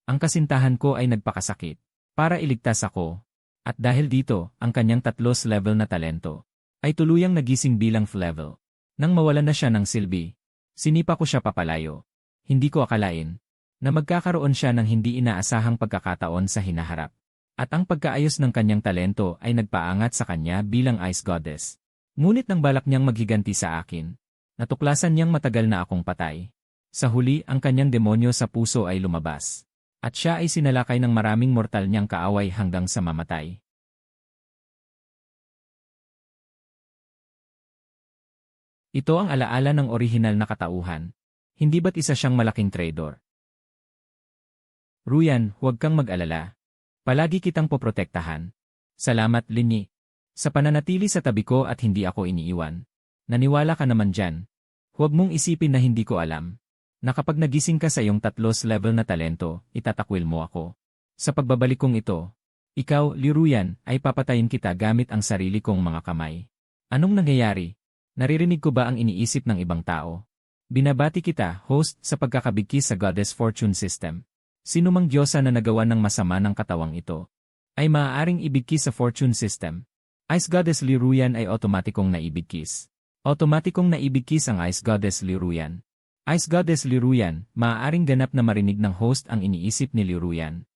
Ang kasintahan ko ay nagpakasakit para iligtas ako. At dahil dito, ang kanyang 3 level na talento ay tuluyang nagising bilang level. Nang mawalan na siya ng silbi, sinipa ko siya papalayo. Hindi ko akalain na magkakaroon siya ng hindi inaasahang pagkakataon sa hinaharap. At ang pagkaayos ng kanyang talento ay nagpaangat sa kanya bilang Ice Goddess. Ngunit nang balak niyang maghiganti sa akin, natuklasan niyang matagal na akong patay. Sa huli, ang kanyang demonyo sa puso ay lumabas. At siya ay sinalakay ng maraming mortal niyang kaaway hanggang sa mamatay. Ito ang alaala ng orihinal na katauhan. Hindi ba't isa siyang malaking traidor? Ruyan, huwag kang mag-alala. Palagi kitang poprotektahan. Salamat, Linyi. Sa pananatili sa tabi ko at hindi ako iniiwan. Naniwala ka naman dyan. Huwag mong isipin na hindi ko alam na kapag nagising ka sa iyong 3 level na talento, itatakwil mo ako. Sa pagbabalik kong ito, ikaw, Liruyan, ay papatayin kita gamit ang sarili kong mga kamay. Anong nangyayari? Naririnig ko ba ang iniisip ng ibang tao? Binabati kita, host, sa pagkakabigkis sa Goddess Fortune System. Sino mang diyosa na nagawa ng masama ng katawang ito ay maaaring ibigkis sa Fortune System. Ice Goddess Liruyan ay otomatikong naibigkis. Otomatikong naibigkis ang Ice Goddess Liruyan. Ice Goddess Liruyan, maaaring ganap na marinig ng host ang iniisip ni Liruyan.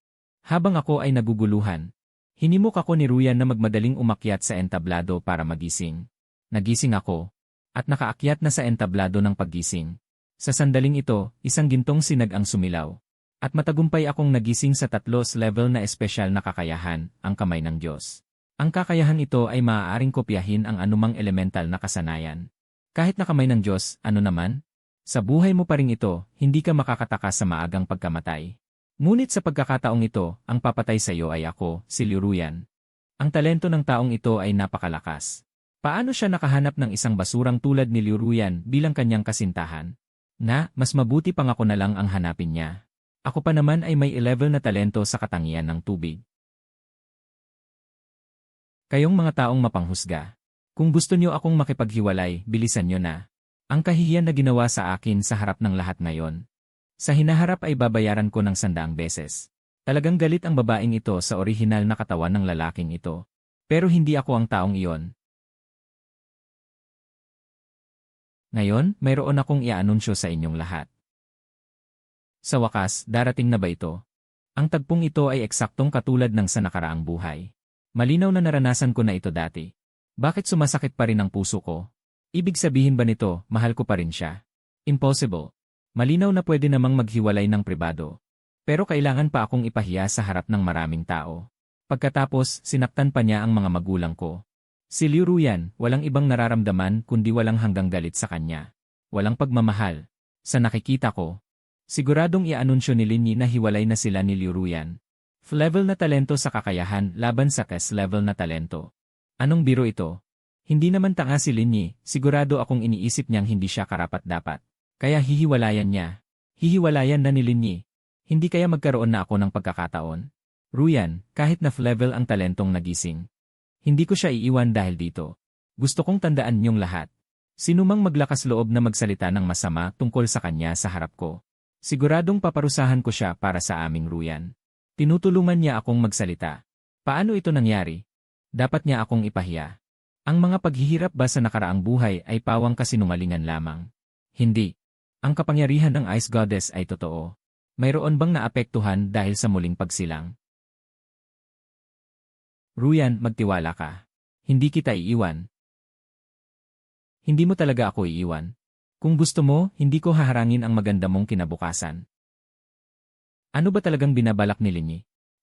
Habang ako ay naguguluhan, hinimok ako ni Ruyan na magmadaling umakyat sa entablado para magising. Nagising ako, at nakaakyat na sa entablado ng paggising. Sa sandaling ito, isang gintong sinag ang sumilaw. At matagumpay akong nagising sa 3 level na espesyal na kakayahan, ang kamay ng Diyos. Ang kakayahan ito ay maaaring kopyahin ang anumang elemental na kasanayan. Kahit na kamay ng Diyos, ano naman? Sa buhay mo pa rin ito, hindi ka makakatakas sa maagang pagkamatay. Ngunit sa pagkakataong ito, ang papatay sa iyo ay ako, si Liruyan. Ang talento ng taong ito ay napakalakas. Paano siya nakahanap ng isang basurang tulad ni Liruyan bilang kanyang kasintahan? Mas mabuti pang ako na lang ang hanapin niya. Ako pa naman ay may level na talento sa katangian ng tubig. Kayong mga taong mapanghusga. Kung gusto niyo akong makipaghiwalay, bilisan niyo na. Ang kahihiyan na ginawa sa akin sa harap ng lahat ngayon. Sa hinaharap ay babayaran ko ng 100 beses. Talagang galit ang babaeng ito sa orihinal na katawan ng lalaking ito. Pero hindi ako ang taong iyon. Ngayon, mayroon akong i-anunsyo sa inyong lahat. Sa wakas, darating na ba ito? Ang tagpong ito ay eksaktong katulad ng sa nakaraang buhay. Malinaw na naranasan ko na ito dati. Bakit sumasakit pa rin ang puso ko? Ibig sabihin ba nito, mahal ko pa rin siya? Impossible. Malinaw na pwede namang maghiwalay ng pribado. Pero kailangan pa akong ipahiya sa harap ng maraming tao. Pagkatapos, sinaktan pa niya ang mga magulang ko. Si Liruyan, walang ibang nararamdaman kundi walang hanggang galit sa kanya. Walang pagmamahal. Sa nakikita ko, siguradong i-anunsyo ni Linyi na hiwalay na sila ni Liruyan. Level na talento sa kakayahan laban sa level na talento. Anong biro ito? Hindi naman tanga si Linyi, sigurado akong iniisip niyang hindi siya karapat-dapat. Kaya hihiwalayan niya. Hihiwalayan na ni Linyi. Hindi kaya magkaroon na ako ng pagkakataon? Ruyan, kahit na level ang talentong nagising. Hindi ko siya iiwan dahil dito. Gusto kong tandaan niyong lahat. Sinumang maglakas loob na magsalita ng masama tungkol sa kanya sa harap ko. Siguradong paparusahan ko siya para sa aming Ruyan. Tinutulungan niya akong magsalita. Paano ito nangyari? Dapat niya akong ipahiya. Ang mga paghihirap ba sa nakaraang buhay ay pawang kasinungalingan lamang? Hindi. Ang kapangyarihan ng Ice Goddess ay totoo. Mayroon bang naapektuhan dahil sa muling pagsilang? Ruyan, magtiwala ka. Hindi kita iiwan. Hindi mo talaga ako iiwan. Kung gusto mo, hindi ko haharangin ang maganda mong kinabukasan. Ano ba talagang binabalak ni Linyi?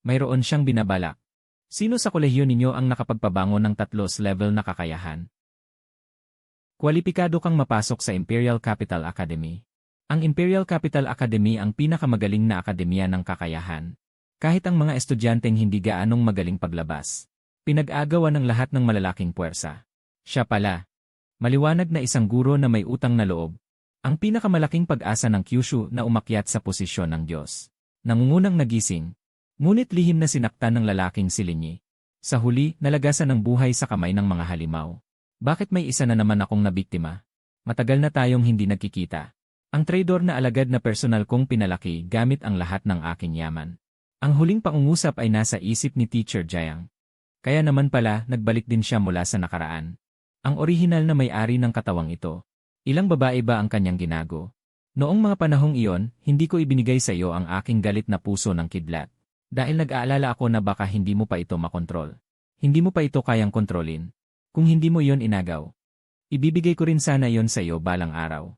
Mayroon siyang binabalak. Sino sa kolehiyo ninyo ang nakapagpabango ng 3 level na kakayahan? Kwalipikado kang mapasok sa Imperial Capital Academy. Ang Imperial Capital Academy ang pinakamagaling na akademya ng kakayahan. Kahit ang mga estudyanteng hindi gaanong magaling paglabas. Pinag-agawan ng lahat ng malalaking puwersa. Siya pala. Maliwanag na isang guro na may utang na loob. Ang pinakamalaking pag-asa ng Kyushu na umakyat sa posisyon ng Diyos. Nangungunang nagising. Ngunit lihim na sinaktan ng lalaking si Linyi. Sa huli, nalagasan ng buhay sa kamay ng mga halimaw. Bakit may isa na naman akong nabiktima? Matagal na tayong hindi nagkikita. Ang traidor na alagad na personal kong pinalaki gamit ang lahat ng aking yaman. Ang huling pangungusap ay nasa isip ni Teacher Jiang. Kaya naman pala, nagbalik din siya mula sa nakaraan. Ang orihinal na may-ari ng katawang ito. Ilang babae ba ang kanyang ginago? Noong mga panahong iyon, hindi ko ibinigay sa iyo ang aking galit na puso ng kidlat. Dahil nag-aalala ako na baka hindi mo pa ito makontrol. Hindi mo pa ito kayang kontrolin. Kung hindi mo iyon inagaw, ibibigay ko rin sana iyon sa iyo balang araw.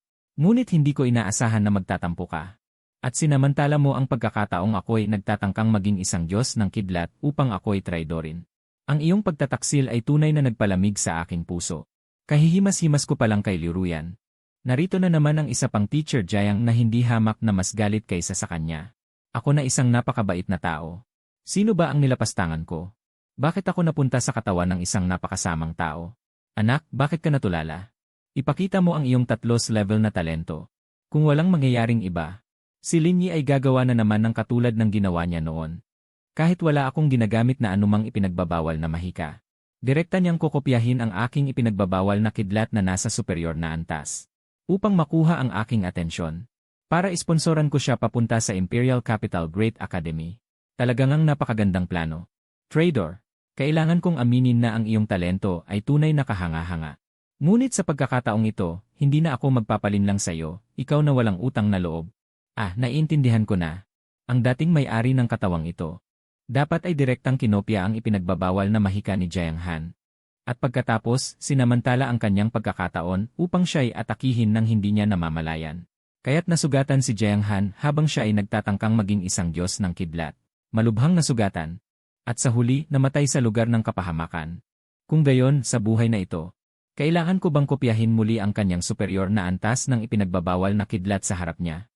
Ngunit hindi ko inaasahan na magtatampo ka. At sinamantala mo ang pagkakataong ako'y nagtatangkang maging isang Diyos ng kidlat upang ako'y traidorin. Ang iyong pagtataksil ay tunay na nagpalamig sa aking puso. Kahihimas-himas ko palang kay Liu Ruyan. Narito na naman ang isa pang Teacher Jiang na hindi hamak na mas galit kaysa sa kanya. Ako na isang napakabait na tao. Sino ba ang nilapastangan ko? Bakit ako napunta sa katawan ng isang napakasamang tao? Anak, bakit ka natulala? Ipakita mo ang iyong 3 level na talento. Kung walang mangyayaring iba, si Lin Yi ay gagawa na naman ng katulad ng ginawa niya noon. Kahit wala akong ginagamit na anumang ipinagbabawal na mahika. Direkta niyang kokopyahin ang aking ipinagbabawal na kidlat na nasa superior na antas. Upang makuha ang aking atensyon. Para isponsoran ko siya papunta sa Imperial Capital Great Academy. Talagang ang napakagandang plano. Trader, kailangan kong aminin na ang iyong talento ay tunay na kahanga-hanga. Ngunit sa pagkakataong ito, hindi na ako magpapalinlang sa iyo, ikaw na walang utang na loob. Naiintindihan ko na. Ang dating may-ari ng katawang ito. Dapat ay direktang kinopya ang ipinagbabawal na mahika ni Jiang Han. At pagkatapos, sinamantala ang kanyang pagkakataon upang siya'y atakihin nang hindi niya namamalayan. Kaya't nasugatan si Jiang Han habang siya ay nagtatangkang maging isang Diyos ng kidlat. Malubhang nasugatan. At sa huli, namatay sa lugar ng kapahamakan. Kung gayon, sa buhay na ito, kailangan ko bang kopyahin muli ang kanyang superior na antas ng ipinagbabawal na kidlat sa harap niya?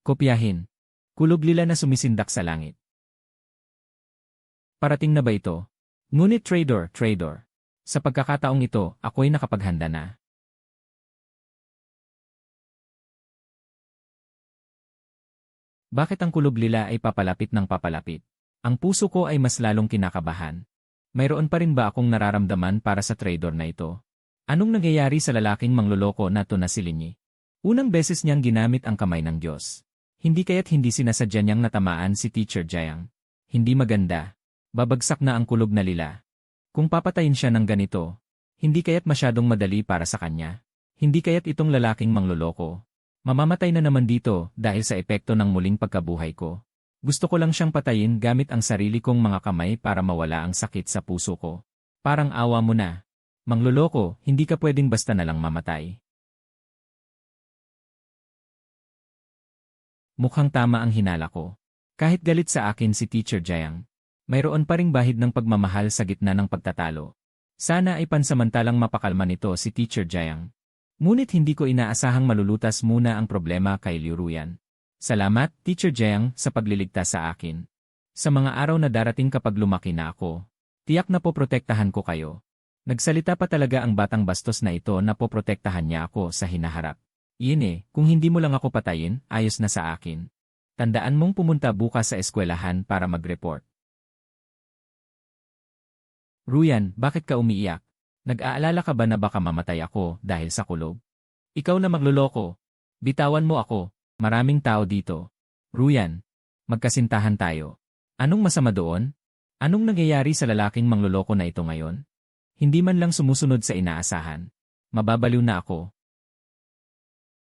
Kopyahin. Kulob-lila na sumisindak sa langit. Parating na ba ito? Ngunit trader. Sa pagkakataong ito, ako'y nakapaghanda na. Bakit ang kulob-lila ay papalapit ng papalapit? Ang puso ko ay mas lalong kinakabahan. Mayroon pa rin ba akong nararamdaman para sa trader na ito? Anong nangyayari sa lalaking mangloloko na to na si Lin Yi? Unang beses niyang ginamit ang kamay ng Diyos. Hindi kaya't hindi sinasadya niyang natamaan si Teacher Jiang. Hindi maganda. Babagsak na ang kulob na lila. Kung papatayin siya ng ganito, hindi kaya't masyadong madali para sa kanya. Hindi kaya't itong lalaking mangloloko. Mamamatay na naman dito dahil sa epekto ng muling pagkabuhay ko. Gusto ko lang siyang patayin gamit ang sarili kong mga kamay para mawala ang sakit sa puso ko. Parang awa mo na. Mangloloko, hindi ka pwedeng basta na lang mamatay. Mukhang tama ang hinala ko. Kahit galit sa akin si Teacher Jiang, mayroon pa ring bahid ng pagmamahal sa gitna ng pagtatalo. Sana ay pansamantalang mapakalma nito si Teacher Jiang. Ngunit hindi ko inaasahang malulutas muna ang problema kay Liu Ruyan. Salamat, Teacher Jiang, sa pagliligtas sa akin. Sa mga araw na darating kapag lumaki na ako, tiyak na poprotektahan ko kayo. Nagsalita pa talaga ang batang bastos na ito na poprotektahan niya ako sa hinaharap. Kung hindi mo lang ako patayin, ayos na sa akin. Tandaan mong pumunta bukas sa eskwelahan para mag-report. Ruyan, bakit ka umiiyak? Nag-aalala ka ba na baka mamatay ako dahil sa kulob? Ikaw na magloloko. Bitawan mo ako. Maraming tao dito. Ruyan, magkasintahan tayo. Anong masama doon? Anong nangyayari sa lalaking mangloloko na ito ngayon? Hindi man lang sumusunod sa inaasahan. Mababaliw na ako.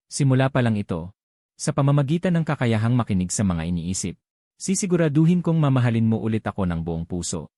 Simula pa lang ito. Sa pamamagitan ng kakayahang makinig sa mga iniisip, sisiguraduhin kong mamahalin mo ulit ako ng buong puso.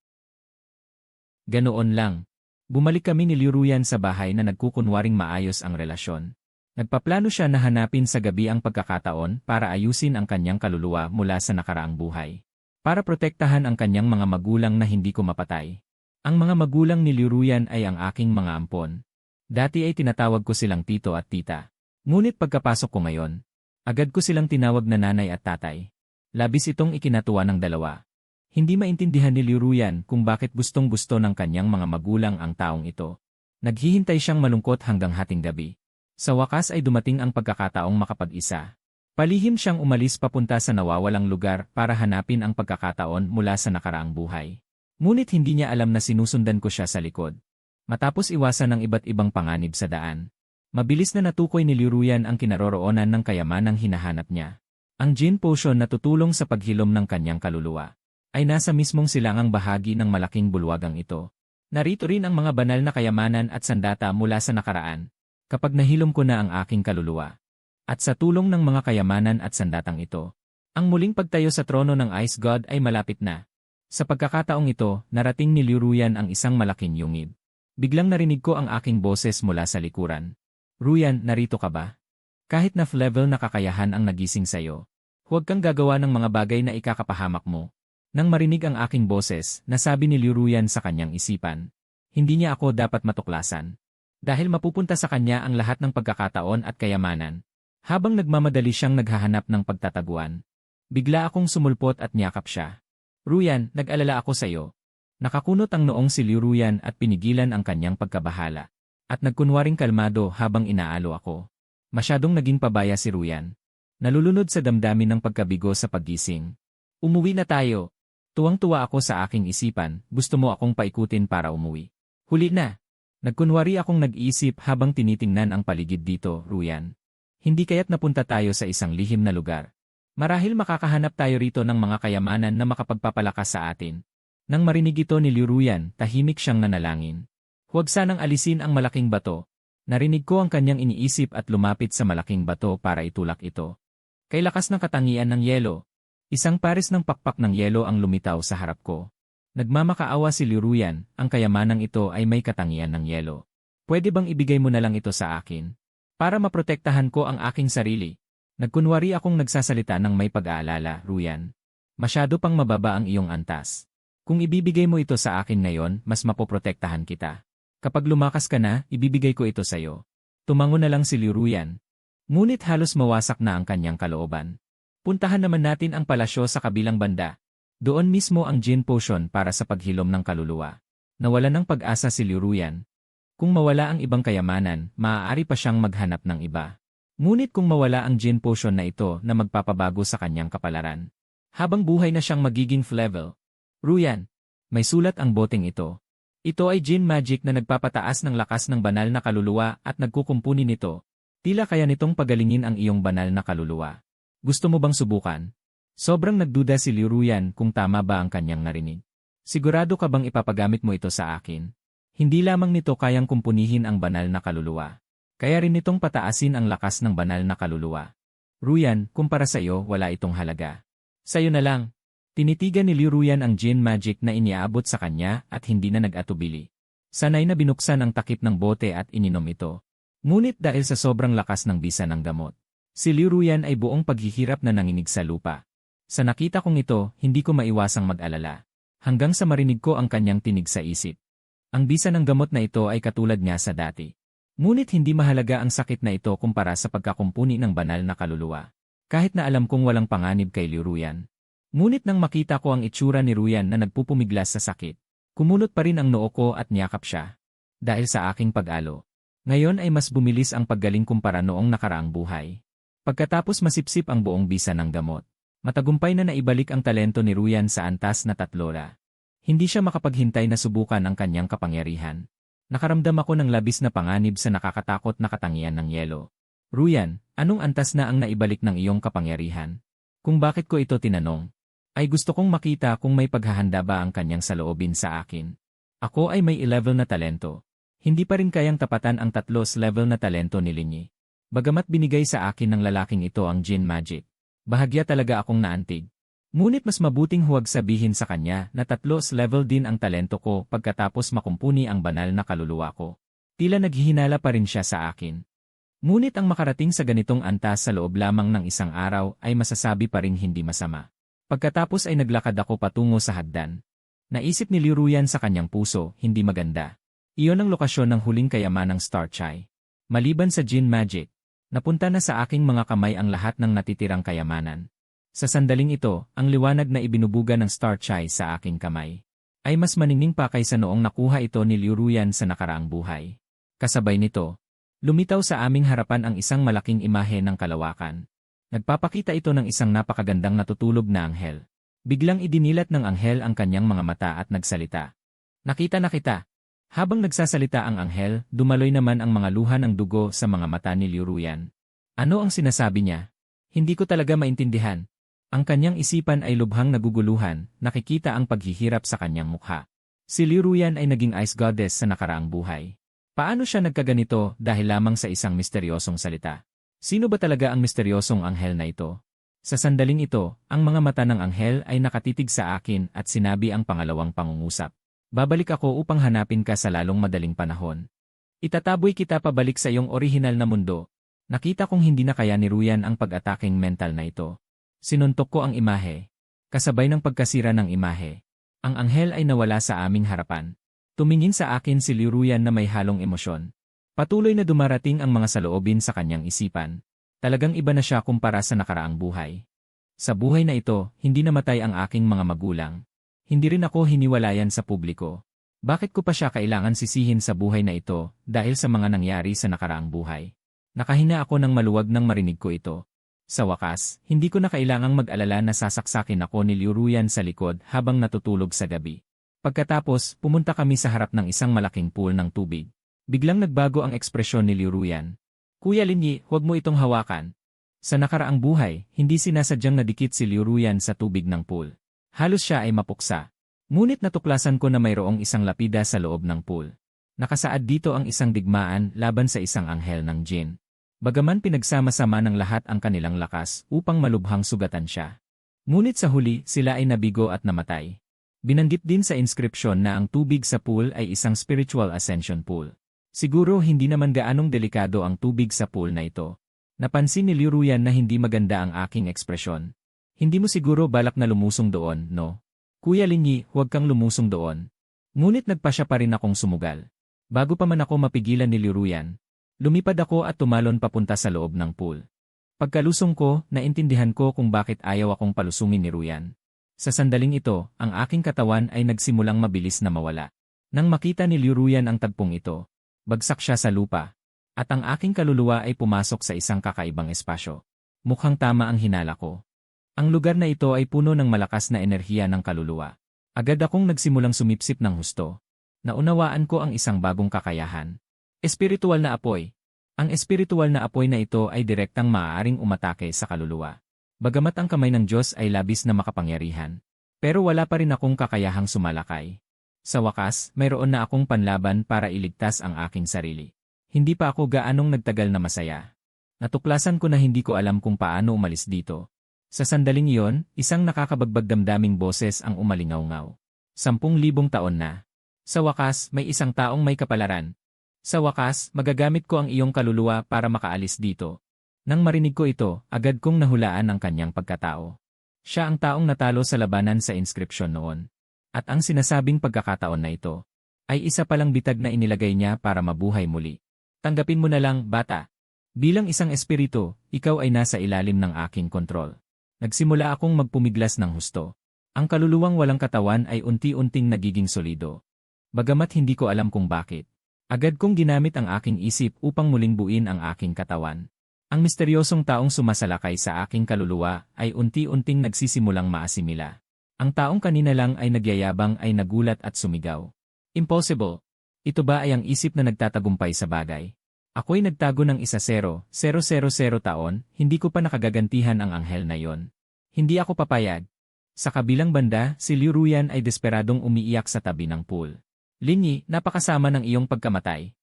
Ganoon lang. Bumalik kami ni Liu Ruyan sa bahay na nagkukunwaring maayos ang relasyon. Nagpaplano siya na hanapin sa gabi ang pagkakataon para ayusin ang kanyang kaluluwa mula sa nakaraang buhay. Para protektahan ang kanyang mga magulang na hindi ko mapatay. Ang mga magulang ni Liu Ruyan ay ang aking mga ampon. Dati ay tinatawag ko silang tito at tita. Ngunit pagkapasok ko ngayon, agad ko silang tinawag na nanay at tatay. Labis itong ikinatuwa ng dalawa. Hindi maintindihan ni Liu Ruyan kung bakit gustong-gusto ng kanyang mga magulang ang taong ito. Naghihintay siyang malungkot hanggang hating gabi. Sa wakas ay dumating ang pagkakataong makapag-isa. Palihim siyang umalis papunta sa nawawalang lugar para hanapin ang pagkakataon mula sa nakaraang buhay. Ngunit hindi niya alam na sinusundan ko siya sa likod. Matapos iwasan ng iba't ibang panganib sa daan, Mabilis na natukoy ni Liu Ruyan ang kinaroroonan ng kayamanang hinahanap niya. Ang Jin Potion na tutulong sa paghilom ng kanyang kaluluwa ay nasa mismong silangang bahagi ng malaking bulwagang ito. Narito rin ang mga banal na kayamanan at sandata mula sa nakaraan, kapag nahilom ko na ang aking kaluluwa. At sa tulong ng mga kayamanan at sandatang ito, ang muling pagtayo sa trono ng Ice God ay malapit na. Sa pagkakataong ito, narating ni Liu Ruyan ang isang malaking yungib. Biglang narinig ko ang aking boses mula sa likuran. Ruyan, narito ka ba? Kahit na level na kakayahan ang nagising sa'yo, huwag kang gagawa ng mga bagay na ikakapahamak mo. Nang marinig ang aking boses, nasabi ni Liu Ruyan sa kanyang isipan. Hindi niya ako dapat matuklasan. Dahil mapupunta sa kanya ang lahat ng pagkakataon at kayamanan. Habang nagmamadali siyang naghahanap ng pagtataguan, bigla akong sumulpot at niyakap siya. Ruyan, nag-alala ako sa iyo. Nakakunot ang noong si Liu Ruyan at pinigilan ang kanyang pagkabahala. At nagkunwaring kalmado habang inaalo ako. Masyadong naging pabaya si Ruyan. Nalulunod sa damdamin ng pagkabigo sa paggising. Umuwi na tayo. Tuwang-tuwa ako sa aking isipan, gusto mo akong paikutin para umuwi. Huli na. Nagkunwari akong nag-iisip habang tinitingnan ang paligid dito, Ruyan. Hindi kaya't napunta tayo sa isang lihim na lugar. Marahil makakahanap tayo rito ng mga kayamanan na makapagpapalakas sa atin. Nang marinig ito ni Liu Ruyan, tahimik siyang nanalangin. Huwag sanang alisin ang malaking bato. Narinig ko ang kanyang iniisip at lumapit sa malaking bato para itulak ito. Kay lakas ng katangian ng yelo, isang pares ng pakpak ng yelo ang lumitaw sa harap ko. Nagmamakaawa si Liu Ruyan, ang kayamanang ito ay may katangian ng yelo. Pwede bang ibigay mo na lang ito sa akin? Para maprotektahan ko ang aking sarili. Nagkunwari akong nagsasalita ng may pag-aalala, Ruyan. Masyado pang mababa ang iyong antas. Kung ibibigay mo ito sa akin ngayon, mas mapoprotektahan kita. Kapag lumakas ka na, ibibigay ko ito sa'yo. Tumango na lang si Liu Ruyan. Ngunit halos mawasak na ang kanyang kalooban. Puntahan naman natin ang palasyo sa kabilang banda. Doon mismo ang Jin Potion para sa paghilom ng kaluluwa. Nawalan ng pag-asa si Liu Ruyan. Kung mawala ang ibang kayamanan, maaari pa siyang maghanap ng iba. Ngunit kung mawala ang Jin Potion na ito na magpapabago sa kanyang kapalaran, habang buhay na siyang magiging level. Ruyan, may sulat ang boteng ito. Ito ay Jin Magic na nagpapataas ng lakas ng banal na kaluluwa at nagkukumpuni nito. Tila kaya nitong pagalingin ang iyong banal na kaluluwa. Gusto mo bang subukan? Sobrang nagduda si Liu Ruyan kung tama ba ang kanyang narinig. Sigurado ka bang ipapagamit mo ito sa akin? Hindi lamang nito kayang kumpunihin ang banal na kaluluwa. Kaya rin nitong pataasin ang lakas ng banal na kaluluwa. Ruyan, kumpara sa iyo, wala itong halaga. Sa'yo na lang. Tinitigan ni Liu Ruyan ang Jin Magic na iniabot sa kanya at hindi na nag-atubili. Sanay na binuksan ang takip ng bote at ininom ito. Ngunit dahil sa sobrang lakas ng bisa ng gamot, si Liu Ruyan ay buong paghihirap na nanginig sa lupa. Sa nakita kong ito, hindi ko maiwasang mag-alala. Hanggang sa marinig ko ang kanyang tinig sa isip. Ang bisa ng gamot na ito ay katulad niya sa dati. Ngunit hindi mahalaga ang sakit na ito kumpara sa pagkakumpuni ng banal na kaluluwa. Kahit na alam kong walang panganib kay Liu Ruyan. Ngunit nang makita ko ang itsura ni Ruyan na nagpupumiglas sa sakit, kumunot pa rin ang noo ko at niyakap siya. Dahil sa aking pag-alo. Ngayon ay mas bumilis ang paggaling kumpara noong nakaraang buhay. Pagkatapos masipsip ang buong bisa ng gamot, matagumpay na naibalik ang talento ni Ruyan sa antas na tatlola. Hindi siya makapaghintay na subukan ang kanyang kapangyarihan. Nakaramdam ako ng labis na panganib sa nakakatakot na katangian ng yelo. Ruyan, anong antas na ang naibalik ng iyong kapangyarihan? Kung bakit ko ito tinanong, ay gusto kong makita kung may paghahanda ba ang kanyang saloobin sa akin. Ako ay may 11 na talento. Hindi pa rin kayang tapatan ang 3 level na talento ni Linyi. Bagamat binigay sa akin ng lalaking ito ang Jin Magic, bahagya talaga akong naantig. Ngunit mas mabuting huwag sabihin sa kanya na 3 level din ang talento ko pagkatapos makumpuni ang banal na kaluluwa ko. Tila naghihinala pa rin siya sa akin. Ngunit ang makarating sa ganitong antas sa loob lamang ng isang araw ay masasabi pa rin hindi masama. Pagkatapos ay naglakad ako patungo sa hagdan. Naisip ni Liu Ruyan sa kanyang puso, hindi maganda. Iyon ang lokasyon ng huling kayamanang Star Chai. Maliban sa Jin Magic, napunta na sa aking mga kamay ang lahat ng natitirang kayamanan. Sa sandaling ito, ang liwanag na ibinubuga ng Star Chai sa aking kamay ay mas maningning pa kaysa noong nakuha ito ni Liu Ruyan sa nakaraang buhay. Kasabay nito, lumitaw sa aming harapan ang isang malaking imahe ng kalawakan. Nagpapakita ito ng isang napakagandang natutulog na anghel. Biglang idinilat ng anghel ang kanyang mga mata at nagsalita. Nakita na kita. Habang nagsasalita ang anghel, dumaloy naman ang mga luha ng dugo sa mga mata ni Liu Ruyan. Ano ang sinasabi niya? Hindi ko talaga maintindihan. Ang kanyang isipan ay lubhang naguguluhan, nakikita ang paghihirap sa kanyang mukha. Si Liu Ruyan ay naging ice goddess sa nakaraang buhay. Paano siya nagkaganito dahil lamang sa isang misteryosong salita? Sino ba talaga ang misteryosong anghel na ito? Sa sandaling ito, ang mga mata ng anghel ay nakatitig sa akin at sinabi ang pangalawang pangungusap. Babalik ako upang hanapin ka sa lalong madaling panahon. Itataboy kita pabalik sa iyong orihinal na mundo. Nakita kong hindi na kaya ni Ruyan ang pag-ataking mental na ito. Sinuntok ko ang imahe. Kasabay ng pagkasira ng imahe, ang anghel ay nawala sa aming harapan. Tumingin sa akin si Liu Ruyan na may halong emosyon. Patuloy na dumarating ang mga saloobin sa kanyang isipan. Talagang iba na siya kumpara sa nakaraang buhay. Sa buhay na ito, hindi namatay ang aking mga magulang. Hindi rin ako hiniwalayan sa publiko. Bakit ko pa siya kailangan sisihin sa buhay na ito dahil sa mga nangyari sa nakaraang buhay? Nakahina ako ng maluwag nang marinig ko ito. Sa wakas, hindi ko na kailangang mag-alala na sasaksakin ako ni Liu Ruyan sa likod habang natutulog sa gabi. Pagkatapos, pumunta kami sa harap ng isang malaking pool ng tubig. Biglang nagbago ang ekspresyon ni Liu Ruyan. Kuya Linyi, huwag mo itong hawakan. Sa nakaraang buhay, hindi sinasadyang nadikit si Liu Ruyan sa tubig ng pool. Halos siya ay mapuksa. Ngunit natuklasan ko na mayroong isang lapida sa loob ng pool. Nakasaad dito ang isang digmaan laban sa isang anghel ng jinn. Bagaman pinagsama-sama ng lahat ang kanilang lakas upang malubhang sugatan siya. Ngunit sa huli, sila ay nabigo at namatay. Binanggit din sa inskripsyon na ang tubig sa pool ay isang spiritual ascension pool. Siguro hindi naman gaanong delikado ang tubig sa pool na ito. Napansin ni Liu Ruyan na hindi maganda ang aking ekspresyon. Hindi mo siguro balak na lumusong doon, no? Kuya Linyi, huwag kang lumusong doon. Ngunit nagpa siya pa rin akong sumugal. Bago pa man ako mapigilan ni Liu Ruyan, lumipad ako at tumalon papunta sa loob ng pool. Pagkalusong ko, naintindihan ko kung bakit ayaw akong palusungin ni Ruyan. Sa sandaling ito, ang aking katawan ay nagsimulang mabilis na mawala. Nang makita ni Liu Ruyan ang tagpong ito, bagsak siya sa lupa. At ang aking kaluluwa ay pumasok sa isang kakaibang espasyo. Mukhang tama ang hinala ko. Ang lugar na ito ay puno ng malakas na enerhiya ng kaluluwa. Agad akong nagsimulang sumipsip ng husto. Naunawaan ko ang isang bagong kakayahan. Espiritual na apoy. Ang espiritual na apoy na ito ay direktang maaaring umatake sa kaluluwa. Bagamat ang kamay ng Diyos ay labis na makapangyarihan. Pero wala pa rin akong kakayahang sumalakay. Sa wakas, mayroon na akong panlaban para iligtas ang aking sarili. Hindi pa ako gaanong nagtagal na masaya. Natuklasan ko na hindi ko alam kung paano umalis dito. Sa sandaling iyon, isang nakakabagbag damdaming boses ang umalingaw-ngaw. 10,000 taon na. Sa wakas, may isang taong may kapalaran. Sa wakas, magagamit ko ang iyong kaluluwa para makaalis dito. Nang marinig ko ito, agad kong nahulaan ang kanyang pagkatao. Siya ang taong natalo sa labanan sa inskripsyon noon. At ang sinasabing pagkakataon na ito, ay isa palang bitag na inilagay niya para mabuhay muli. Tanggapin mo na lang, bata. Bilang isang espiritu, ikaw ay nasa ilalim ng aking kontrol. Nagsimula akong magpumiglas ng husto. Ang kaluluwang walang katawan ay unti-unting nagiging solido. Bagamat hindi ko alam kung bakit. Agad kong ginamit ang aking isip upang muling buuin ang aking katawan. Ang misteryosong taong sumasalakay sa aking kaluluwa ay unti-unting nagsisimulang maasimila. Ang taong kanina lang ay nagyayabang ay nagulat at sumigaw. Impossible! Ito ba ay ang isip na nagtatagumpay sa bagay? Ako'y nagtago ng 10,000 taon, hindi ko pa nakagagantihan ang anghel na yon. Hindi ako papayag. Sa kabilang banda, si Liu Ruyan ay desperadong umiiyak sa tabi ng pool. Linyi, napakasama ng iyong pagkamatay.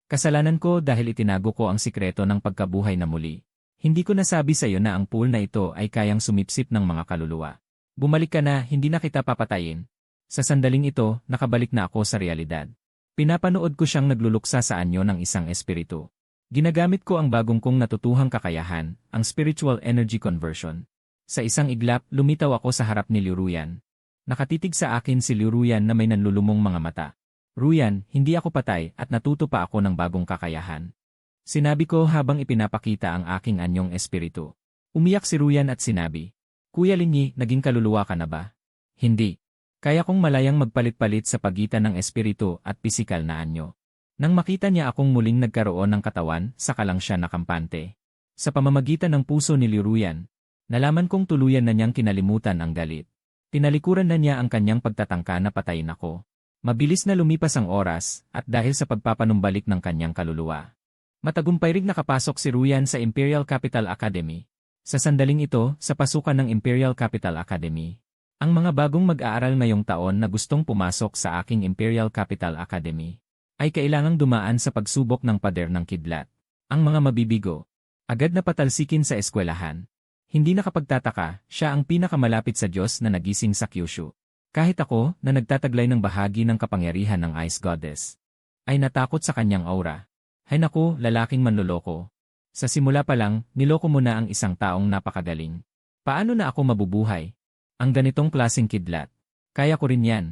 Kasalanan ko dahil itinago ko ang sikreto ng pagkabuhay na muli. Hindi ko nasabi sa iyo na ang pool na ito ay kayang sumipsip ng mga kaluluwa. Bumalik ka na, hindi na kita papatayin. Sa sandaling ito, nakabalik na ako sa realidad. Pinapanood ko siyang nagluluksa sa anyo ng isang espiritu. Ginagamit ko ang bagong kong natutuhang kakayahan, ang spiritual energy conversion. Sa isang iglap, lumitaw ako sa harap ni Liu Ruyan. Nakatitig sa akin si Liu Ruyan na may nanlulumong mga mata. Ruyan, hindi ako patay at natuto pa ako ng bagong kakayahan. Sinabi ko habang ipinapakita ang aking anyong espiritu. Umiyak si Ruyan at sinabi, Kuya Linyi, naging kaluluwa ka na ba? Hindi. Kaya kong malayang magpalit-palit sa pagitan ng espiritu at pisikal na anyo. Nang makita niya akong muling nagkaroon ng katawan, saka lang siya nakampante. Sa pamamagitan ng puso ni Liu Ruyan, nalaman kong tuluyan na niyang kinalimutan ang galit. Tinalikuran na niya ang kanyang pagtatangka na patayin ako. Mabilis na lumipas ang oras, at dahil sa pagpapanumbalik ng kanyang kaluluwa. Matagumpay ring nakapasok si Ruyan sa Imperial Capital Academy. Sa sandaling ito, sa pasukan ng Imperial Capital Academy. Ang mga bagong mag-aaral ngayong taon na gustong pumasok sa aking Imperial Capital Academy ay kailangang dumaan sa pagsubok ng pader ng kidlat. Ang mga mabibigo, agad na patalsikin sa eskwelahan. Hindi nakapagtataka, siya ang pinakamalapit sa Diyos na nagising sa Kyushu. Kahit ako, na nagtataglay ng bahagi ng kapangyarihan ng Ice Goddess, ay natakot sa kanyang aura. Hay naku, lalaking manloloko. Sa simula pa lang, niloko mo na ang isang taong napakagaling. Paano na ako mabubuhay? Ang ganitong klaseng kidlat. Kaya ko rin yan.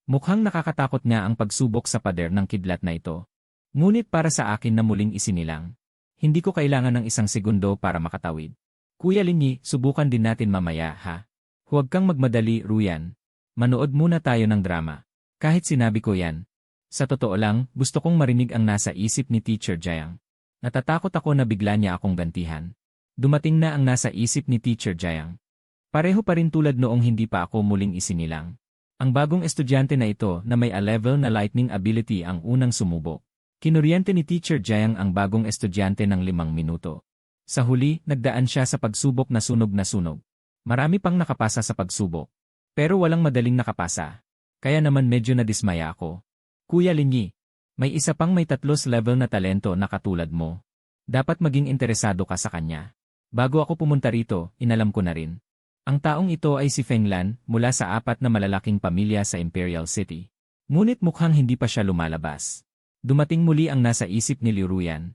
Mukhang nakakatakot nga ang pagsubok sa pader ng kidlat na ito. Ngunit para sa akin na muling isinilang. Hindi ko kailangan ng isang segundo para makatawid. Kuya Linyi, subukan din natin mamaya, ha? Huwag kang magmadali, Ruyan. Manood muna tayo ng drama. Kahit sinabi ko yan. Sa totoo lang, gusto kong marinig ang nasa isip ni Teacher Jayang. Natatakot ako na bigla niya akong gantihan. Dumating na ang nasa isip ni Teacher Jayang. Pareho pa rin tulad noong hindi pa ako muling isinilang. Ang bagong estudyante na ito na may A-level na lightning ability ang unang sumubok. Kinuryente ni Teacher Jayang ang bagong estudyante ng 5 minuto. Sa huli, nagdaan siya sa pagsubok na sunog na sunog. Marami pang nakapasa sa pagsubok. Pero walang madaling nakapasa. Kaya naman medyo nadismaya ako. Kuya Linyi, may isa pang may 3 level na talento na katulad mo. Dapat maging interesado ka sa kanya. Bago ako pumunta rito, inalam ko na rin. Ang taong ito ay si Feng Lan mula sa 4 na malalaking pamilya sa Imperial City. Ngunit mukhang hindi pa siya lumalabas. Dumating muli ang nasa isip ni Liu Ruyan.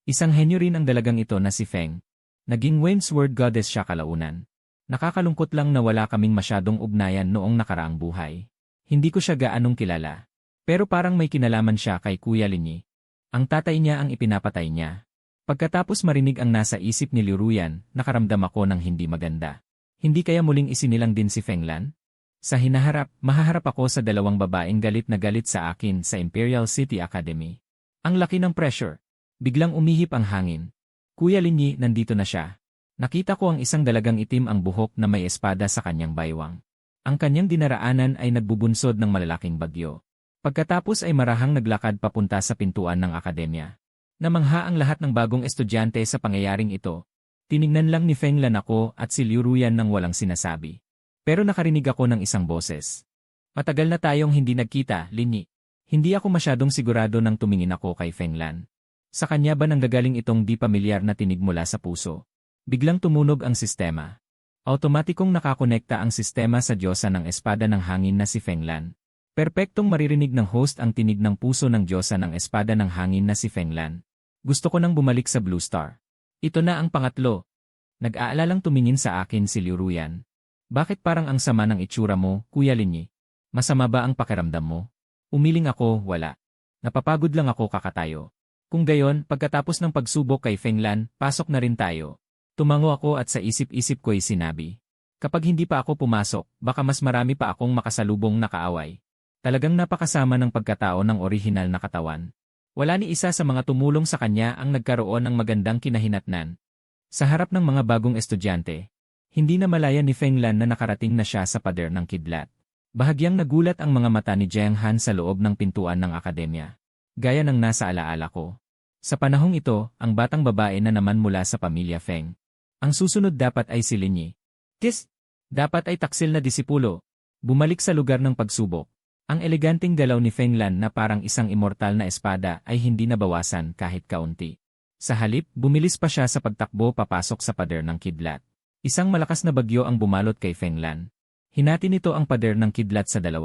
Isang henyo rin ang dalagang ito na si Feng. Naging Windsword Goddess siya kalaunan. Nakakalungkot lang na wala kaming masyadong ugnayan noong nakaraang buhay. Hindi ko siya gaanong kilala. Pero parang may kinalaman siya kay Kuya Linyi. Ang tatay niya ang ipinapatay niya. Pagkatapos marinig ang nasa isip ni Liu Ruyan, nakaramdam ako ng hindi maganda. Hindi kaya muling isinilang din si Feng Lan? Sa hinaharap, mahaharap ako sa 2 babaeng galit na galit sa akin sa Imperial City Academy. Ang laki ng pressure. Biglang umihip ang hangin. Kuya Linyi, nandito na siya. Nakita ko ang isang dalagang itim ang buhok na may espada sa kanyang baywang. Ang kanyang dinaraanan ay nagbubunsod ng malalaking bagyo. Pagkatapos ay marahang naglakad papunta sa pintuan ng akademya. Namangha ang lahat ng bagong estudyante sa pangyayaring ito. Tiningnan lang ni Feng Lan ako at si Liu Ruyan nang walang sinasabi. Pero nakarinig ako ng isang boses. Matagal na tayong hindi nagkita, Linyi. Hindi ako masyadong sigurado nang tumingin ako kay Feng Lan. Sa kanya ba nanggagaling itong di pamilyar na tinig mula sa puso? Biglang tumunog ang sistema. Automatikong nakakonekta ang sistema sa Diyosa ng Espada ng Hangin na si Feng Lan. Perpektong maririnig ng host ang tinig ng puso ng Diyosa ng Espada ng Hangin na si Feng Lan. Gusto ko nang bumalik sa Blue Star. Ito na ang pangatlo. Nag-aalalang tumingin sa akin si Liu Ruyan. Bakit parang ang sama ng itsura mo, Kuya Linyi? Masama ba ang pakiramdam mo? Umiling ako, wala. Napapagod lang ako kakatayo. Kung gayon, pagkatapos ng pagsubok kay Feng Lan, pasok na rin tayo. Tumango ako at sa isip-isip ko'y sinabi. Kapag hindi pa ako pumasok, baka mas marami pa akong makasalubong na kaaway. Talagang napakasama ng pagkatao ng orihinal na katawan. Wala ni isa sa mga tumulong sa kanya ang nagkaroon ng magandang kinahinatnan. Sa harap ng mga bagong estudyante, hindi na malaya ni Feng Lan na nakarating na siya sa pader ng kidlat. Bahagyang nagulat ang mga mata ni Jiang Han sa loob ng pintuan ng akademya. Gaya ng nasa alaala ko. Sa panahong ito, ang batang babae na naman mula sa pamilya Feng. Ang susunod dapat ay si Linyi. Dapat ay taksil na disipulo. Bumalik sa lugar ng pagsubok. Ang eleganteng galaw ni Feng Lan na parang isang immortal na espada ay hindi nabawasan kahit kaunti. Sa halip, bumilis pa siya sa pagtakbo papasok sa pader ng kidlat. Isang malakas na bagyo ang bumalot kay Feng Lan. Hinati nito ang pader ng kidlat sa 2.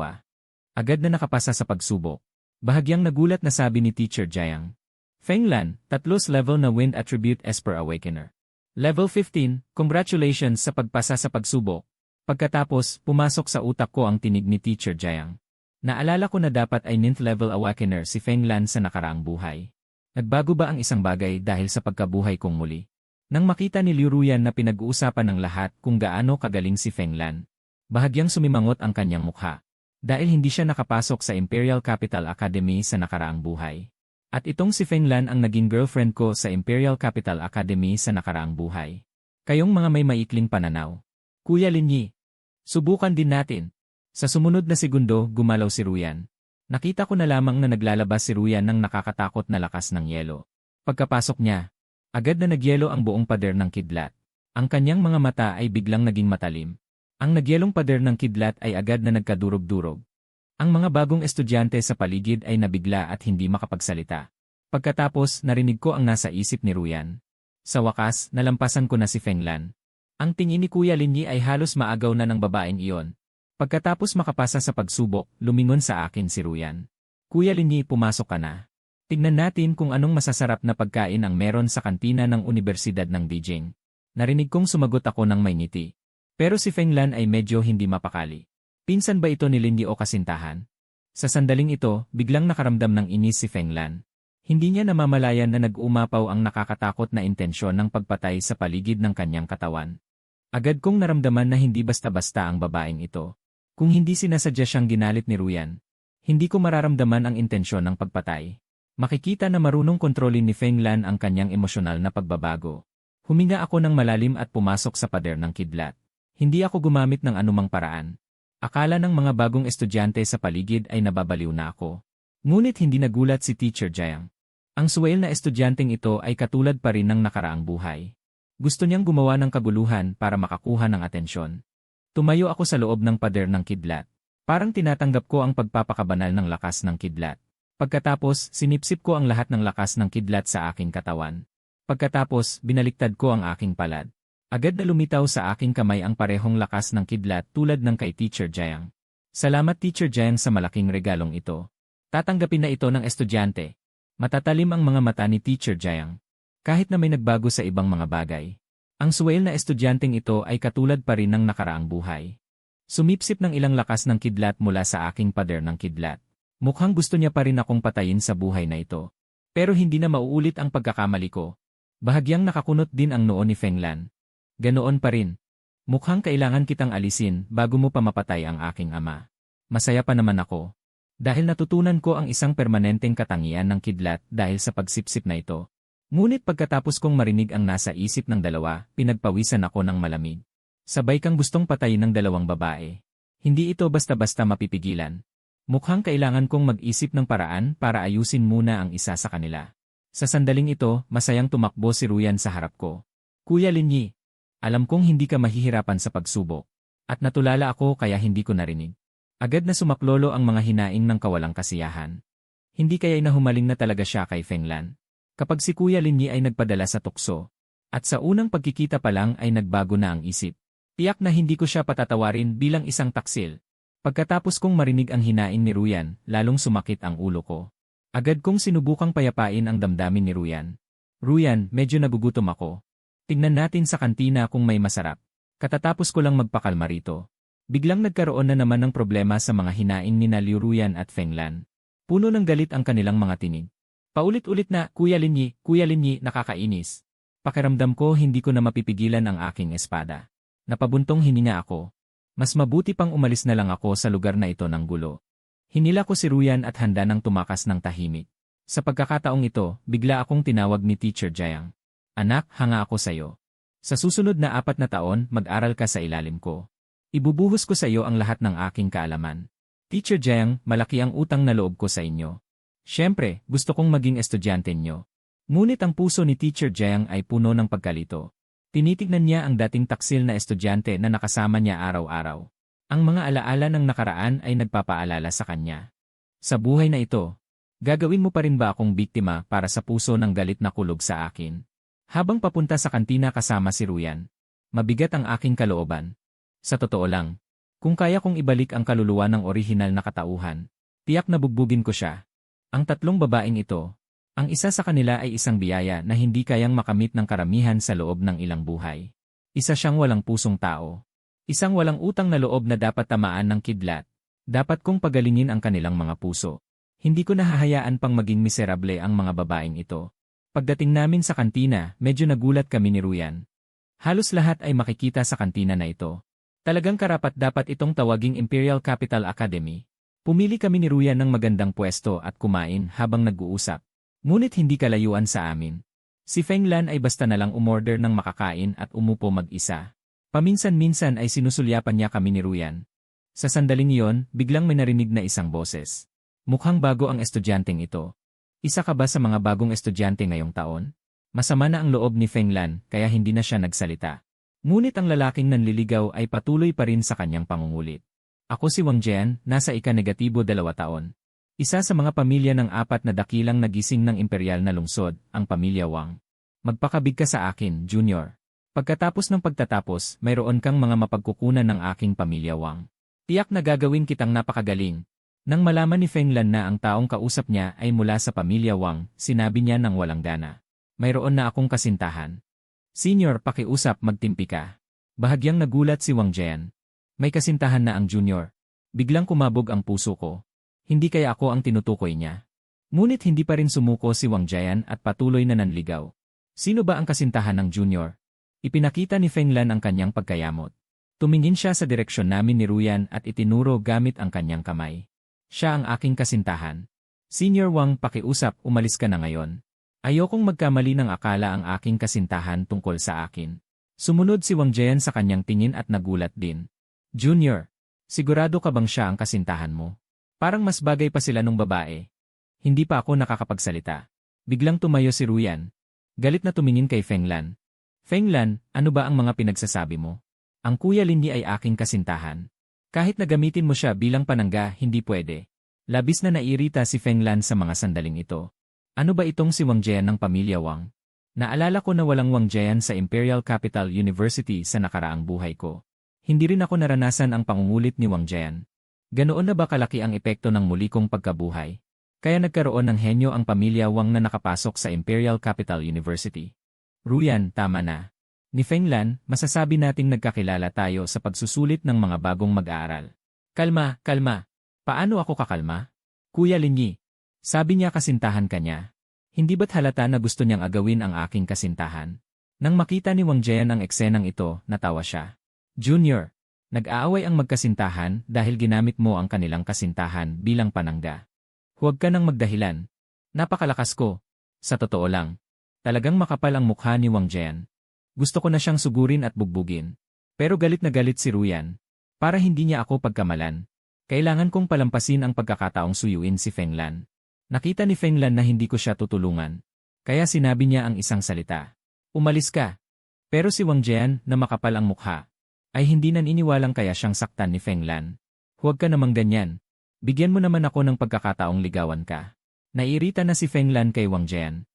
Agad na nakapasa sa pagsubok. Bahagyang nagulat na sabi ni Teacher Jayang. Feng Lan, 3 level na Wind Attribute Esper Awakener. Level 15, congratulations sa pagpasa sa pagsubok. Pagkatapos, pumasok sa utak ko ang tinig ni Teacher Jayang. Naalala ko na dapat ay 9th level Awakener si Feng Lan sa nakaraang buhay. Nagbago ba ang isang bagay dahil sa pagkabuhay kong muli? Nang makita ni Liu Ruyan na pinag-uusapan ng lahat kung gaano kagaling si Feng Lan, bahagyang sumimangot ang kanyang mukha. Dahil hindi siya nakapasok sa Imperial Capital Academy sa nakaraang buhay. At itong si Feng Lan ang naging girlfriend ko sa Imperial Capital Academy sa nakaraang buhay. Kayong mga may maikling pananaw. Kuya Linyi, Subukan din natin. Sa sumunod na segundo, gumalaw si Ruyan. Nakita ko na lamang na naglalabas si Ruyan ng nakakatakot na lakas ng yelo. Pagkapasok niya, agad na nagyelo ang buong pader ng kidlat. Ang kanyang mga mata ay biglang naging matalim. Ang nagyelong pader ng kidlat ay agad na nagkadurog-durog. Ang mga bagong estudyante sa paligid ay nabigla at hindi makapagsalita. Pagkatapos, narinig ko ang nasa isip ni Ruyan. Sa wakas, nalampasan ko na si Fenglan. Ang tingin ni Kuya Linyi ay halos maagaw na ng babaeng iyon. Pagkatapos makapasa sa pagsubok, lumingon sa akin si Ruyan. Kuya Linyi, pumasok ka na. Tignan natin kung anong masasarap na pagkain ang meron sa kantina ng Universidad ng Beijing. Narinig kong sumagot ako ng may ngiti. Pero si Fenglan ay medyo hindi mapakali. Pinsan ba ito ni Linyi o kasintahan? Sa sandaling ito, biglang nakaramdam ng inis si Fenglan. Hindi niya namamalayan na nag-umapaw ang nakakatakot na intensyon ng pagpatay sa paligid ng kanyang katawan. Agad kong naramdaman na hindi basta-basta ang babaeng ito. Kung hindi sinasadya siyang ginalit ni Ruyan, hindi ko mararamdaman ang intensyon ng pagpatay. Makikita na marunong kontrolin ni Fenglan ang kanyang emosyonal na pagbabago. Huminga ako ng malalim at pumasok sa pader ng kidlat. Hindi ako gumamit ng anumang paraan. Akala ng mga bagong estudyante sa paligid ay nababaliw na ako. Ngunit hindi nagulat si Teacher Jiang. Ang suwail na estudyanteng ito ay katulad pa rin ng nakaraang buhay. Gusto niyang gumawa ng kaguluhan para makakuha ng atensyon. Tumayo ako sa loob ng pader ng kidlat. Parang tinatanggap ko ang pagpapakabanal ng lakas ng kidlat. Pagkatapos, sinipsip ko ang lahat ng lakas ng kidlat sa aking katawan. Pagkatapos, binaliktad ko ang aking palad. Agad na lumitaw sa aking kamay ang parehong lakas ng kidlat tulad ng kay Teacher Jiang. Salamat Teacher Jiang sa malaking regalong ito. Tatanggapin na ito ng estudyante. Matatalim ang mga mata ni Teacher Jiang. Kahit na may nagbago sa ibang mga bagay. Ang suwail na estudyanteng ito ay katulad pa rin ng nakaraang buhay. Sumipsip ng ilang lakas ng kidlat mula sa aking pader ng kidlat. Mukhang gusto niya pa rin akong patayin sa buhay na ito. Pero hindi na mauulit ang pagkakamali ko. Bahagyang nakakunot din ang noo ni Fenglan. Ganoon pa rin. Mukhang kailangan kitang alisin bago mo pa mapatay ang aking ama. Masaya pa naman ako. Dahil natutunan ko ang isang permanenteng katangian ng kidlat dahil sa pagsipsip na ito. Ngunit pagkatapos kong marinig ang nasa isip ng dalawa, pinagpawisan ako ng malamig. Sabay kang gustong patayin ng dalawang babae. Hindi ito basta-basta mapipigilan. Mukhang kailangan kong mag-isip ng paraan para ayusin muna ang isa sa kanila. Sa sandaling ito, masayang tumakbo si Ruyan sa harap ko. Kuya Linyi, alam kong hindi ka mahihirapan sa pagsubok. At natulala ako kaya hindi ko narinig. Agad na sumaklolo ang mga hinaing ng kawalang kasiyahan. Hindi kaya'y nahumaling na talaga siya kay Fenglan. Kapag si Kuya Linyi ay nagpadala sa tukso, at sa unang pagkikita pa lang ay nagbago na ang isip. Tiyak na hindi ko siya patatawarin bilang isang taksil. Pagkatapos kong marinig ang hinaing ni Ruyan, lalong sumakit ang ulo ko. Agad kong sinubukang payapain ang damdamin ni Ruyan. Ruyan, medyo nagugutom ako. Tingnan natin sa kantina kung may masarap. Katatapos ko lang magpakalma rito. Biglang nagkaroon na naman ng problema sa mga hinaing ni Liu Ruyan at Fenglan. Puno ng galit ang kanilang mga tinig. Paulit-ulit na, Kuya Linyi, nakakainis. Pakiramdam ko hindi ko na mapipigilan ang aking espada. Napabuntong hininga ako. Mas mabuti pang umalis na lang ako sa lugar na ito ng gulo. Hinila ko si Ruyan at handa nang tumakas ng tahimik. Sa pagkakataong ito, bigla akong tinawag ni Teacher Jiang. Anak, hanga ako sayo. Sa susunod na 4 na taon, mag-aral ka sa ilalim ko. Ibubuhos ko sa iyo ang lahat ng aking kaalaman. Teacher Jiang, malaki ang utang na loob ko sa inyo. Siyempre, gusto kong maging estudyante nyo. Ngunit ang puso ni Teacher Jiang ay puno ng pagkalito. Tinitignan niya ang dating taksil na estudyante na nakasama niya araw-araw. Ang mga alaala ng nakaraan ay nagpapaalala sa kanya. Sa buhay na ito, gagawin mo pa rin ba akong biktima para sa puso ng galit na kulog sa akin? Habang papunta sa kantina kasama si Ruyan, mabigat ang aking kalooban. Sa totoo lang, kung kaya kong ibalik ang kaluluwa ng orihinal na katauhan, tiyak na bugbugin ko siya. Ang 3 babaeng ito, ang isa sa kanila ay isang biyaya na hindi kayang makamit ng karamihan sa loob ng ilang buhay. Isa siyang walang pusong tao. Isang walang utang na loob na dapat tamaan ng kidlat. Dapat kong pagalingin ang kanilang mga puso. Hindi ko nahahayaan pang maging miserable ang mga babaeng ito. Pagdating namin sa kantina, medyo nagulat kami ni Ruyan. Halos lahat ay makikita sa kantina na ito. Talagang karapat-dapat itong tawaging Imperial Capital Academy. Pumili kami ni Ruyan ng magandang pwesto at kumain habang nag-uusap. Ngunit hindi kalayuan sa amin. Si Fenglan ay basta na lang umorder ng makakain at umupo mag-isa. Paminsan-minsan ay sinusulyapan niya kami ni Ruyan. Sa sandaling iyon, biglang may narinig na isang boses. Mukhang bago ang estudyanteng ito. Isa ka ba sa mga bagong estudyante ngayong taon? Masama na ang loob ni Feng Lan, kaya hindi na siya nagsalita. Ngunit ang lalaking nanliligaw ay patuloy pa rin sa kanyang pangungulit. Ako si Wang Jian, nasa ika-2 taon. Isa sa mga pamilya ng 4 na dakilang nagising ng imperial na lungsod, ang pamilya Wang. Magpakabig ka sa akin, Junior. Pagkatapos ng pagtatapos, mayroon kang mga mapagkukunan ng aking pamilya Wang. Tiyak na gagawin kitang napakagaling. Nang malaman ni Feng Lan na ang taong kausap niya ay mula sa pamilya Wang, sinabi niya ng walang gana. Mayroon na akong kasintahan. Senior, pakiusap, magtimpi ka. Bahagyang nagulat si Wang Jian. May kasintahan na ang junior. Biglang kumabog ang puso ko. Hindi kaya ako ang tinutukoy niya. Ngunit hindi pa rin sumuko si Wang Jian at patuloy na nanligaw. Sino ba ang kasintahan ng junior? Ipinakita ni Feng Lan ang kanyang pagkayamot. Tumingin siya sa direksyon namin ni Ruyan at itinuro gamit ang kanyang kamay. Siya ang aking kasintahan. Senior Wang, pakiusap, umalis ka na ngayon. Ayokong magkamali ng akala ang aking kasintahan tungkol sa akin. Sumunod si Wang Jian sa kanyang tingin at nagulat din. Junior, sigurado ka bang siya ang kasintahan mo? Parang mas bagay pa sila nung babae. Hindi pa ako nakakapagsalita. Biglang tumayo si Ruyan. Galit na tumingin kay Feng Lan. Feng Lan, ano ba ang mga pinagsasabi mo? Ang Kuya Lindy ay aking kasintahan. Kahit na gamitin mo siya bilang panangga, hindi pwede. Labis na nairita si Feng Lan sa mga sandaling ito. Ano ba itong si Wang Jian ng pamilya Wang? Naalala ko na walang Wang Jian sa Imperial Capital University sa nakaraang buhay ko. Hindi rin ako naranasan ang pangungulit ni Wang Jian. Ganoon na ba kalaki ang epekto ng muli kong pagkabuhay? Kaya nagkaroon ng henyo ang pamilya Wang na nakapasok sa Imperial Capital University. Ruyan, tama na. Ni Feng Lan, masasabi nating nagkakilala tayo sa pagsusulit ng mga bagong mag-aaral. Kalma, kalma. Paano ako kakalma? Kuya Linyi. Sabi niya kasintahan ka niya. Hindi ba't halata na gusto niyang agawin ang aking kasintahan? Nang makita ni Wang Jian ang eksenang ito, natawa siya. Junior, nag-aaway ang magkasintahan dahil ginamit mo ang kanilang kasintahan bilang panangga. Huwag ka nang magdahilan. Napakalakas ko. Sa totoo lang. Talagang makapal ang mukha ni Wang Jian. Gusto ko na siyang sugurin at bugbugin. Pero galit na galit si Ruyan. Para hindi niya ako pagkamalan. Kailangan kong palampasin ang pagkakataong suyuin si Feng Lan. Nakita ni Feng Lan na hindi ko siya tutulungan. Kaya sinabi niya ang isang salita. Umalis ka. Pero si Wang Jian, na makapal ang mukha, ay hindi naniniwalang kaya siyang saktan ni Feng Lan. Huwag ka namang ganyan. Bigyan mo naman ako ng pagkakataong ligawan ka. Nairita na si Feng Lan kay Wang Jian.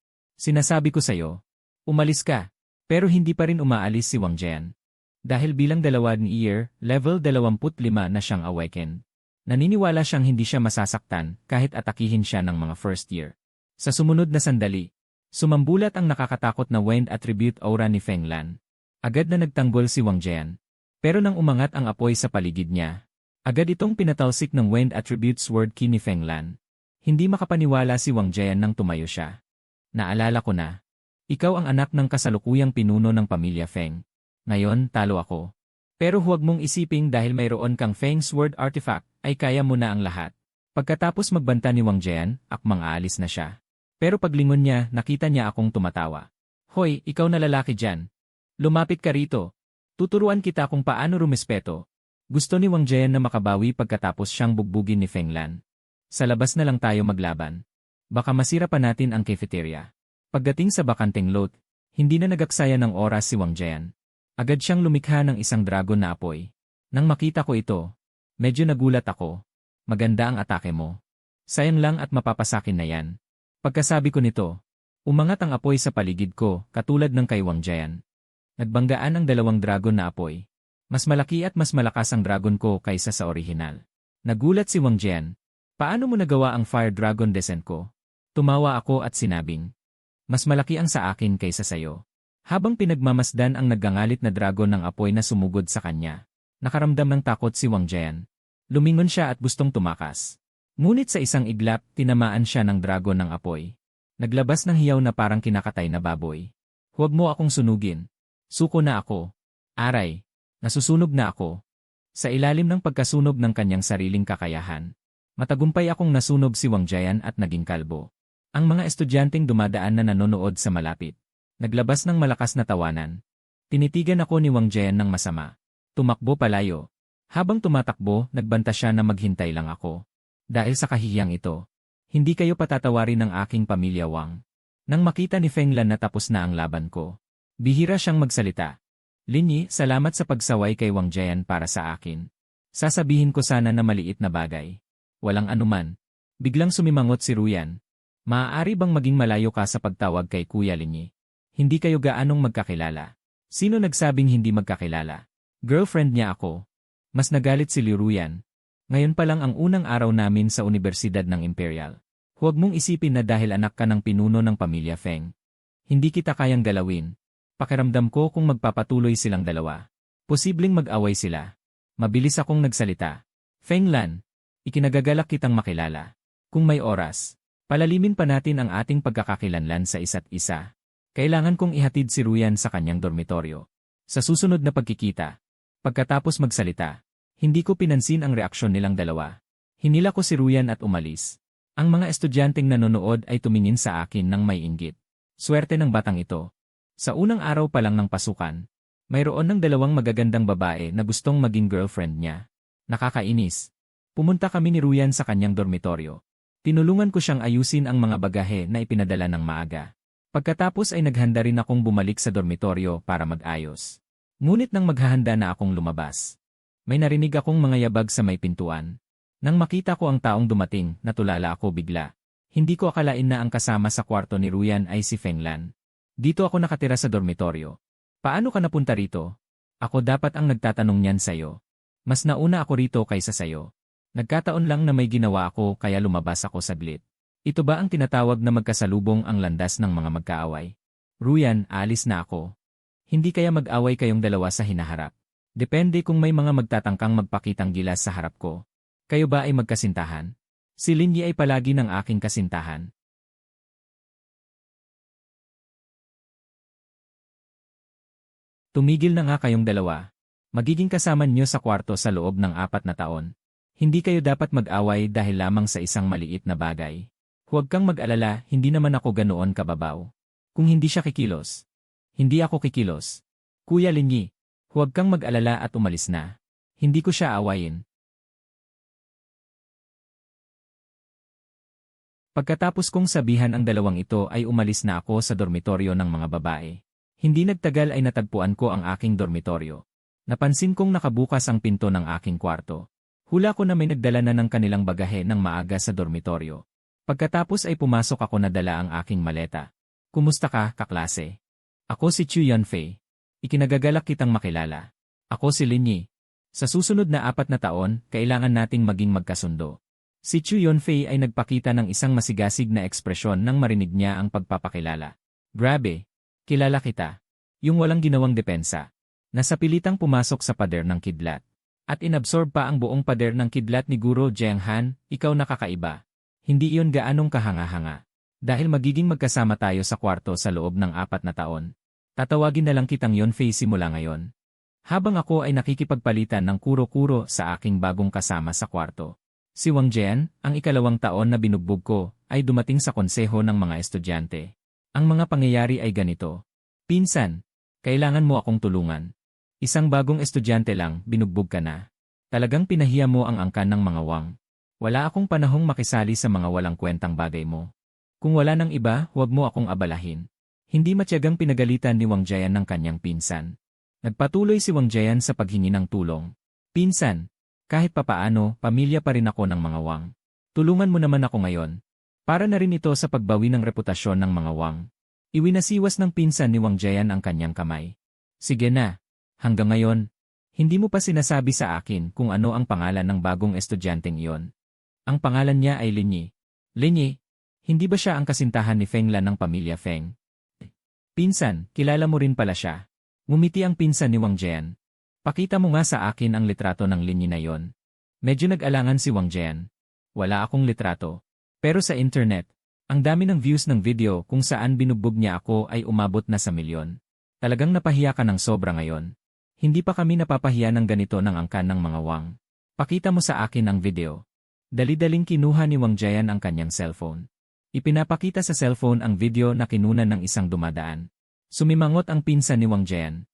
Sinasabi ko sa'yo, umalis ka. Pero hindi pa rin umaalis si Wang Jian. Dahil bilang 2 year, level 25 na siyang awaken. Naniniwala siyang hindi siya masasaktan kahit atakihin siya ng mga first year. Sa sumunod na sandali, sumambulat ang nakakatakot na wind attribute aura ni Feng Lan. Agad na nagtanggol si Wang Jian. Pero nang umangat ang apoy sa paligid niya, agad itong pinatalsik ng wind attribute sword key ni Feng Lan. Hindi makapaniwala si Wang Jian nang tumayo siya. Naalala ko na. Ikaw ang anak ng kasalukuyang pinuno ng pamilya Feng. Ngayon, talo ako. Pero huwag mong isiping dahil mayroon kang Feng Sword Artifact, ay kaya mo na ang lahat. Pagkatapos magbanta ni Wang Jian, akmang aalis na siya. Pero paglingon niya, nakita niya akong tumatawa. Hoy, ikaw na lalaki dyan. Lumapit ka rito. Tuturuan kita kung paano rumispeto. Gusto ni Wang Jian na makabawi pagkatapos siyang bugbugin ni Feng Lan. Sa labas na lang tayo maglaban. Baka masira pa natin ang cafeteria. Pagdating sa bakanteng lot, hindi na nagaksaya ng oras si Wang Jian. Agad siyang lumikha ng isang dragon na apoy. Nang makita ko ito, medyo nagulat ako. Maganda ang atake mo. Sayang lang at mapapasakin na yan. Pagkasabi ko nito, umangat ang apoy sa paligid ko, katulad ng kay Wang Jian. Nagbanggaan ang 2 dragon na apoy. Mas malaki at mas malakas ang dragon ko kaysa sa orihinal. Nagulat si Wang Jian. Paano mo nagawa ang Fire Dragon Descent ko? Tumawa ako at sinabing, mas malaki ang sa akin kaysa sayo. Habang pinagmamasdan ang naggangalit na dragon ng apoy na sumugod sa kanya, nakaramdam ng takot si Wang Jian. Lumingon siya at gustong tumakas. Ngunit sa isang iglap, tinamaan siya ng dragon ng apoy. Naglabas ng hiyaw na parang kinakatay na baboy. Huwag mo akong sunugin. Suko na ako. Aray. Nasusunog na ako. Sa ilalim ng pagkasunog ng kanyang sariling kakayahan, matagumpay akong nasunog si Wang Jian at naging kalbo. Ang mga estudyanteng dumadaan na nanonood sa malapit. Naglabas ng malakas na tawanan. Tinitigan ako ni Wang Jian ng masama. Tumakbo palayo. Habang tumatakbo, nagbanta siya na maghintay lang ako. Dahil sa kahiyang ito, hindi kayo patatawarin ng aking pamilya Wang. Nang makita ni Feng Lan na tapos na ang laban ko, bihira siyang magsalita. Linyi, salamat sa pagsaway kay Wang Jian para sa akin. Sasabihin ko sana na maliit na bagay. Walang anuman. Biglang sumimangot si Ruyan. Maaari bang maging malayo ka sa pagtawag kay Kuya Linyi? Hindi kayo gaanong magkakilala. Sino nagsabing hindi magkakilala? Girlfriend niya ako. Mas nagalit si Ruyan. Ngayon pa lang ang unang araw namin sa Universidad ng Imperial. Huwag mong isipin na dahil anak ka ng pinuno ng pamilya Feng. Hindi kita kayang galawin. Pakiramdam ko kung magpapatuloy silang dalawa. Posibleng mag-away sila. Mabilis akong nagsalita. Feng Lan, ikinagagalak kitang makilala. Kung may oras, palalimin pa natin ang ating pagkakakilanlan sa isa't isa. Kailangan kong ihatid si Ruyan sa kanyang dormitoryo. Sa susunod na pagkikita, pagkatapos magsalita, hindi ko pinansin ang reaksyon nilang dalawa. Hinila ko si Ruyan at umalis. Ang mga estudyanteng nanonood ay tumingin sa akin ng may inggit. Swerte ng batang ito. Sa unang araw pa lang ng pasukan, mayroon ng dalawang magagandang babae na gustong maging girlfriend niya. Nakakainis. Pumunta kami ni Ruyan sa kanyang dormitoryo. Tinulungan ko siyang ayusin ang mga bagahe na ipinadala ng maaga. Pagkatapos ay naghanda rin akong bumalik sa dormitoryo para mag-ayos. Ngunit nang maghahanda na akong lumabas, may narinig akong mga yabag sa may pintuan. Nang makita ko ang taong dumating, natulala ako bigla. Hindi ko akalain na ang kasama sa kwarto ni Ruyan ay si Feng Lan. Dito ako nakatira sa dormitoryo. Paano ka napunta rito? Ako dapat ang nagtatanong niyan sa'yo. Mas nauna ako rito kaysa sa'yo. Nagkataon lang na may ginawa ako kaya lumabas ako saglit. Ito ba ang tinatawag na magkasalubong ang landas ng mga magkaaway? Ruyan, aalis na ako. Hindi kaya mag-away kayong dalawa sa hinaharap. Depende kung may mga magtatangkang magpakitang gilas sa harap ko. Kayo ba ay magkasintahan? Si Linyi ay palagi ng aking kasintahan. Tumigil na nga kayong dalawa. Magiging kasama niyo sa kwarto sa loob ng 4 na taon. Hindi kayo dapat mag-away dahil lamang sa isang maliit na bagay. Huwag kang mag-alala, hindi naman ako ganoon kababaw. Kung hindi siya kikilos, hindi ako kikilos. Kuya Linyi, huwag kang mag-alala at umalis na. Hindi ko siya aawayin. Pagkatapos kong sabihan ang dalawang ito ay umalis na ako sa dormitoryo ng mga babae. Hindi nagtagal ay natagpuan ko ang aking dormitoryo. Napansin kong nakabukas ang pinto ng aking kwarto. Hula ko na may nagdala na ng kanilang bagahe ng maaga sa dormitoryo. Pagkatapos ay pumasok ako na dala ang aking maleta. Kumusta ka, kaklase? Ako si Chu Yunfei. Ikinagagalak kitang makilala. Ako si Linyi. Sa susunod na 4 na taon, kailangan nating maging magkasundo. Si Chu Yunfei ay nagpakita ng isang masigasig na ekspresyon nang marinig niya ang pagpapakilala. Grabe, kilala kita. Yung walang ginawang depensa. Nasapilitang pumasok sa pader ng kidlat. At inabsorb pa ang buong pader ng kidlat ni Guro Jiang Han, ikaw nakakaiba. Hindi iyon gaanong kahanga-hanga. Dahil magiging magkasama tayo sa kwarto sa loob ng 4 na taon. Tatawagin na lang kitang Yunfei simula ngayon. Habang ako ay nakikipagpalitan ng kuro-kuro sa aking bagong kasama sa kwarto. Si Wang Jian, ang 2nd taon na binugbog ko, ay dumating sa konseho ng mga estudyante. Ang mga pangyayari ay ganito. Pinsan, kailangan mo akong tulungan. Isang bagong estudyante lang, binugbog ka na. Talagang pinahiya mo ang angkan ng mga Wang. Wala akong panahong makisali sa mga walang kwentang bagay mo. Kung wala nang iba, huwag mo akong abalahin. Hindi matyagang pinagalitan ni Wang Jian ng kanyang pinsan. Nagpatuloy si Wang Jian sa paghingi ng tulong. Pinsan, kahit papaano, pamilya pa rin ako ng mga Wang. Tulungan mo naman ako ngayon. Para na rin ito sa pagbawi ng reputasyon ng mga Wang. Iwinasiwas ng pinsan ni Wang Jian ang kanyang kamay. Sige na. Hanggang ngayon, hindi mo pa sinasabi sa akin kung ano ang pangalan ng bagong estudyanteng iyon. Ang pangalan niya ay Linyi. Linyi, hindi ba siya ang kasintahan ni Feng Lan ng pamilya Feng? Pinsan, kilala mo rin pala siya. Ngumiti ang pinsan ni Wang Jian. Pakita mo nga sa akin ang litrato ng Linyi na yon. Medyo nag-alangan si Wang Jian. Wala akong litrato. Pero sa internet, ang dami ng views ng video kung saan binugbog niya ako ay umabot na sa milyon. Talagang napahiya ka ng sobra ngayon. Hindi pa kami napapahiya ng ganito ng angkan ng mga Wang. Pakita mo sa akin ang video. Dali-daling kinuha ni Wang Jian ang kanyang cellphone. Ipinapakita sa cellphone ang video na kinunan ng isang dumadaan. Sumimangot ang pinsan ni Wang Jian.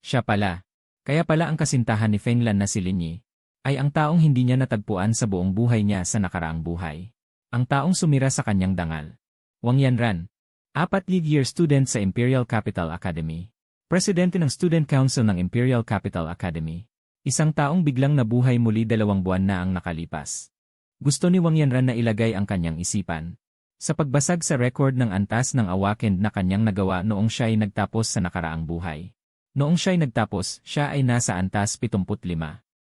Siya pala. Kaya pala ang kasintahan ni Fenglan na si Lin Yi ay ang taong hindi niya natagpuan sa buong buhay niya sa nakaraang buhay. Ang taong sumira sa kanyang dangal. Wang Yanran. 4-year student sa Imperial Capital Academy. Presidente ng Student Council ng Imperial Capital Academy. Isang taong biglang nabuhay muli 2 buwan na ang nakalipas. Gusto ni Wang Yanran na ilagay ang kanyang isipan sa pagbasag sa record ng antas ng awakened na kanyang nagawa noong siya ay nagtapos sa nakaraang buhay. Noong siya ay nagtapos, siya ay nasa antas 75.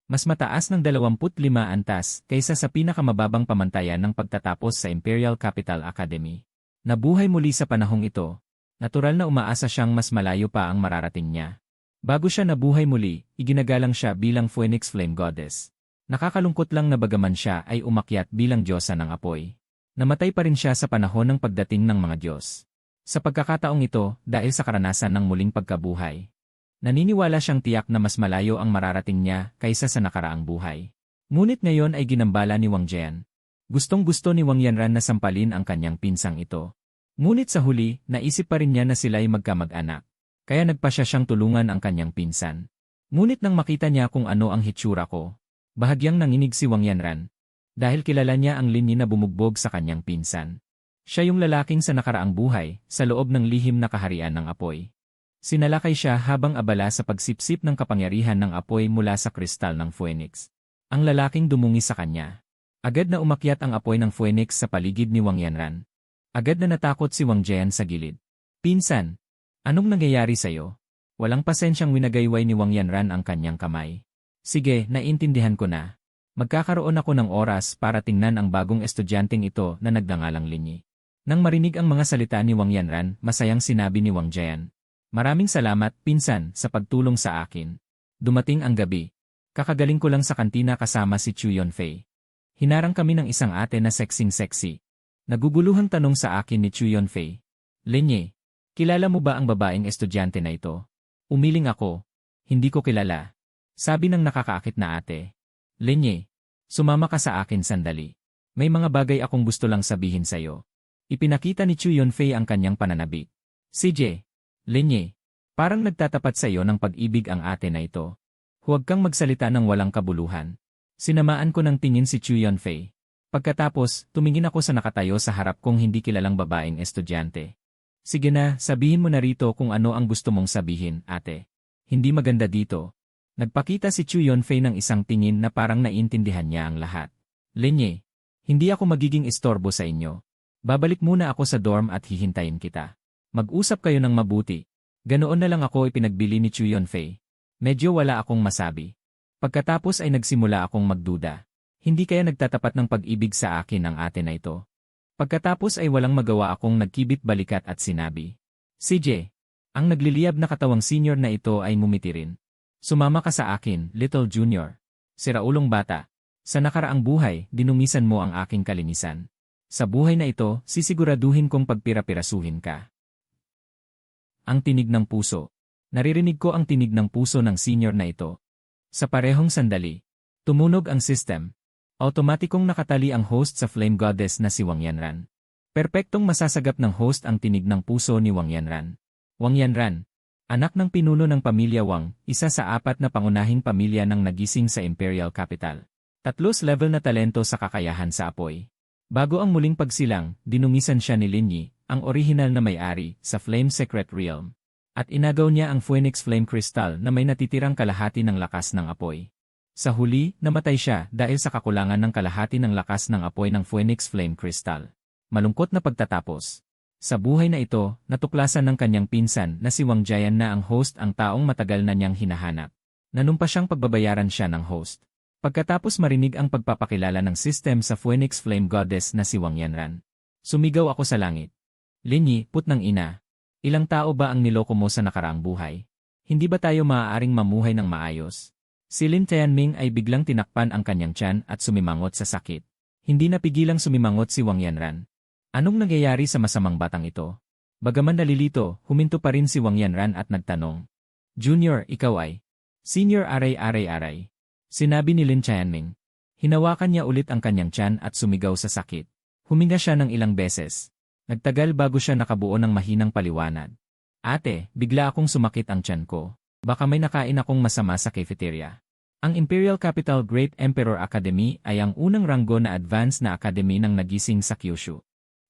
Mas mataas ng 25 antas kaysa sa pinakamababang pamantayan ng pagtatapos sa Imperial Capital Academy. Nabuhay muli sa panahong ito, natural na umaasa siyang mas malayo pa ang mararating niya. Bago siya nabuhay muli, iginagalang siya bilang Phoenix Flame Goddess. Nakakalungkot lang na bagaman siya ay umakyat bilang diyosa ng apoy. Namatay pa rin siya sa panahon ng pagdating ng mga Diyos. Sa pagkakataong ito, dahil sa karanasan ng muling pagkabuhay, naniniwala siyang tiyak na mas malayo ang mararating niya kaysa sa nakaraang buhay. Ngunit ngayon ay ginambala ni Wang Jian. Gustong-gusto ni Wang Yanran na sampalin ang kanyang pinsang ito. Ngunit sa huli, naisip pa rin niya na sila'y magkamag-anak. Kaya nagpa siya siyang tulungan ang kanyang pinsan. Ngunit nang makita niya kung ano ang hitsura ko, bahagyang nanginig si Wang Yanran. Dahil kilala niya ang Lin Yi na bumugbog sa kanyang pinsan. Siya yung lalaking sa nakaraang buhay, sa loob ng lihim na kaharian ng apoy. Sinalakay siya habang abala sa pagsipsip ng kapangyarihan ng apoy mula sa kristal ng Phoenix. Ang lalaking dumungi sa kanya. Agad na umakyat ang apoy ng Phoenix sa paligid ni Wang Yanran. Agad na natakot si Wang Jian sa gilid. Pinsan, anong nangyayari sa'yo? Walang pasensyang winagayway ni Wang Yanran ang kanyang kamay. Sige, naiintindihan ko na. Magkakaroon ako ng oras para tingnan ang bagong estudyanteng ito na nagngangalang Lin Yi. Nang marinig ang mga salita ni Wang Yanran, masayang sinabi ni Wang Jian. Maraming salamat, pinsan, sa pagtulong sa akin. Dumating ang gabi. Kakagaling ko lang sa kantina kasama si Chu Yunfei. Hinarang kami ng isang ate na sexing-sexy. Naguguluhang tanong sa akin ni Chu Yunfei. Lin Yi, kilala mo ba ang babaeng estudyante na ito? Umiling ako. Hindi ko kilala. Sabi ng nakakaakit na ate. Lin Yi, sumama ka sa akin sandali. May mga bagay akong gusto lang sabihin sa'yo. Ipinakita ni Chu Yunfei ang kanyang pananabik. CJ. Lin Yi, parang nagtatapat sa iyo ng pag-ibig ang ate na ito. Huwag kang magsalita ng walang kabuluhan. Sinamaan ko ng tingin si Chu Yunfei. Pagkatapos, tumingin ako sa nakatayo sa harap kong hindi kilalang babaeng estudyante. Sige na, sabihin mo na rito kung ano ang gusto mong sabihin, ate. Hindi maganda dito. Nagpakita si Chu Yunfei ng isang tingin na parang naiintindihan niya ang lahat. Lin Yi, hindi ako magiging istorbo sa inyo. Babalik muna ako sa dorm at hihintayin kita. Mag-usap kayo ng mabuti. Ganoon na lang ako ipinagbili ni Chu Yunfei. Medyo wala akong masabi. Pagkatapos ay nagsimula akong magduda. Hindi kaya nagtatapat ng pag-ibig sa akin ang ate na ito. Pagkatapos ay walang magawa akong nagkibit balikat at sinabi. CJ, ang nagliliyab na katawang senior na ito ay ngumiti rin. Sumama ka sa akin, little junior. Siraulong bata. Sa nakaraang buhay, dinumisan mo ang aking kalinisan. Sa buhay na ito, sisiguraduhin kong pagpira-pirasuhin ka. Ang tinig ng puso. Naririnig ko ang tinig ng puso ng senior na ito. Sa parehong sandali, tumunog ang system. Automatikong nakatali ang host sa Flame Goddess na si Wang Yanran. Perpektong masasagap ng host ang tinig ng puso ni Wang Yanran. Wang Yanran, anak ng pinuno ng pamilya Wang, isa sa 4 na pangunahing pamilya ng nagising sa Imperial Capital. 3 level na talento sa kakayahan sa apoy. Bago ang muling pagsilang, dinumisan siya ni Lin Yi, ang orihinal na may-ari, sa Flame Secret Realm. At inagaw niya ang Phoenix Flame Crystal na may natitirang kalahati ng lakas ng apoy. Sa huli, namatay siya dahil sa kakulangan ng kalahati ng lakas ng apoy ng Phoenix Flame Crystal. Malungkot na pagtatapos. Sa buhay na ito, natuklasan ng kanyang pinsan na si Wang Jian na ang host ang taong matagal na niyang hinahanap. Nanumpa siyang pagbabayaran siya ng host. Pagkatapos marinig ang pagpapakilala ng system sa Phoenix Flame Goddess na si Wang Yanran. Sumigaw ako sa langit. Lin Yi, putnang ina. Ilang tao ba ang niloko mo sa nakaraang buhay? Hindi ba tayo maaaring mamuhay ng maayos? Si Lin Tianming ay biglang tinakpan ang kanyang tiyan at sumimangot sa sakit. Hindi napigilang sumimangot si Wang Yanran. Anong nangyayari sa masamang batang ito? Bagaman nalilito, huminto pa rin si Wang Yanran at nagtanong. Junior, ikaw ay? Senior, aray. Sinabi ni Lin Tianming. Hinawakan niya ulit ang kanyang tiyan at sumigaw sa sakit. Huminga siya ng ilang beses. Nagtagal bago siya nakabuo ng mahinang paliwanag. Ate, bigla akong sumakit ang tiyan ko. Baka may nakain akong masama sa cafeteria. Ang Imperial Capital Great Emperor Academy ay ang unang ranggo na advanced na academy ng nagising sa Kyushu.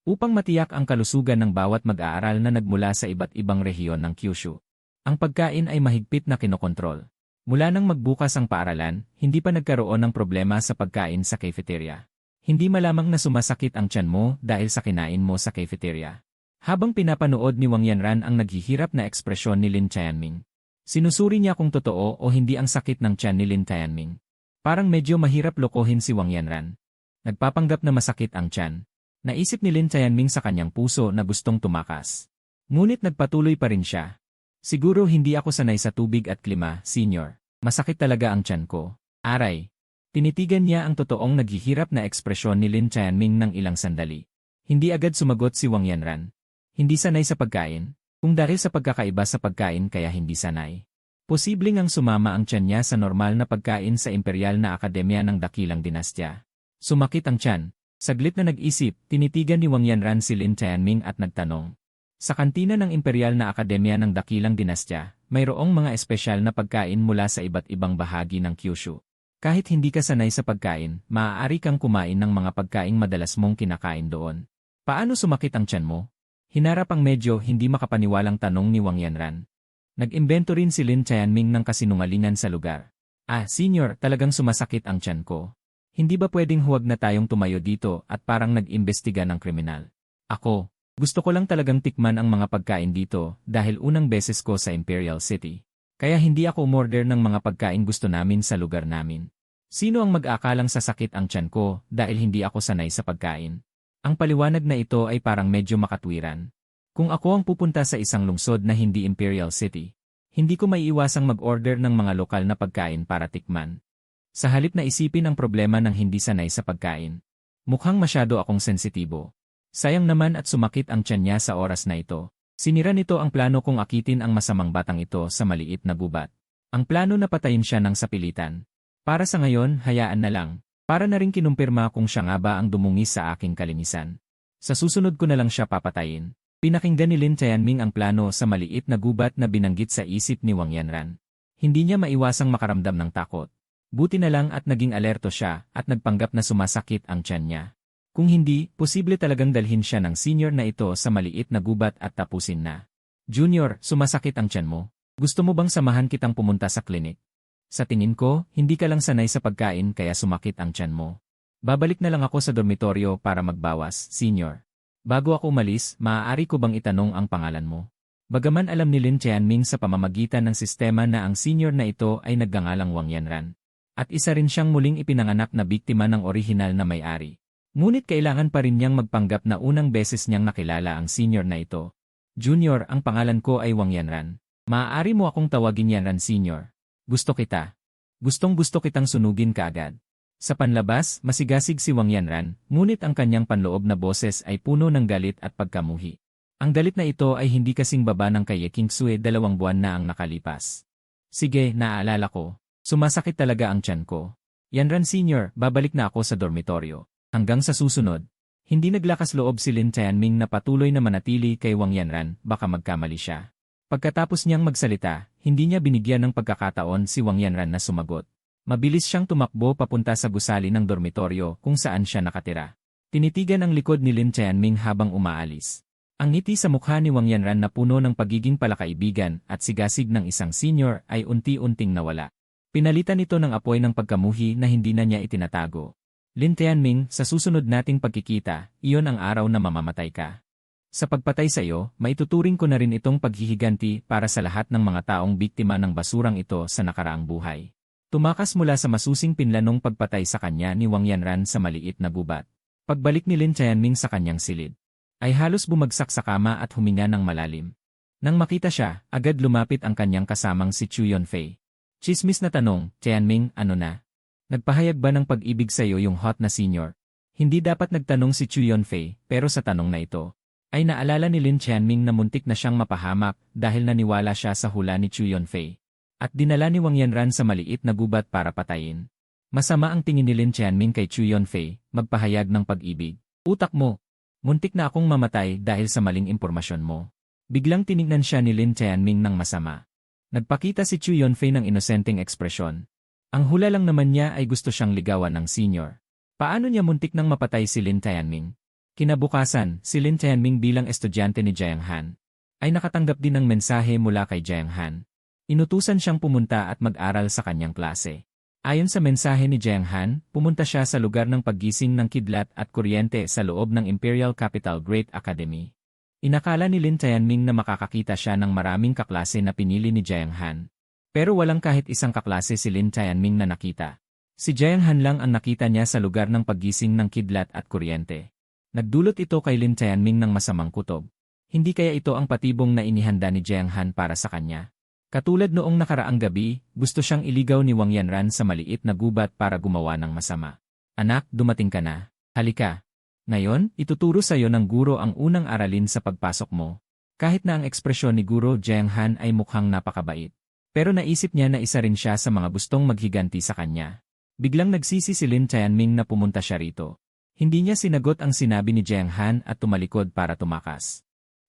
Upang matiyak ang kalusugan ng bawat mag-aaral na nagmula sa iba't ibang rehiyon ng Kyushu. Ang pagkain ay mahigpit na kinokontrol. Mula nang magbukas ang paaralan, hindi pa nagkaroon ng problema sa pagkain sa cafeteria. Hindi malamang na sumasakit ang tiyan mo dahil sa kinain mo sa cafeteria. Habang pinapanood ni Wang Yanran ang naghihirap na ekspresyon ni Lin Tianming, sinusuri niya kung totoo o hindi ang sakit ng tiyan ni Lin Tianming. Parang medyo mahirap lokohin si Wang Yanran. Nagpapanggap na masakit ang tiyan. Naisip ni Lin Tianming sa kanyang puso na gustong tumakas. Ngunit nagpatuloy pa rin siya. Siguro hindi ako sanay sa tubig at klima, senyor. Masakit talaga ang tiyan ko. Aray. Tinitigan niya ang totoong naghihirap na ekspresyon ni Lin Tianming ng ilang sandali. Hindi agad sumagot si Wang Yanran. Hindi sanay sa pagkain. Kung dahil sa pagkakaiba sa pagkain kaya hindi sanay. Posibleng ang sumama ang tiyan niya sa normal na pagkain sa imperial na akademya ng dakilang dinastya. Sumakit ang tiyan. Saglit na nag-isip, tinitigan ni Wang Yanran si Lin Tianming at nagtanong. Sa kantina ng imperial na akademya ng dakilang dinastya, mayroong mga espesyal na pagkain mula sa iba't ibang bahagi ng Kyushu. Kahit hindi ka sanay sa pagkain, maaari kang kumain ng mga pagkaing madalas mong kinakain doon. Paano sumakit ang tiyan mo? Hinarap ang medyo hindi makapaniwalang tanong ni Wang Yanran. Nag-imbento rin si Lin Tianming ng kasinungalingan sa lugar. Senyor, talagang sumasakit ang tiyan ko. Hindi ba pwedeng huwag na tayong tumayo dito at parang nag-imbestiga ng kriminal? Ako, gusto ko lang talagang tikman ang mga pagkain dito dahil unang beses ko sa Imperial City. Kaya hindi ako umorder ng mga pagkain gusto namin sa lugar namin. Sino ang mag-aakalang sasakit ang tiyan ko dahil hindi ako sanay sa pagkain? Ang paliwanag na ito ay parang medyo makatwiran. Kung ako ang pupunta sa isang lungsod na hindi Imperial City, hindi ko maiiwasang mag-order ng mga lokal na pagkain para tikman. Sa halip na isipin ang problema ng hindi sanay sa pagkain. Mukhang masyado akong sensitibo. Sayang naman at sumakit ang tiyan niya sa oras na ito. Sinira nito ang plano kong akitin ang masamang batang ito sa maliit na gubat. Ang plano na patayin siya ng sapilitan. Para sa ngayon, hayaan na lang. Para na rin kinumpirma kung siya nga ba ang dumungis sa aking kalinisan. Sa susunod ko na lang siya papatayin. Pinakinggan ni Lin Tianming ang plano sa maliit na gubat na binanggit sa isip ni Wang Yanran. Hindi niya maiwasang makaramdam ng takot. Buti na lang at naging alerto siya at nagpanggap na sumasakit ang tiyan niya. Kung hindi, posible talagang dalhin siya ng senior na ito sa maliit na gubat at tapusin na. Junior, sumasakit ang tiyan mo. Gusto mo bang samahan kitang pumunta sa klinik? Sa tingin ko, hindi ka lang sanay sa pagkain kaya sumakit ang tiyan mo. Babalik na lang ako sa dormitoryo para magbawas, senyor. Bago ako umalis, maaari ko bang itanong ang pangalan mo? Bagaman alam ni Lin Tianming sa pamamagitan ng sistema na ang senior na ito ay nagngangalang Wang Yanran. At isa rin siyang muling ipinanganak na biktima ng orihinal na may-ari. Ngunit kailangan pa rin niyang magpanggap na unang beses niyang nakilala ang senior na ito. Junior, ang pangalan ko ay Wang Yanran. Maaari mo akong tawagin Yanran Senior. Gusto kita. Gustong-gusto kitang sunugin kaagad. Sa panlabas, masigasig si Wang Yanran, ngunit ang kanyang panloob na boses ay puno ng galit at pagkamuhi. Ang galit na ito ay hindi kasing baba ng kay Kingsue 2 buwan na ang nakalipas. Sige, naaalala ko. Sumasakit talaga ang tiyan ko. Yanran Senior, babalik na ako sa dormitoryo. Hanggang sa susunod. Hindi naglakas loob si Lin Tianming na patuloy na manatili kay Wang Yanran, baka magkamali siya. Pagkatapos niyang magsalita, hindi niya binigyan ng pagkakataon si Wang Yanran na sumagot. Mabilis siyang tumakbo papunta sa gusali ng dormitoryo kung saan siya nakatira. Tinitigan ang likod ni Lin Tianming habang umaalis. Ang ngiti sa mukha ni Wang Yanran na puno ng pagiging palakaibigan at sigasig ng isang senior ay unti-unting nawala. Pinalitan ito ng apoy ng pagkamuhi na hindi na niya itinatago. Lin Tianming, sa susunod nating pagkikita, iyon ang araw na mamamatay ka. Sa pagpatay sa iyo, maituturing ko na rin itong paghihiganti para sa lahat ng mga taong biktima ng basurang ito sa nakaraang buhay. Tumakas mula sa masusing pinlanong pagpatay sa kanya ni Wang Yanran sa maliit na gubat. Pagbalik ni Lin Tianming sa kanyang silid, ay halos bumagsak sa kama at huminga ng malalim. Nang makita siya, agad lumapit ang kanyang kasamang si Chu Yunfei. Chismis na tanong, Tianming, ano na? Nagpahayag ba ng pag-ibig sa iyo yung hot na senior? Hindi dapat nagtanong si Chu Yunfei, pero sa tanong na ito, ay naalala ni Lin Tianming na muntik na siyang mapahamak dahil naniwala siya sa hula ni Chu Yunfei. At dinala ni Wang Yanran sa maliit na gubat para patayin. Masama ang tingin ni Lin Tianming kay Chu Yunfei, magpahayag ng pag-ibig. Utak mo! Muntik na akong mamatay dahil sa maling impormasyon mo. Biglang tinignan siya ni Lin Tianming ng masama. Nagpakita si Chu Yunfei ng inosenteng ekspresyon. Ang hula lang naman niya ay gusto siyang ligawan ng senior. Paano niya muntik nang mapatay si Lin Tianming? Kinabukasan, si Lin Tianming bilang estudyante ni Jiang Han ay nakatanggap din ng mensahe mula kay Jiang Han. Inutusan siyang pumunta at mag-aral sa kanyang klase. Ayon sa mensahe ni Jiang Han, pumunta siya sa lugar ng paggising ng kidlat at kuryente sa loob ng Imperial Capital Great Academy. Inakala ni Lin Tianming na makakakita siya ng maraming kaklase na pinili ni Jiang Han. Pero walang kahit isang kaklase si Lin Tianming na nakita. Si Jiang Han lang ang nakita niya sa lugar ng paggising ng kidlat at kuryente. Nagdulot ito kay Lin Tianming ng masamang kutob. Hindi kaya ito ang patibong na inihanda ni Jiang Han para sa kanya. Katulad noong nakaraang gabi, gusto siyang iligaw ni Wang Yanran sa maliit na gubat para gumawa ng masama. Anak, dumating ka na. Halika. Ngayon, ituturo sa iyo ng guro ang unang aralin sa pagpasok mo. Kahit na ang ekspresyon ni Guro Jiang Han ay mukhang napakabait. Pero naisip niya na isa rin siya sa mga gustong maghiganti sa kanya. Biglang nagsisi si Lin Tianming na pumunta siya rito. Hindi niya sinagot ang sinabi ni Jiang Han at tumalikod para tumakas.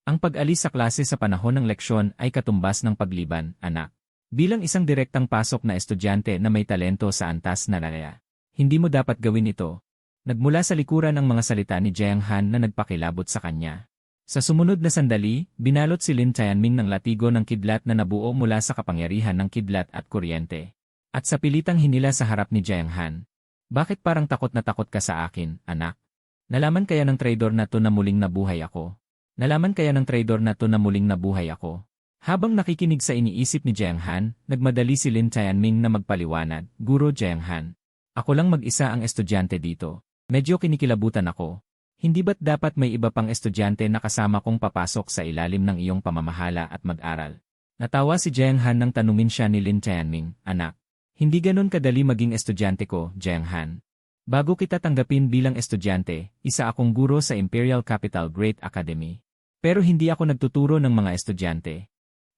Ang pag-alis sa klase sa panahon ng leksyon ay katumbas ng pagliban, anak. Bilang isang direktang pasok na estudyante na may talento sa antas na lalaya, hindi mo dapat gawin ito. Nagmula sa likuran ang mga salita ni Jiang Han na nagpakilabot sa kanya. Sa sumunod na sandali, binalot si Lin Tianming ng latigo ng kidlat na nabuo mula sa kapangyarihan ng kidlat at kuryente. At sa pilitang hinila sa harap ni Jiang Han. Bakit parang takot na takot ka sa akin, anak? Nalaman kaya ng traidor na to na muling nabuhay ako? Nalaman kaya ng traidor na to na muling nabuhay ako? Habang nakikinig sa iniisip ni Jiang Han, nagmadali si Lin Tianming na magpaliwanag, Guro Jiang Han. Ako lang mag-isa ang estudyante dito. Medyo kinikilabutan ako. Hindi ba't dapat may iba pang estudyante na kasama kong papasok sa ilalim ng iyong pamamahala at mag-aral? Natawa si Jiang Han nang tanungin siya ni Lin Tianming, anak. Hindi ganon kadali maging estudyante ko, Jiang Han. Bago kita tanggapin bilang estudyante, isa akong guro sa Imperial Capital Great Academy. Pero hindi ako nagtuturo ng mga estudyante.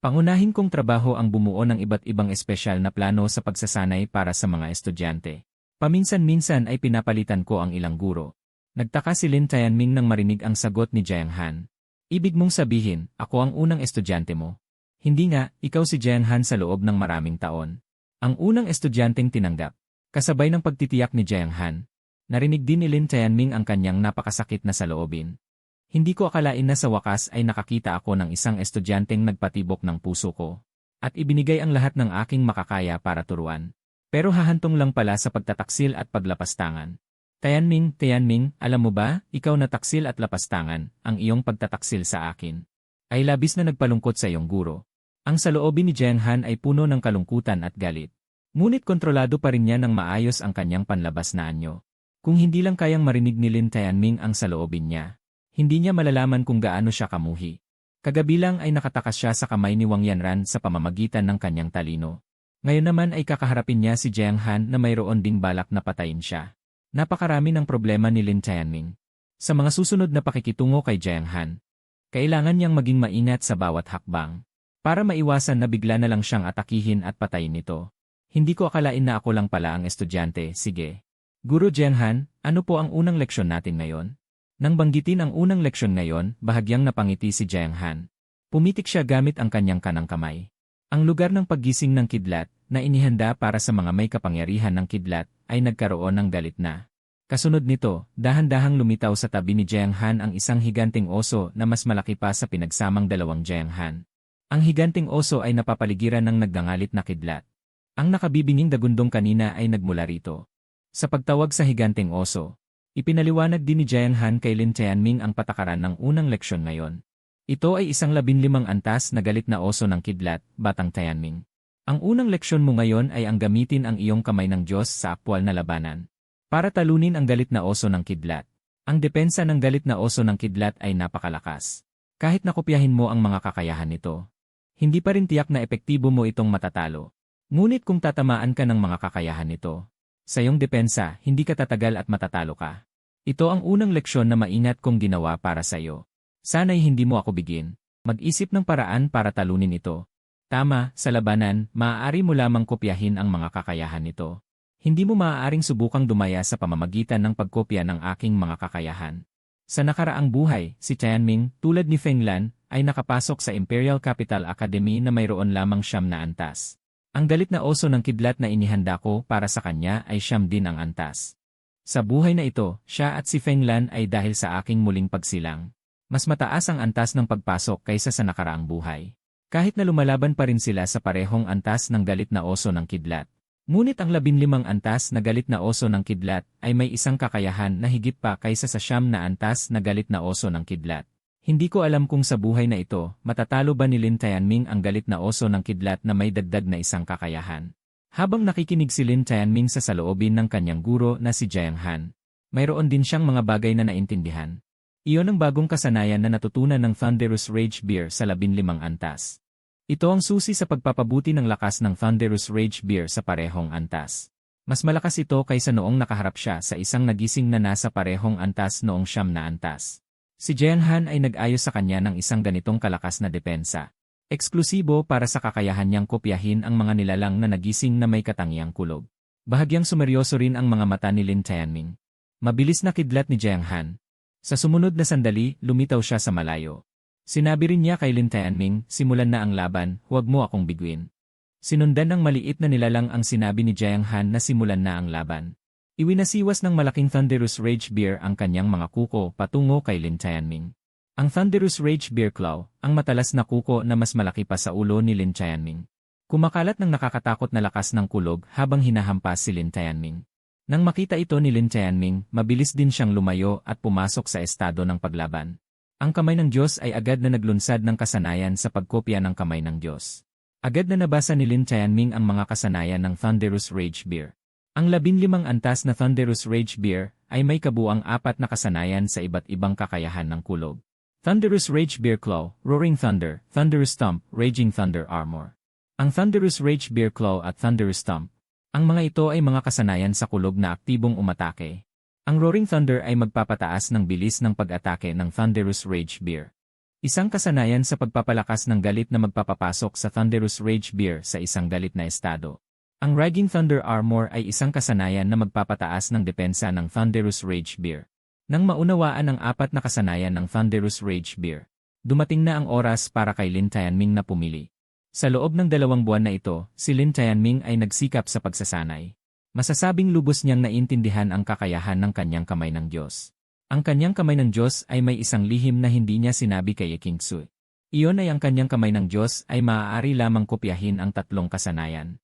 Pangunahin kong trabaho ang bumuo ng iba't ibang espesyal na plano sa pagsasanay para sa mga estudyante. Paminsan-minsan ay pinapalitan ko ang ilang guro. Nagtaka si Lin Tianming nang marinig ang sagot ni Jiang Han. Ibig mong sabihin, ako ang unang estudyante mo. Hindi nga, ikaw si Jiang Han sa loob ng maraming taon. Ang unang estudyanteng tinanggap. Kasabay ng pagtitiyak ni Jiang Han. Narinig din ni Lin Tianming ang kanyang napakasakit na saloobin. Hindi ko akalain na sa wakas ay nakakita ako ng isang estudyanteng nagpatibok ng puso ko. At ibinigay ang lahat ng aking makakaya para turuan. Pero hahantong lang pala sa pagtataksil at paglapastangan. Tianming, alam mo ba, ikaw na taksil at lapastangan, ang iyong pagtataksil sa akin. Ay labis na nagpalungkot sa iyong guro. Ang saloobin ni Jiang Han ay puno ng kalungkutan at galit. Ngunit kontrolado pa rin niya ng maayos ang kanyang panlabas na anyo. Kung hindi lang kayang marinig ni Lin Tianming ang saloobin niya, hindi niya malalaman kung gaano siya kamuhi. Kagabi lang ay nakatakas siya sa kamay ni Wang Yanran sa pamamagitan ng kanyang talino. Ngayon naman ay kakaharapin niya si Jiang Han na mayroon ding balak na patayin siya. Napakarami ng problema ni Lin Tianming. Sa mga susunod na pakikitungo kay Jiang Han, kailangan niyang maging maingat sa bawat hakbang. Para maiwasan na bigla na lang siyang atakihin at patayin nito. Hindi ko akalain na ako lang pala ang estudyante, sige. Guro Jiang Han, ano po ang unang leksyon natin ngayon? Nang banggitin ang unang leksyon ngayon, bahagyang napangiti si Jiang Han. Pumitik siya gamit ang kanyang kanang kamay. Ang lugar ng paggising ng kidlat, na inihanda para sa mga may kapangyarihan ng kidlat, ay nagkaroon ng galit na. Kasunod nito, dahan-dahang lumitaw sa tabi ni Jiang Han ang isang higanting oso na mas malaki pa sa pinagsamang dalawang Jiang Han. Ang higanting oso ay napapaligiran ng nagdangalit na kidlat. Ang nakabibinging dagundong kanina ay nagmula rito. Sa pagtawag sa higanting oso, ipinaliwanag din ni Jiang Han kay Lin Tianming ang patakaran ng unang leksyon ngayon. Ito ay isang 15 antas na galit na oso ng kidlat, Batang Tianming. Ang unang leksyon mo ngayon ay ang gamitin ang iyong kamay ng Diyos sa aktwal na labanan. Para talunin ang galit na oso ng kidlat. Ang depensa ng galit na oso ng kidlat ay napakalakas. Kahit nakopyahin mo ang mga kakayahan nito, hindi pa rin tiyak na epektibo mo itong matatalo. Ngunit kung tatamaan ka ng mga kakayahan nito, sa iyong depensa, hindi ka tatagal at matatalo ka. Ito ang unang leksyon na maingat kong ginawa para sa iyo. Sana'y hindi mo ako bigin. Mag-isip ng paraan para talunin ito. Tama, sa labanan, maaari mo lamang kopyahin ang mga kakayahan nito. Hindi mo maaaring subukang dumaya sa pamamagitan ng pagkopya ng aking mga kakayahan. Sa nakaraang buhay, si Tianming, tulad ni Feng Lan, ay nakapasok sa Imperial Capital Academy na mayroon lamang 9 na antas. Ang galit na oso ng kidlat na inihanda ko para sa kanya ay 9 din ang antas. Sa buhay na ito, siya at si Feng Lan ay dahil sa aking muling pagsilang. Mas mataas ang antas ng pagpasok kaysa sa nakaraang buhay. Kahit na lumalaban pa rin sila sa parehong antas ng galit na oso ng kidlat. Ngunit ang 15 antas na galit na oso ng kidlat ay may isang kakayahan na higit pa kaysa sa 9 na antas na galit na oso ng kidlat. Hindi ko alam kung sa buhay na ito, matatalo ba ni Lin Tianming ang galit na oso ng kidlat na may dagdag na isang kakayahan. Habang nakikinig si Lin Tianming sa saloobin ng kanyang guro na si Jiang Han, mayroon din siyang mga bagay na naintindihan. Iyon ang bagong kasanayan na natutunan ng Thunderous Rage Bear sa 15 antas. Ito ang susi sa pagpapabuti ng lakas ng Thunderous Rage Bear sa parehong antas. Mas malakas ito kaysa noong nakaharap siya sa isang nagising na nasa parehong antas noong 9 na antas. Si Jiang Han ay nag-ayos sa kanya ng isang ganitong kalakas na depensa. Eksklusibo para sa kakayahan niyang kopyahin ang mga nilalang na nagising na may katangiang kulog. Bahagyang sumeryoso rin ang mga mata ni Lin Tianming. Mabilis na kidlat ni Jiang Han. Sa sumunod na sandali, lumitaw siya sa malayo. Sinabi rin niya kay Lin Tianming, simulan na ang laban, huwag mo akong biguin. Sinundan ng maliit na nilalang ang sinabi ni Jiang Han na simulan na ang laban. Iwinasiwas ng malaking Thunderous Rage Bear ang kanyang mga kuko patungo kay Lin Tianming. Ang Thunderous Rage Bear Claw, ang matalas na kuko na mas malaki pa sa ulo ni Lin Tianming. Kumakalat ng nakakatakot na lakas ng kulog habang hinahampas si Lin Tianming. Nang makita ito ni Lin Tianming, mabilis din siyang lumayo at pumasok sa estado ng paglaban. Ang kamay ng Diyos ay agad na naglunsad ng kasanayan sa pagkopya ng kamay ng Diyos. Agad na nabasa ni Lin Tianming ang mga kasanayan ng Thunderous Rage Bear. Ang 15 antas na Thunderous Rage Bear ay may kabuang 4 na kasanayan sa iba't ibang kakayahan ng kulog. Thunderous Rage Bear Claw, Roaring Thunder, Thunderous Stomp, Raging Thunder Armor. Ang Thunderous Rage Bear Claw at Thunderous Stomp. Ang mga ito ay mga kasanayan sa kulog na aktibong umatake. Ang Roaring Thunder ay magpapataas ng bilis ng pag-atake ng Thunderous Rage Bear. Isang kasanayan sa pagpapalakas ng galit na magpapapasok sa Thunderous Rage Bear sa isang galit na estado. Ang Raging Thunder Armor ay isang kasanayan na magpapataas ng depensa ng Thunderous Rage Bear. Nang maunawaan ang 4 na kasanayan ng Thunderous Rage Bear, dumating na ang oras para kay Lin Tianming na pumili. Sa loob ng 2 buwan na ito, si Lin Tianming ay nagsikap sa pagsasanay. Masasabing lubos niyang naintindihan ang kakayahan ng kanyang kamay ng Diyos. Ang kanyang kamay ng Diyos ay may isang lihim na hindi niya sinabi kay King Su. Iyon ay ang kanyang kamay ng Diyos ay maaari lamang kopyahin ang 3 kasanayan.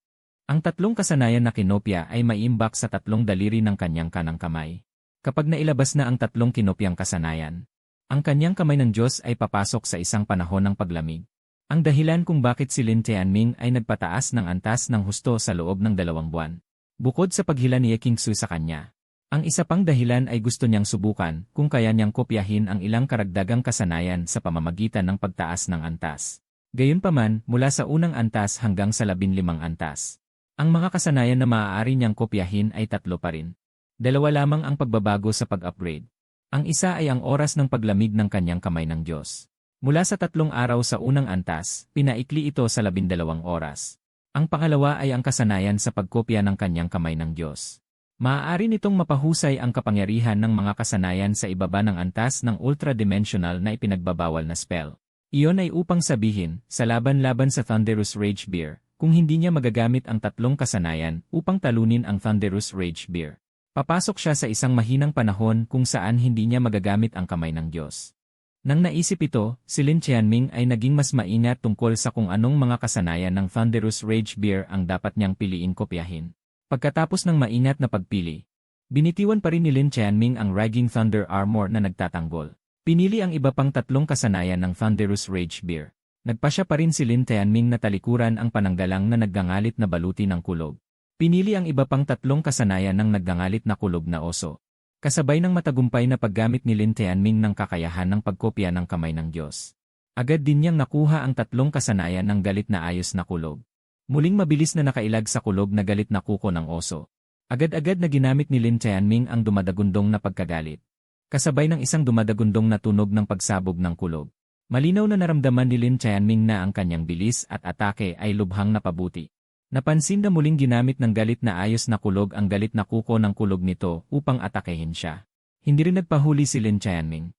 Ang 3 kasanayan na kinopya ay maiimbak sa 3 daliri ng kanyang kanang kamay. Kapag nailabas na ang 3 kinopyang kasanayan, ang kanyang kamay ng Diyos ay papasok sa isang panahon ng paglamig. Ang dahilan kung bakit si Lin Tianming ay nagpataas ng antas ng husto sa loob ng 2 buwan. Bukod sa paghila ni King Su sa kanya, ang isa pang dahilan ay gusto niyang subukan kung kaya niyang kopyahin ang ilang karagdagang kasanayan sa pamamagitan ng pagtaas ng antas. Gayunpaman, mula sa unang antas hanggang sa 15 antas. Ang mga kasanayan na maaari niyang kopyahin ay 3 pa rin. 2 lamang ang pagbabago sa pag-upgrade. Ang isa ay ang oras ng paglamig ng kanyang kamay ng Diyos. Mula sa 3 araw sa unang antas, pinaikli ito sa 12 oras. Ang pangalawa ay ang kasanayan sa pagkopya ng kanyang kamay ng Diyos. Maaari nitong mapahusay ang kapangyarihan ng mga kasanayan sa ibaba ng antas ng ultra-dimensional na ipinagbabawal na spell. Iyon ay upang sabihin, sa laban-laban sa Thunderous Rage Bear, kung hindi niya magagamit ang 3 kasanayan upang talunin ang Thunderous Rage Bear. Papasok siya sa isang mahinang panahon kung saan hindi niya magagamit ang kamay ng Diyos. Nang naisip ito, si Lin Tianming ay naging mas maingat tungkol sa kung anong mga kasanayan ng Thunderous Rage Bear ang dapat niyang piliin kopyahin. Pagkatapos ng maingat na pagpili, binitiwan pa rin ni Lin Tianming ang Raging Thunder Armor na nagtatanggol. Pinili ang iba pang 3 kasanayan ng Thunderous Rage Bear. Nagpasya pa rin si Lin Tianming na talikuran ang pananggalang na naggangalit na baluti ng kulog. Pinili ang iba pang 3 kasanayan ng naggangalit na kulog na oso. Kasabay ng matagumpay na paggamit ni Lin Tianming ng kakayahan ng pagkopya ng kamay ng Diyos. Agad din niyang nakuha ang 3 kasanayan ng galit na ayos na kulog. Muling mabilis na nakailag sa kulog na galit na kuko ng oso. Agad-agad na ginamit ni Lin Tianming ang dumadagundong na pagkagalit. Kasabay ng isang dumadagundong na tunog ng pagsabog ng kulog. Malinaw na naramdaman ni Lin Tianming na ang kanyang bilis at atake ay lubhang napabuti. Napansin na muling ginamit ng galit na ayos na kulog ang galit na kuko ng kulog nito upang atakehin siya. Hindi rin nagpahuli si Lin Tianming.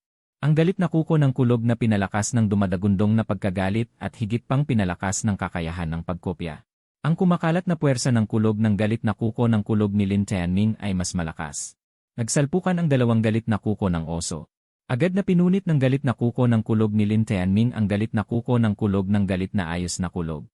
Ang galit na kuko ng kulob na pinalakas ng dumadagundong na pagkagalit at higit pang pinalakas ng kakayahan ng pagkopya. Ang kumakalat na puwersa ng kulob ng galit na kuko ng kulob ni Lin Tianming ay mas malakas. Nagsalpukan ang dalawang galit na kuko ng oso. Agad na pinunit ng galit na kuko ng kulob ni Lin Tianming ang galit na kuko ng kulob ng galit na ayos na kulob.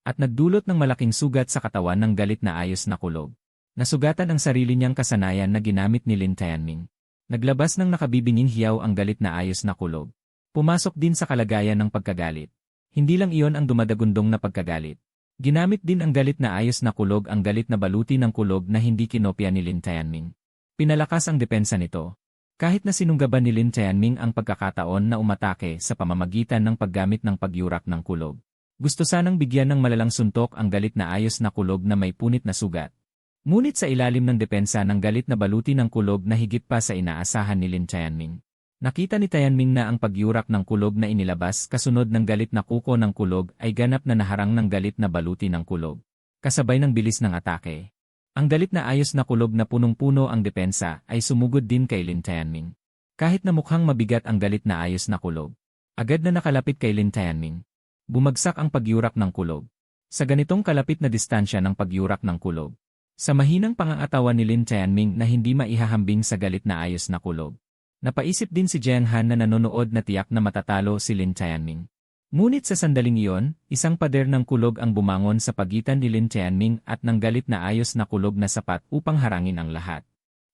At nagdulot ng malaking sugat sa katawan ng galit na ayos na kulob. Nasugatan ang sarili niyang kasanayan na ginamit ni Lin Tianming. Naglabas ng nakabibinging hiyaw ang galit na ayos na kulob. Pumasok din sa kalagayan ng pagkagalit. Hindi lang iyon ang dumadagundong na pagkagalit. Ginamit din ang galit na ayos na kulog ang galit na baluti ng kulob na hindi kinopya ni Lin Tianming. Pinalakas ang depensa nito. Kahit na sinunggaban ni Lin Tianming ang pagkakataon na umatake sa pamamagitan ng paggamit ng pagyurak ng kulob. Gusto sanang bigyan ng malalang suntok ang galit na ayos na kulob na may punit na sugat. Ngunit sa ilalim ng depensa ng galit na baluti ng kulob na higit pa sa inaasahan ni Lin Tianming. Nakita ni Tianming na ang pagyurak ng kulob na inilabas kasunod ng galit na kuko ng kulob ay ganap na naharang ng galit na baluti ng kulob. Kasabay ng bilis ng atake. Ang galit na ayos na kulob na punong-puno ang depensa ay sumugod din kay Lin Tianming. Kahit na mukhang mabigat ang galit na ayos na kulob. Agad na nakalapit kay Lin Tianming. Bumagsak ang pagyurak ng kulob. Sa ganitong kalapit na distansya ng pagyurak ng kulob. Sa mahinang pangangatawan ni Lin Tianming na hindi maihahambing sa galit na ayos na kulob. Napaisip din si Jiang Han na nanonood na tiyak na matatalo si Lin Tianming. Ngunit sa sandaling iyon, isang pader ng kulob ang bumangon sa pagitan ni Lin Tianming at ng galit na ayos na kulob na sapat upang harangin ang lahat.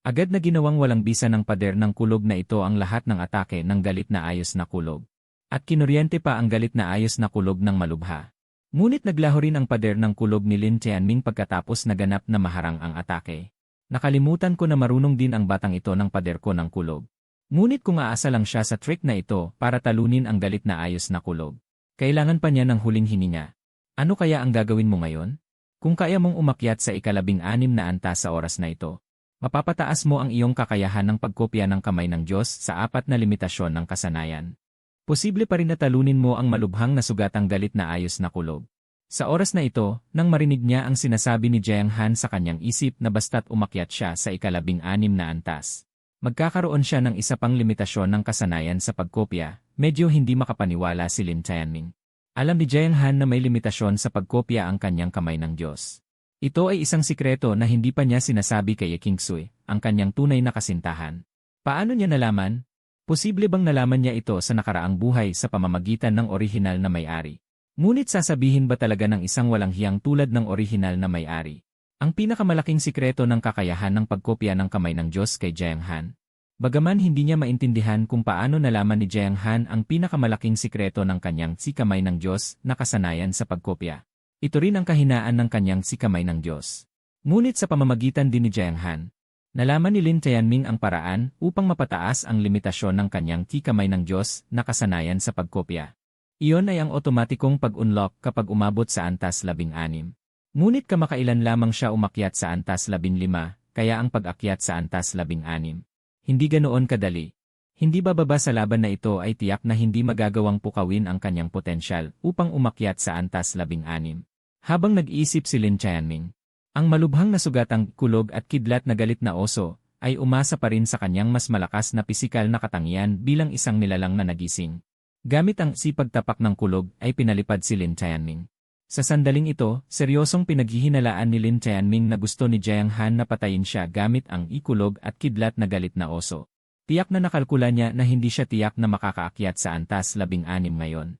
Agad na ginawang walang bisa ng pader ng kulob na ito ang lahat ng atake ng galit na ayos na kulob. At kinuryente pa ang galit na ayos na kulob ng malubha. Ngunit naglaho rin ang pader ng kulob ni Lin Tianming pagkatapos naganap na maharang ang atake. Nakalimutan ko na marunong din ang batang ito ng pader ko ng kulob. Ngunit kung aasa lang siya sa trick na ito para talunin ang galit na ayos na kulob. Kailangan pa niya ng huling hininga. Ano kaya ang gagawin mo ngayon? Kung kaya mong umakyat sa ika-16 na antas sa oras na ito, mapapataas mo ang iyong kakayahan ng pagkopya ng kamay ng Diyos sa 4 na limitasyon ng kasanayan. Posible pa rin na talunin mo ang malubhang na sugatang galit na ayos na kulob. Sa oras na ito, nang marinig niya ang sinasabi ni Jiang Han sa kanyang isip na basta't umakyat siya sa ika-16 na antas. Magkakaroon siya ng isa pang limitasyon ng kasanayan sa pagkopya, medyo hindi makapaniwala si Lin Tianming. Alam ni Jiang Han na may limitasyon sa pagkopya ang kanyang kamay ng Diyos. Ito ay isang sikreto na hindi pa niya sinasabi kay King Sui, ang kanyang tunay na kasintahan. Paano niya nalaman? Posible bang nalaman niya ito sa nakaraang buhay sa pamamagitan ng orihinal na may-ari? Ngunit sasabihin ba talaga ng isang walang hiyang tulad ng orihinal na may-ari? Ang pinakamalaking sikreto ng kakayahan ng pagkopya ng kamay ng Diyos kay Jiang Han. Bagaman hindi niya maintindihan kung paano nalaman ni Jiang Han ang pinakamalaking sikreto ng kanyang si kamay ng Diyos na kasanayan sa pagkopya. Ito rin ang kahinaan ng kanyang si kamay ng Diyos. Ngunit sa pamamagitan din ni Jiang Han, nalaman ni Lin Tianming ang paraan upang mapataas ang limitasyon ng kanyang si kamay ng Diyos na kasanayan sa pagkopya. Iyon ay ang otomatikong pag-unlock kapag umabot sa antas 16. Ngunit kamakailan lamang siya umakyat sa antas 15, kaya ang pag-akyat sa antas 16. Hindi ganoon kadali. Hindi bababa sa laban na ito ay tiyak na hindi magagawang pukawin ang kanyang potensyal upang umakyat sa antas 16. Habang nag-iisip si Lin Tianming, ang malubhang na sugatang kulog at kidlat na galit na oso ay umasa pa rin sa kanyang mas malakas na pisikal na katangian bilang isang nilalang na nagising. Gamit ang sipagtapak ng kulog ay pinalipad si Lin Tianming. Sa sandaling ito, seryosong pinaghihinalaan ni Lin Tianming na gusto ni Jiang Han na patayin siya gamit ang ikulog at kidlat na galit na oso. Tiyak na nakalkula niya na hindi siya tiyak na makakaakyat sa antas 16 ngayon.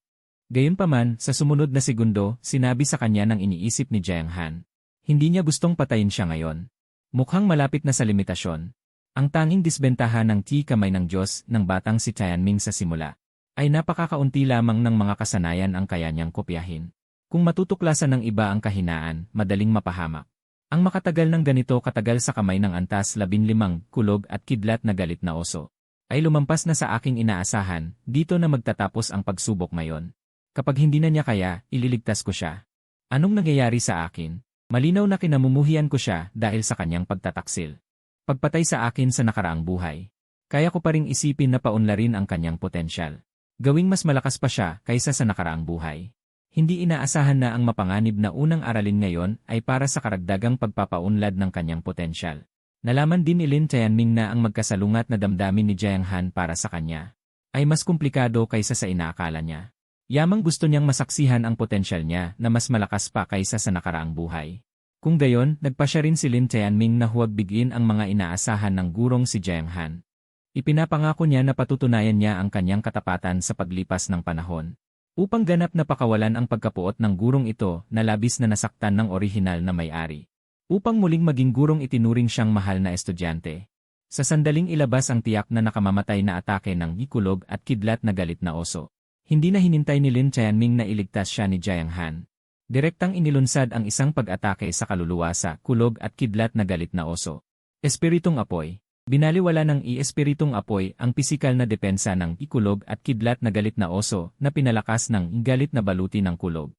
Gayunpaman, sa sumunod na segundo, sinabi sa kanya ng iniisip ni Jiang Han. Hindi niya gustong patayin siya ngayon. Mukhang malapit na sa limitasyon. Ang tanging disbentahan ng kamay ng Diyos ng batang si Tianming sa simula ay napakakaunti lamang ng mga kasanayan ang kaya niyang kopyahin. Kung matutuklasan ng iba ang kahinaan, madaling mapahamak. Ang makatagal ng ganito katagal sa kamay ng antas 15, kulog at kidlat na galit na oso, ay lumampas na sa aking inaasahan, dito na magtatapos ang pagsubok ngayon. Kapag hindi na niya kaya, ililigtas ko siya. Anong nangyayari sa akin? Malinaw na kinamumuhian ko siya dahil sa kanyang pagtataksil. Pagpatay sa akin sa nakaraang buhay. Kaya ko pa ring isipin na paunlarin ang kanyang potensyal. Gawing mas malakas pa siya kaysa sa nakaraang buhay. Hindi inaasahan na ang mapanganib na unang aralin ngayon ay para sa karagdagang pagpapaunlad ng kanyang potensyal. Nalaman din ni Lin Tianming na ang magkasalungat na damdamin ni Jiang Han para sa kanya. ay mas komplikado kaysa sa inaakala niya. Yamang gusto niyang masaksihan ang potensyal niya na mas malakas pa kaysa sa nakaraang buhay. Kung gayon, nagpa siya rin si Lin Tianming na huwag bigin ang mga inaasahan ng gurong si Jiang Han. Ipinapangako niya na patutunayan niya ang kanyang katapatan sa paglipas ng panahon. Upang ganap na pakawalan ang pagkapuot ng gurong ito na labis na nasaktan ng orihinal na may-ari. Upang muling maging gurong itinuring siyang mahal na estudyante. Sa sandaling ilabas ang tiyak na nakamamatay na atake ng ikulog at kidlat na galit na oso. Hindi na hinintay ni Lin Tianming na iligtas siya ni Jiang Han. Direktang inilunsad ang isang pag-atake sa kaluluwa sa kulog at kidlat na galit na oso. Espiritong apoy. Binaliwala ng espiritong apoy ang pisikal na depensa ng ikulog at kidlat na galit na oso na pinalakas ng galit na baluti ng kulog.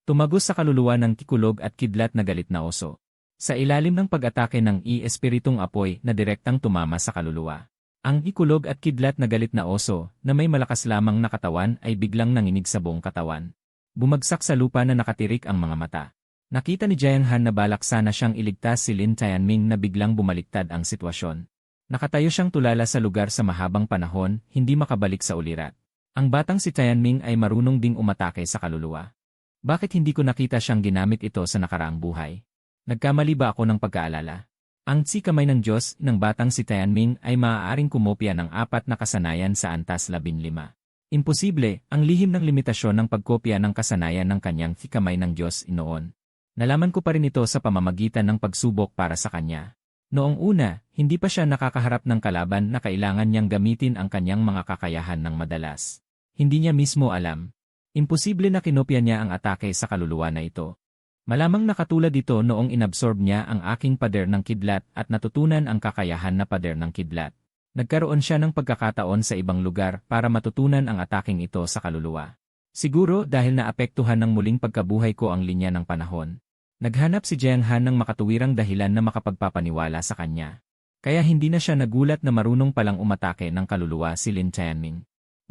Tumagos sa kaluluwa ng ikulog at kidlat na galit na oso. Sa ilalim ng pag-atake ng espiritong apoy na direktang tumama sa kaluluwa. Ang ikulog at kidlat na galit na oso na may malakas lamang na katawan ay biglang nanginig sa buong katawan. Bumagsak sa lupa na nakatirik ang mga mata. Nakita ni Jiang Han na balak sana siyang iligtas si Lin Tianming na biglang bumaliktad ang sitwasyon. Nakatayo siyang tulala sa lugar sa mahabang panahon, hindi makabalik sa ulirat. Ang batang si Tianming ay marunong ding umatake sa kaluluwa. Bakit hindi ko nakita siyang ginamit ito sa nakaraang buhay? Nagkamali ba ako ng pagkaalala? Ang tsi kamay ng Diyos ng batang si Tianming ay maaaring kumopya ng 4 na kasanayan sa antas 15. Imposible, ang lihim ng limitasyon ng pagkopya ng kasanayan ng kanyang tsi kamay ng Diyos noon. Nalaman ko pa rin ito sa pamamagitan ng pagsubok para sa kanya. Noong una, hindi pa siya nakakaharap ng kalaban na kailangan niyang gamitin ang kanyang mga kakayahan ng madalas. Hindi niya mismo alam. Imposible na kinopya niya ang atake sa kaluluwa na ito. Malamang nakatulad dito noong inabsorb niya ang aking pader ng kidlat at natutunan ang kakayahan na pader ng kidlat. Nagkaroon siya ng pagkakataon sa ibang lugar para matutunan ang ataking ito sa kaluluwa. Siguro dahil naapektuhan ng muling pagkabuhay ko ang linya ng panahon. Naghanap si Jiang Han ng makatuwirang dahilan na makapagpapaniwala sa kanya. Kaya hindi na siya nagulat na marunong palang umatake ng kaluluwa si Lin Tianming.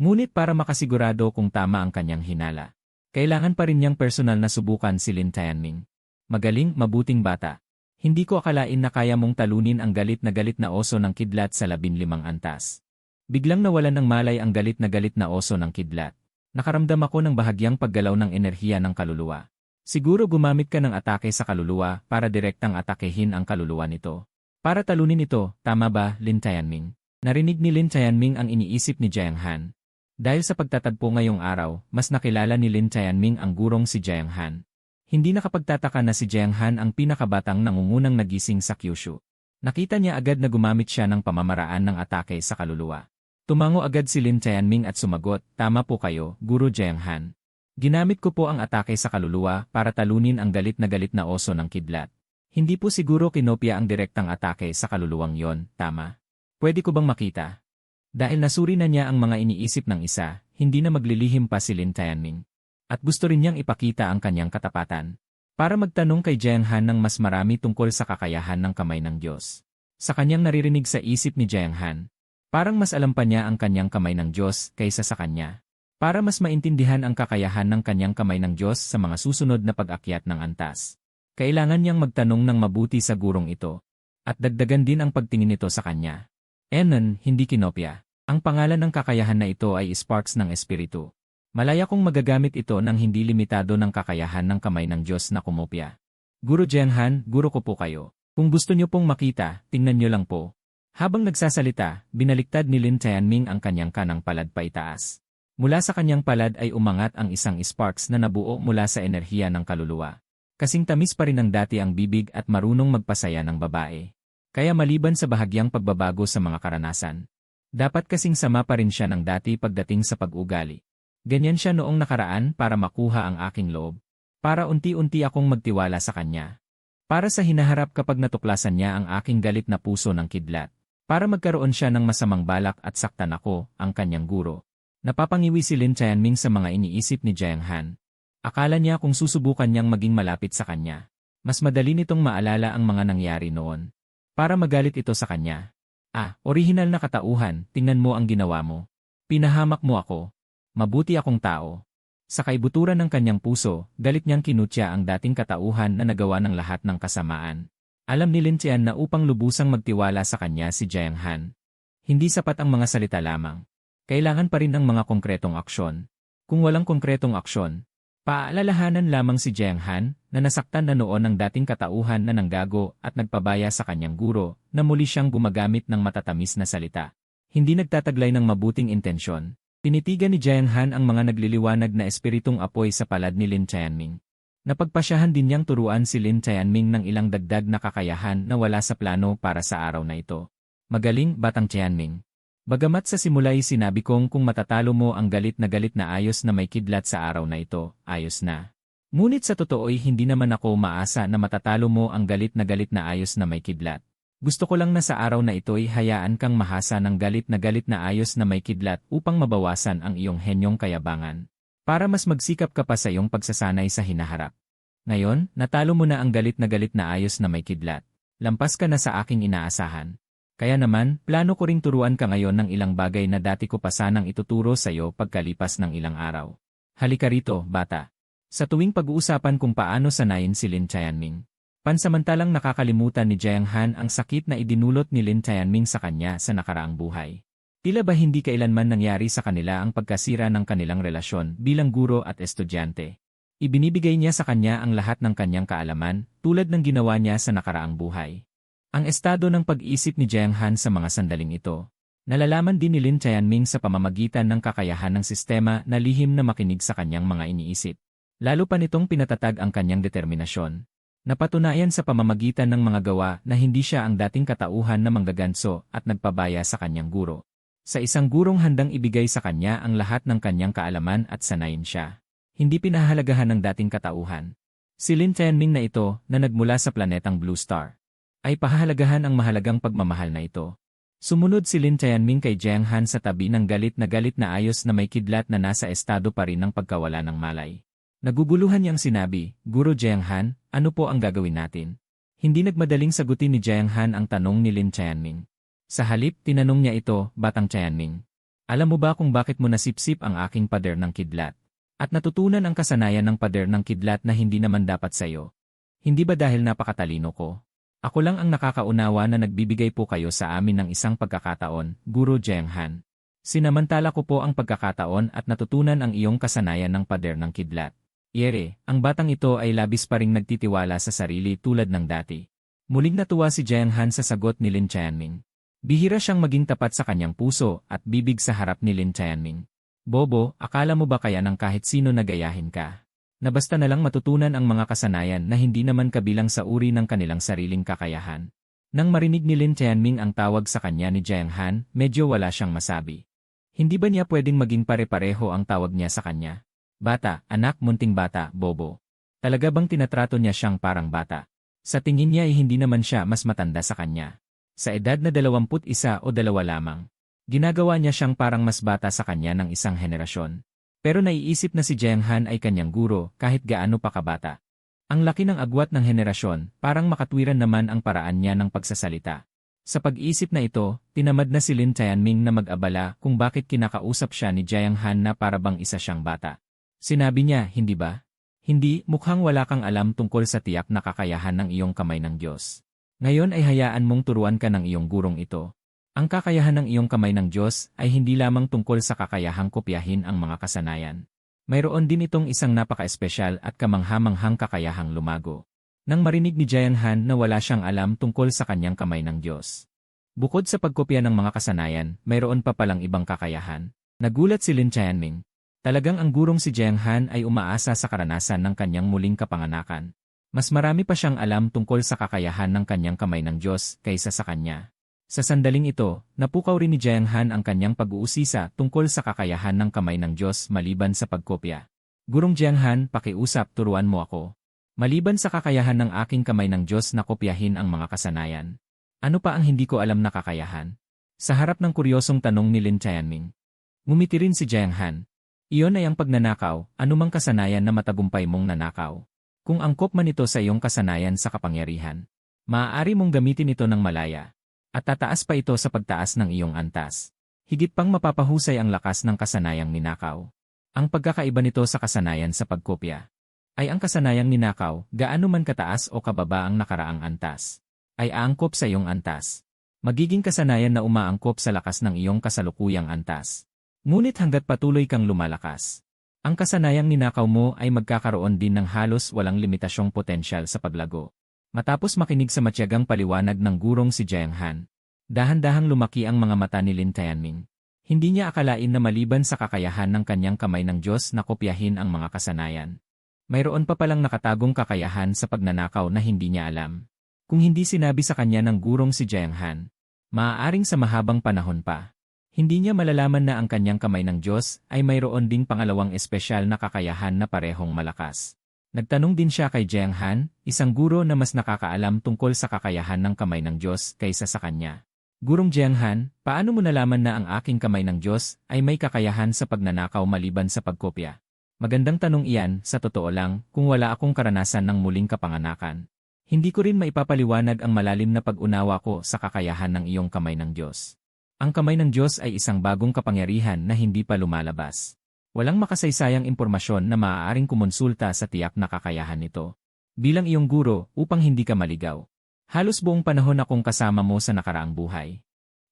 Ngunit para makasigurado kung tama ang kanyang hinala, kailangan pa rin niyang personal na subukan si Lin Tianming. Magaling, mabuting bata. Hindi ko akalain na kaya mong talunin ang galit na oso ng kidlat sa 15 antas. Biglang nawalan ng malay ang galit na oso ng kidlat. Nakaramdam ako ng bahagyang paggalaw ng enerhiya ng kaluluwa. Siguro gumamit ka ng atake sa kaluluwa para direktang atakehin ang kaluluwa nito. Para talunin ito, tama ba, Lin Tianming? Narinig ni Lin Tianming ang iniisip ni Jiang Han. Dahil sa pagtatagpo ngayong araw, mas nakilala ni Lin Tianming ang gurong si Jiang Han. Hindi nakapagtataka na si Jiang Han ang pinakabatang nangungunang nagising sa Kyushu. Nakita niya agad na gumamit siya ng pamamaraan ng atake sa kaluluwa. Tumango agad si Lin Tianming at sumagot, tama po kayo, Guro Jiang Han. Ginamit ko po ang atake sa kaluluwa para talunin ang galit na oso ng kidlat. Hindi po siguro kinopya ang direktang atake sa kaluluwang yon, tama? Pwede ko bang makita? Dahil nasuri na niya ang mga iniisip ng isa, hindi na maglilihim pa si Lin Tianming. At gusto rin niyang ipakita ang kanyang katapatan. Para magtanong kay Jiang Han ng mas marami tungkol sa kakayahan ng kamay ng Diyos. Sa kanyang naririnig sa isip ni Jiang Han, parang mas alam pa niya ang kanyang kamay ng Diyos kaysa sa kanya. Para mas maintindihan ang kakayahan ng kanyang kamay ng Diyos sa mga susunod na pag-akyat ng antas. Kailangan niyang magtanong ng mabuti sa gurong ito. At dagdagan din ang pagtingin nito sa kanya. Enon, hindi kinopya. Ang pangalan ng kakayahan na ito ay Sparks ng Espiritu. Malaya kong magagamit ito ng hindi limitado ng kakayahan ng kamay ng Diyos na kumopya. Guro Jiang Han, guro ko po kayo. Kung gusto niyo pong makita, tingnan niyo lang po. Habang nagsasalita, binaliktad ni Lin Tianming ang kanyang kanang palad paitaas. Mula sa kanyang palad ay umangat ang isang sparks na nabuo mula sa enerhiya ng kaluluwa. Kasing tamis pa rin ng dati ang bibig at marunong magpasaya ng babae. Kaya maliban sa bahagyang pagbabago sa mga karanasan, dapat kasing sama pa rin siya ng dati pagdating sa pag-ugali. Ganyan siya noong nakaraan para makuha ang aking loob. Para unti-unti akong magtiwala sa kanya. Para sa hinaharap kapag natuklasan niya ang aking galit na puso ng kidlat. Para magkaroon siya ng masamang balak at saktan ako, ang kanyang guro. Napapangiwi si Lin Tianming sa mga iniisip ni Jiang Han. Akala niya kung susubukan niyang maging malapit sa kanya. Mas madali nitong maalala ang mga nangyari noon. Para magalit ito sa kanya. Orihinal na katauhan, tingnan mo ang ginawa mo. Pinahamak mo ako. Mabuti akong tao. Sa kaibuturan ng kanyang puso, galit niyang kinutya ang dating katauhan na nagawa ng lahat ng kasamaan. Alam ni Lin Tian na upang lubusang magtiwala sa kanya si Jiang Han. Hindi sapat ang mga salita lamang. Kailangan pa rin ang mga konkretong aksyon. Kung walang konkretong aksyon, paalalahanan lamang si Jiang Han na nasaktan na noon ng dating katauhan na nanggago at nagpabaya sa kanyang guro na muli siyang gumagamit ng matatamis na salita. Hindi nagtataglay ng mabuting intensyon. Tinitigan ni Jiang Han ang mga nagliliwanag na espiritong apoy sa palad ni Lin Tianming. Napagpasyahan din niyang turuan si Lin Tianming ng ilang dagdag na kakayahan na wala sa plano para sa araw na ito. Magaling, Batang Tianming. Bagamat sa simula'y sinabi kong kung matatalo mo ang galit na ayos na may kidlat sa araw na ito, ayos na. Ngunit sa totoo'y hindi naman ako maasa na matatalo mo ang galit na ayos na may kidlat. Gusto ko lang na sa araw na ito'y hayaan kang mahasa ng galit na ayos na may kidlat upang mabawasan ang iyong henyong kayabangan. Para mas magsikap ka pa sa iyong pagsasanay sa hinaharap. Ngayon, natalo mo na ang galit na ayos na may kidlat. Lampas ka na sa aking inaasahan. Kaya naman, plano ko ring turuan ka ngayon ng ilang bagay na dati ko pa sanang ituturo sa iyo pagkalipas ng ilang araw. Halika rito, bata. Sa tuwing pag-uusapan kung paano sanayin si Lin Tianming, pansamantalang nakakalimutan ni Jiang Han ang sakit na idinulot ni Lin Tianming sa kanya sa nakaraang buhay. Tila ba hindi kailanman nangyari sa kanila ang pagkasira ng kanilang relasyon bilang guro at estudyante? Ibinibigay niya sa kanya ang lahat ng kanyang kaalaman, tulad ng ginawa niya sa nakaraang buhay. Ang estado ng pag-iisip ni Jiang Han sa mga sandaling ito, nalalaman din ni Lin Tianming sa pamamagitan ng kakayahan ng sistema na lihim na makinig sa kanyang mga iniisip. Lalo pa nitong pinatatag ang kanyang determinasyon. Napatunayan sa pamamagitan ng mga gawa na hindi siya ang dating katauhan na manggaganso at nagpabaya sa kanyang guro. Sa isang gurong handang ibigay sa kanya ang lahat ng kanyang kaalaman at sanayin siya. Hindi pinahalagahan ng dating katauhan. Si Lin Tianming na ito, na nagmula sa planetang Blue Star, ay pahahalagahan ang mahalagang pagmamahal na ito. Sumunod si Lin Tianming kay Jiang Han sa tabi ng galit na ayos na may kidlat na nasa estado pa rin ng pagkawala ng malay. Naguguluhan niyang sinabi, Guro Jiang Han, ano po ang gagawin natin? Hindi nagmadaling sagutin ni Jiang Han ang tanong ni Lin Tianming. Sa halip, tinanong niya ito, Batang Tianming. Alam mo ba kung bakit mo nasipsip ang aking pader ng kidlat? At natutunan ang kasanayan ng pader ng kidlat na hindi naman dapat sa'yo? Hindi ba dahil napakatalino ko? Ako lang ang nakakaunawa na nagbibigay po kayo sa amin ng isang pagkakataon, Guro Jiang Han. Sinamantala ko po ang pagkakataon at natutunan ang iyong kasanayan ng pader ng kidlat. Yere, ang batang ito ay labis pa ring nagtitiwala sa sarili tulad ng dati. Muling natuwa si Jiang Han sa sagot ni Lin Tianming. Bihira siyang maging tapat sa kanyang puso at bibig sa harap ni Lin Tianming. Bobo, akala mo ba kaya ng kahit sino na gayahin ka? Na basta na lang matutunan ang mga kasanayan na hindi naman kabilang sa uri ng kanilang sariling kakayahan. Nang marinig ni Lin Tianming ang tawag sa kanya ni Jiang Han, medyo wala siyang masabi. Hindi ba niya pwedeng maging pare-pareho ang tawag niya sa kanya? Bata, anak, munting bata, bobo. Talaga bang tinatrato niya siyang parang bata? Sa tingin niya ay hindi naman siya mas matanda sa kanya. Sa edad na 21 o 2 lamang, ginagawa niya siyang parang mas bata sa kanya ng isang henerasyon. Pero naiisip na si Jiang Han ay kanyang guro kahit gaano pa kabata. Ang laki ng agwat ng henerasyon, parang makatwiran naman ang paraan niya ng pagsasalita. Sa pag-iisip na ito, tinamad na si Lin Tianming na mag-abala kung bakit kinakausap siya ni Jiang Han na parabang isa siyang bata. Sinabi niya, hindi ba? Hindi, mukhang wala kang alam tungkol sa tiyak na kakayahan ng iyong kamay ng Diyos. Ngayon ay hayaan mong turuan ka ng iyong gurong ito. Ang kakayahan ng iyong kamay ng Diyos ay hindi lamang tungkol sa kakayahang kopyahin ang mga kasanayan. Mayroon din itong isang napaka-espesyal at kamangha-manghang kakayahang lumago. Nang marinig ni Jiang Han na wala siyang alam tungkol sa kanyang kamay ng Diyos. Bukod sa pagkopya ng mga kasanayan, mayroon pa palang ibang kakayahan. Nagulat si Lin Tianming. Talagang ang gurong si Jiang Han ay umaasa sa karanasan ng kanyang muling kapanganakan. Mas marami pa siyang alam tungkol sa kakayahan ng kanyang kamay ng Diyos kaysa sa kanya. Sa sandaling ito, napukaw rin ni Jiang Han ang kanyang pag-uusisa tungkol sa kakayahan ng kamay ng Diyos maliban sa pagkopya. Gurong Jiang Han, pakiusap, turuan mo ako. Maliban sa kakayahan ng aking kamay ng Diyos na kopyahin ang mga kasanayan. Ano pa ang hindi ko alam na kakayahan? Sa harap ng kuryosong tanong ni Lin Tianming. Ngumiti rin si Jiang Han. Iyon ay ang pagnanakaw, anumang kasanayan na matagumpay mong nanakaw. Kung angkop man ito sa iyong kasanayan sa kapangyarihan, maaari mong gamitin ito ng malaya. At tataas pa ito sa pagtaas ng iyong antas. Higit pang mapapahusay ang lakas ng kasanayang ninakaw. Ang pagkakaiba nito sa kasanayan sa pagkopya ay ang kasanayang ninakaw, gaano man kataas o kababa ang nakaraang antas, ay aangkop sa iyong antas. Magiging kasanayan na umaangkop sa lakas ng iyong kasalukuyang antas. Ngunit hanggat patuloy kang lumalakas, ang kasanayang ninakaw mo ay magkakaroon din ng halos walang limitasyong potensyal sa paglago. Matapos makinig sa matiyagang paliwanag ng gurong si Jiang Han, dahan-dahang lumaki ang mga mata ni Lin Tianming. Hindi niya akalain na maliban sa kakayahan ng kanyang kamay ng Diyos na kopyahin ang mga kasanayan, mayroon pa palang nakatagong kakayahan sa pagnanakaw na hindi niya alam. Kung hindi sinabi sa kanya ng gurong si Jiang Han, maaaring sa mahabang panahon pa, hindi niya malalaman na ang kanyang kamay ng Diyos ay mayroon ding pangalawang espesyal na kakayahan na parehong malakas. Nagtanong din siya kay Jiang Han, isang guro na mas nakakaalam tungkol sa kakayahan ng kamay ng Diyos kaysa sa kanya. Gurong Jiang Han, paano mo nalaman na ang aking kamay ng Diyos ay may kakayahan sa pagnanakaw maliban sa pagkopya? Magandang tanong iyan, sa totoo lang, kung wala akong karanasan ng muling kapanganakan. Hindi ko rin maipapaliwanag ang malalim na pag-unawa ko sa kakayahan ng iyong kamay ng Diyos. Ang kamay ng Diyos ay isang bagong kapangyarihan na hindi pa lumalabas. Walang makasaysayang impormasyon na maaaring kumonsulta sa tiyak na kakayahan nito. Bilang iyong guro, upang hindi ka maligaw. Halos buong panahon akong kasama mo sa nakaraang buhay.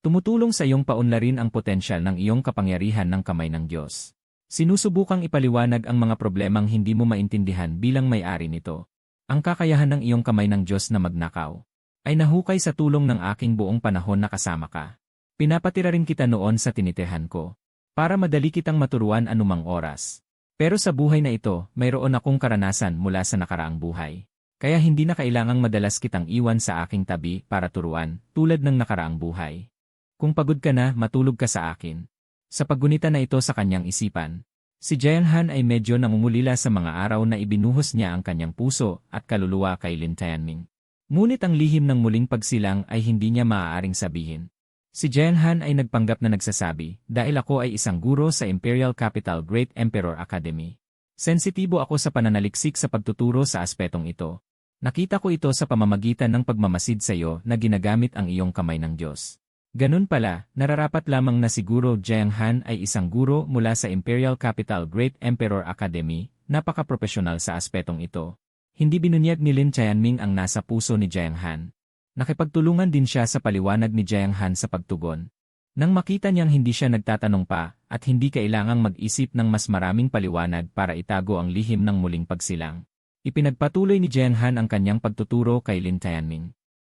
Tumutulong sa iyong paunlarin ang potensyal ng iyong kapangyarihan ng kamay ng Diyos. Sinusubukang ipaliwanag ang mga problemang hindi mo maintindihan bilang may-ari nito. Ang kakayahan ng iyong kamay ng Diyos na magnakaw ay nahukay sa tulong ng aking buong panahon na kasama ka. Pinapatira rin kita noon sa tinitehan ko, para madali kitang maturuan anumang oras. Pero sa buhay na ito, mayroon akong karanasan mula sa nakaraang buhay. Kaya hindi na kailangang madalas kitang iwan sa aking tabi para turuan, tulad ng nakaraang buhay. Kung pagod ka na, matulog ka sa akin. Sa paggunita na ito sa kanyang isipan, si Jiang Han ay medyo nangungulila sa mga araw na ibinuhos niya ang kanyang puso at kaluluwa kay Lin Tianming. Ngunit ang lihim ng muling pagsilang ay hindi niya maaaring sabihin. Si Jiang Han ay nagpanggap na nagsasabi, dahil ako ay isang guro sa Imperial Capital Great Emperor Academy. Sensitibo ako sa pananaliksik sa pagtuturo sa aspetong ito. Nakita ko ito sa pamamagitan ng pagmamasid sa iyo na ginagamit ang iyong kamay ng Diyos. Ganun pala, nararapat lamang na siguro Jiang Han ay isang guro mula sa Imperial Capital Great Emperor Academy, napaka-profesional sa aspetong ito. Hindi binunyag ni Lin Tianming ang nasa puso ni Jiang Han. Nakipagtulungan din siya sa paliwanag ni Jiang Han sa pagtugon. Nang makita niyang hindi siya nagtatanong pa at hindi kailangang mag-isip ng mas maraming paliwanag para itago ang lihim ng muling pagsilang, ipinagpatuloy ni Jiang Han ang kanyang pagtuturo kay Lin Tianming.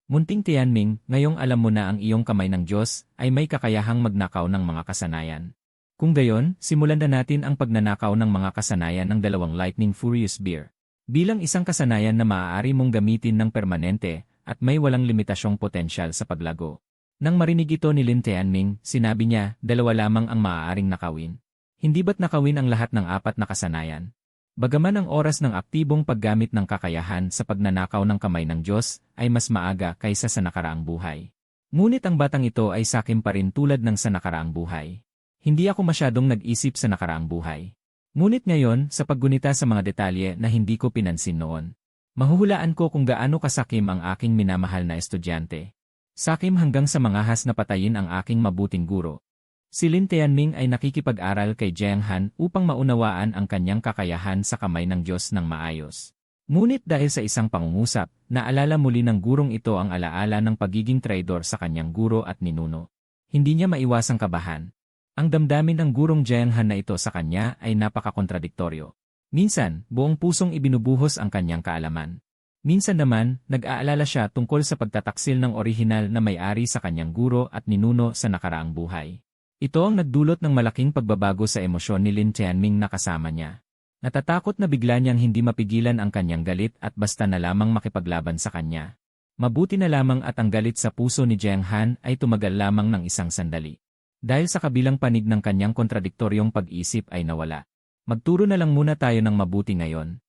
Munting Tianming, ngayong alam mo na ang iyong kamay ng Diyos ay may kakayahang magnakaw ng mga kasanayan. Kung gayon, simulan na natin ang pagnanakaw ng mga kasanayan ng dalawang Lightning Furious Bear. Bilang isang kasanayan na maaari mong gamitin ng permanente at may walang limitasyong potensyal sa paglago. Nang marinig ito ni Lin Tianming, sinabi niya, dalawa lamang ang maaaring nakawin. Hindi ba't nakawin ang lahat ng apat na kasanayan? Bagaman ang oras ng aktibong paggamit ng kakayahan sa pagnanakaw ng kamay ng Diyos ay mas maaga kaysa sa nakaraang buhay. Ngunit ang batang ito ay sakim pa rin tulad ng sa nakaraang buhay. Hindi ako masyadong nag-isip sa nakaraang buhay. Ngunit ngayon, sa paggunita sa mga detalye na hindi ko pinansin noon, mahuhulaan ko kung gaano kasakim ang aking minamahal na estudyante. Sakim hanggang sa mangahas na patayin ang aking mabuting guro. Si Lin Tianming ay nakikipag-aral kay Jiang Han upang maunawaan ang kanyang kakayahan sa kamay ng Diyos ng maayos. Ngunit dahil sa isang pangungusap, naalala muli ng gurong ito ang alaala ng pagiging traidor sa kanyang guro at ninuno. Hindi niya maiwasang kabahan. Ang damdamin ng gurong Jiang Han na ito sa kanya ay napaka-kontradiktoryo. Minsan, buong pusong ibinubuhos ang kanyang kaalaman. Minsan naman, nag-aalala siya tungkol sa pagtataksil ng orihinal na may-ari sa kanyang guro at ninuno sa nakaraang buhay. Ito ang nagdulot ng malaking pagbabago sa emosyon ni Lin Tianming na kasama niya. Natatakot na bigla niyang hindi mapigilan ang kanyang galit at basta na lamang makipaglaban sa kanya. Mabuti na lamang at ang galit sa puso ni Jiang Han ay tumagal lamang ng isang sandali. Dahil sa kabilang panig ng kanyang kontradiktoryong pag-isip ay nawala. Magturo na lang muna tayo ng mabuti ngayon.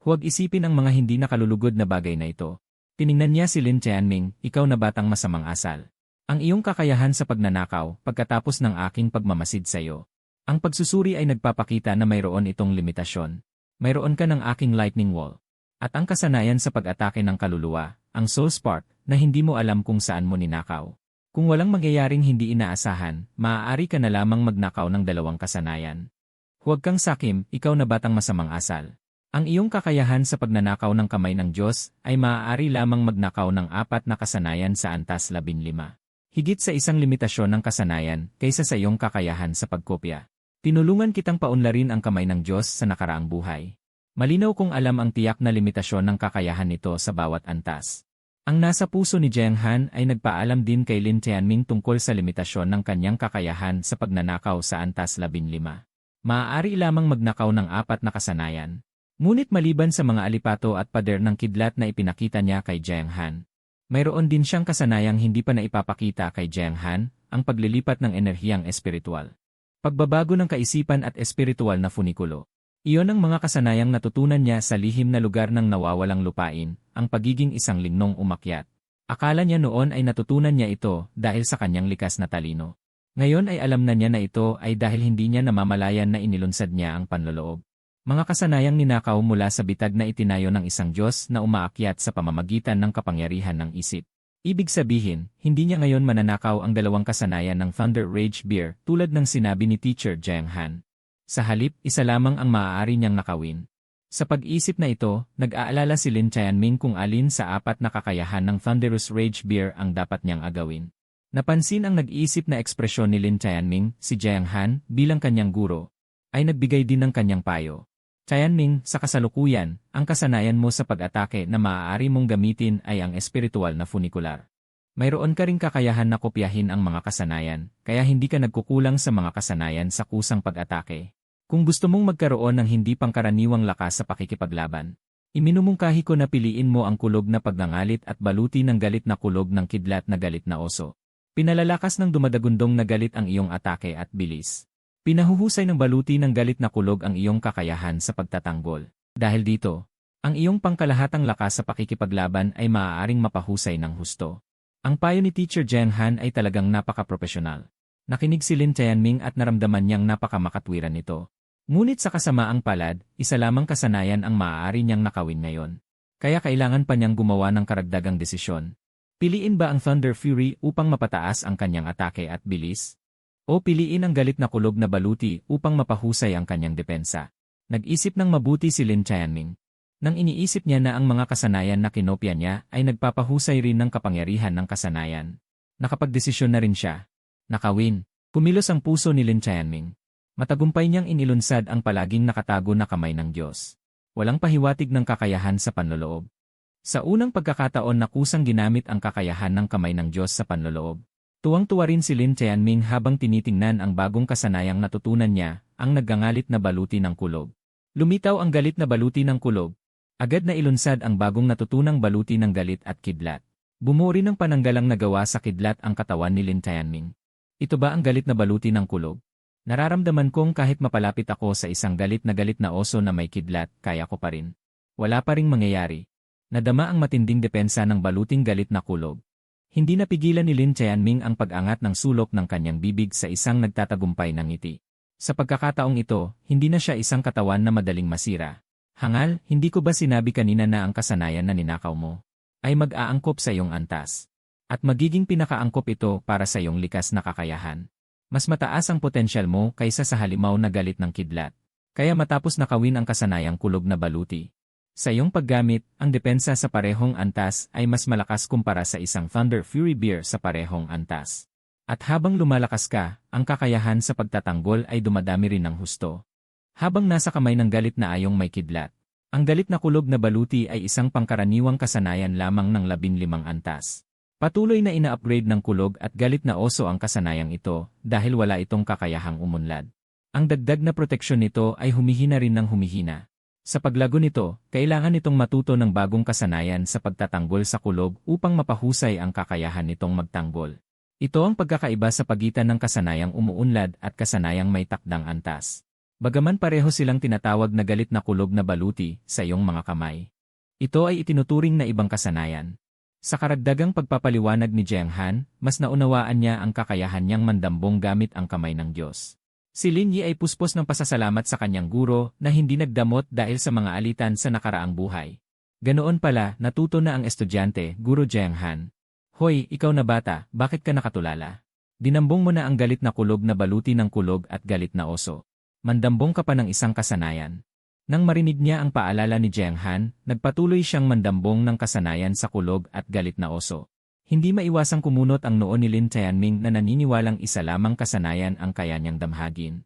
Huwag isipin ang mga hindi nakalulugod na bagay na ito. Tiningnan niya si Lin Tianming, ikaw na batang masamang asal. Ang iyong kakayahan sa pagnanakaw pagkatapos ng aking pagmamasid sa iyo. Ang pagsusuri ay nagpapakita na mayroon itong limitasyon. Mayroon ka ng aking lightning wall. At ang kasanayan sa pag-atake ng kaluluwa, ang soul spark, na hindi mo alam kung saan mo ninakaw. Kung walang mangyayaring hindi inaasahan, maaari ka na lamang magnakaw ng dalawang kasanayan. Huwag kang sakim, ikaw na batang masamang asal. Ang iyong kakayahan sa pagnanakaw ng kamay ng Diyos ay maaari lamang magnakaw ng 4 na kasanayan sa antas 15. Higit sa isang limitasyon ng kasanayan kaysa sa iyong kakayahan sa pagkopya. Tinulungan kitang paunlarin ang kamay ng Diyos sa nakaraang buhay. Malinaw kong alam ang tiyak na limitasyon ng kakayahan nito sa bawat antas. Ang nasa puso ni Jiang Han ay nagpaalam din kay Lin Tianming tungkol sa limitasyon ng kanyang kakayahan sa pagnanakaw sa antas 15. Maaari lamang magnakaw ng 4 na kasanayan. Ngunit maliban sa mga alipato at pader ng kidlat na ipinakita niya kay Jiang Han, mayroon din siyang kasanayang hindi pa naipapakita kay Jiang Han, ang paglilipat ng enerhiyang espiritual. Pagbabago ng kaisipan at espiritual na funikulo. Iyon ang mga kasanayang natutunan niya sa lihim na lugar ng nawawalang lupain, ang pagiging isang lingnong umakyat. Akala niya noon ay natutunan niya ito dahil sa kanyang likas na talino. Ngayon ay alam na niya na ito ay dahil hindi niya namamalayan na inilunsad niya ang panloloob. Mga kasanayang ninakaw mula sa bitag na itinayo ng isang Diyos na umaakyat sa pamamagitan ng kapangyarihan ng isip. Ibig sabihin, hindi niya ngayon mananakaw ang 2 kasanayan ng Thunder Rage Bear tulad ng sinabi ni Teacher Jiang Han. Sa halip, isa lamang ang maaari niyang nakawin. Sa pag-isip na ito, nag-aalala si Lin Tianming kung alin sa 4 na kakayahan ng Thunderous Rage Bear ang dapat niyang agawin. Napansin ang nag-iisip na ekspresyon ni Lin Tianming, si Jiang Han, bilang kanyang guro, ay nagbigay din ng kanyang payo. Tianming, sa kasalukuyan, ang kasanayan mo sa pag-atake na maaari mong gamitin ay ang espiritual na funikular. Mayroon ka ring kakayahan na kopyahin ang mga kasanayan, kaya hindi ka nagkukulang sa mga kasanayan sa kusang pag-atake. Kung gusto mong magkaroon ng hindi pangkaraniwang lakas sa pakikipaglaban, iminumungkahi ko na piliin mo ang kulog na pagngangalit at baluti ng galit na kulog ng kidlat na galit na oso. Pinalalakas ng dumadagundong na galit ang iyong atake at bilis. Pinahuhusay ng baluti ng galit na kulog ang iyong kakayahan sa pagtatanggol. Dahil dito, ang iyong pangkalahatang lakas sa pakikipaglaban ay maaaring mapahusay ng husto. Ang payo ni Teacher Jiang Han ay talagang napaka-profesional. Nakinig si Lin Tianming at naramdaman niyang napakamakatwiran nito. Ngunit sa kasamaang palad, isa lamang kasanayan ang maaari niyang nakawin ngayon. Kaya kailangan pa niyang gumawa ng karagdagang desisyon. Piliin ba ang Thunder Fury upang mapataas ang kanyang atake at bilis? O piliin ang galit na kulog na baluti upang mapahusay ang kanyang depensa? Nag-isip ng mabuti si Lin Tianming. Nang iniisip niya na ang mga kasanayan na kinopya niya ay nagpapahusay rin ng kapangyarihan ng kasanayan. Nakapagdesisyon na rin siya. Nakawin. Kumilos ang puso ni Lin Tianming. Matagumpay niyang inilunsad ang palaging nakatago na kamay ng Diyos. Walang pahiwatig ng kakayahan sa panloloob. Sa unang pagkakataon na kusang ginamit ang kakayahan ng kamay ng Diyos sa panloloob. Tuwang-tuwa rin si Lin Tianming habang tinitingnan ang bagong kasanayang natutunan niya, ang naggangalit na baluti ng kulog. Lumitaw ang galit na baluti ng kulog. Agad na ilunsad ang bagong natutunang baluti ng galit at kidlat. Bumuo rin ng pananggalang nagawa sa kidlat ang katawan ni Lin Tianming. Ito ba ang galit na baluti ng kulog? Nararamdaman kong kahit mapalapit ako sa isang galit na oso na may kidlat, kaya ko pa rin. Wala pa ring mangyayari. Nadama ang matinding depensa ng baluting galit na kulog. Hindi napigilan ni Lin Tianming ang pag-angat ng sulok ng kanyang bibig sa isang nagtatagumpay ng ngiti. Sa pagkakataong ito, hindi na siya isang katawan na madaling masira. Hangal, hindi ko ba sinabi kanina na ang kasanayan na ninakaw mo ay mag-aangkop sa iyong antas? At magiging pinakaangkop ito para sa iyong likas na kakayahan. Mas mataas ang potensyal mo kaysa sa halimaw na galit ng kidlat. Kaya matapos nakawin ang kasanayang kulog na baluti. Sa iyong paggamit, ang depensa sa parehong antas ay mas malakas kumpara sa isang Thunder Fury Bear sa parehong antas. At habang lumalakas ka, ang kakayahan sa pagtatanggol ay dumadami rin ng husto. Habang nasa kamay ng galit na ayong may kidlat, ang galit na kulog na baluti ay isang pangkaraniwang kasanayan lamang ng 15 antas. Patuloy na ina-upgrade ng kulog at galit na oso ang kasanayang ito dahil wala itong kakayahang umunlad. Ang dagdag na proteksyon nito ay humihina rin ng humihina. Sa paglago nito, kailangan nitong matuto ng bagong kasanayan sa pagtatanggol sa kulog upang mapahusay ang kakayahan nitong magtanggol. Ito ang pagkakaiba sa pagitan ng kasanayang umuunlad at kasanayang may takdang antas. Bagaman pareho silang tinatawag na galit na kulog na baluti sa iyong mga kamay. Ito ay itinuturing na ibang kasanayan. Sa karagdagang pagpapaliwanag ni Jiang Han, mas naunawaan niya ang kakayahan niyang mandambong gamit ang kamay ng Diyos. Si Lin Yi ay puspos ng pasasalamat sa kanyang guro na hindi nagdamot dahil sa mga alitan sa nakaraang buhay. Ganoon pala, natuto na ang estudyante, Guro Jiang Han. Hoy, ikaw na bata, bakit ka nakatulala? Dinambong mo na ang galit na kulog na baluti ng kulog at galit na oso. Mandambong ka pa ng isang kasanayan. Nang marinig niya ang paalala ni Jiang Han, nagpatuloy siyang mandambong ng kasanayan sa kulog at galit na oso. Hindi maiwasang kumunot ang noo ni Lin Tianming na naniniwalang isa lamang kasanayan ang kaya niyang damhagin.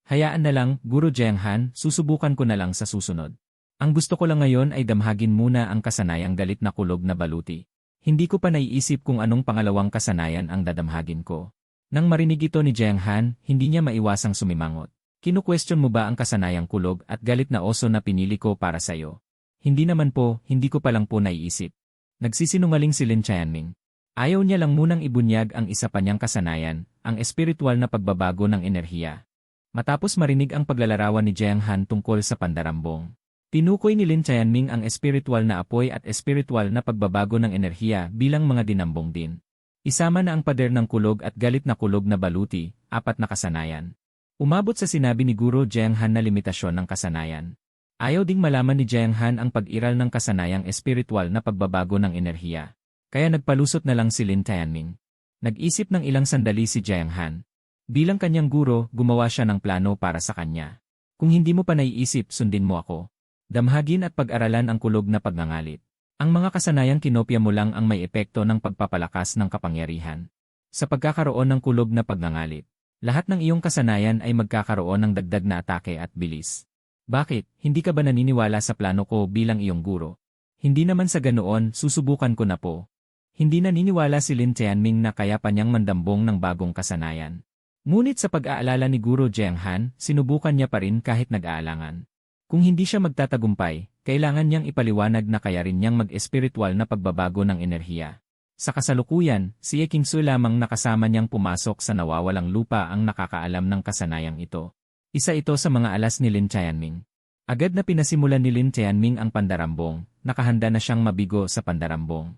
Hayaan na lang, Guro Jianghan, susubukan ko na lang sa susunod. Ang gusto ko lang ngayon ay damhagin muna ang kasanayang galit na kulog na baluti. Hindi ko pa naiisip kung anong pangalawang kasanayan ang dadamhagin ko. Nang marinig ito ni Jianghan, hindi niya maiwasang sumimangot. Kinu-question mo ba ang kasanayang kulog at galit na oso na pinili ko para sa'yo? Hindi naman po, hindi ko pa lang po naiisip. Nagsisinungaling si Lin Tianming. Ayaw niya lang munang ibunyag ang isa pa niyang kasanayan, ang espiritual na pagbabago ng enerhiya. Matapos marinig ang paglalarawan ni Jianghan tungkol sa pandarambong, tinukoy ni Lin Tianming ang espiritual na apoy at espiritual na pagbabago ng enerhiya bilang mga dinambong din. Isama na ang pader ng kulog at galit na kulog na baluti, 4 na kasanayan. Umabot sa sinabi ni Guro Jianghan na limitasyon ng kasanayan. Ayaw ding malaman ni Jianghan ang pag-iral ng kasanayang espiritual na pagbabago ng enerhiya. Kaya nagpalusot na lang si Lin Tianming. Nag-isip ng ilang sandali si Jianghan. Bilang kanyang guro, gumawa siya ng plano para sa kanya. Kung hindi mo pa naiisip, sundin mo ako. Damhagin at pag-aralan ang kulog na pagngangalit. Ang mga kasanayang kinopya mo lang ang may epekto ng pagpapalakas ng kapangyarihan. Sa pagkakaroon ng kulog na pagngangalit, lahat ng iyong kasanayan ay magkakaroon ng dagdag na atake at bilis. Bakit, hindi ka ba naniniwala sa plano ko bilang iyong guro? Hindi naman sa ganoon, susubukan ko na po. Hindi naniniwala si Lin Tianming na kaya pa niyang mandambong ng bagong kasanayan. Ngunit sa pag-aalala ni Guro Jianghan, sinubukan niya pa rin kahit nag-aalangan. Kung hindi siya magtatagumpay, kailangan niyang ipaliwanag na kaya rin niyang mag-espiritual na pagbabago ng enerhiya. Sa kasalukuyan, si Ye Qingsu lamang nakasama niyang pumasok sa nawawalang lupa ang nakakaalam ng kasanayang ito. Isa ito sa mga alas ni Lin Tianming. Agad na pinasimulan ni Lin Tianming ang pandarambong, nakahanda na siyang mabigo sa pandarambong.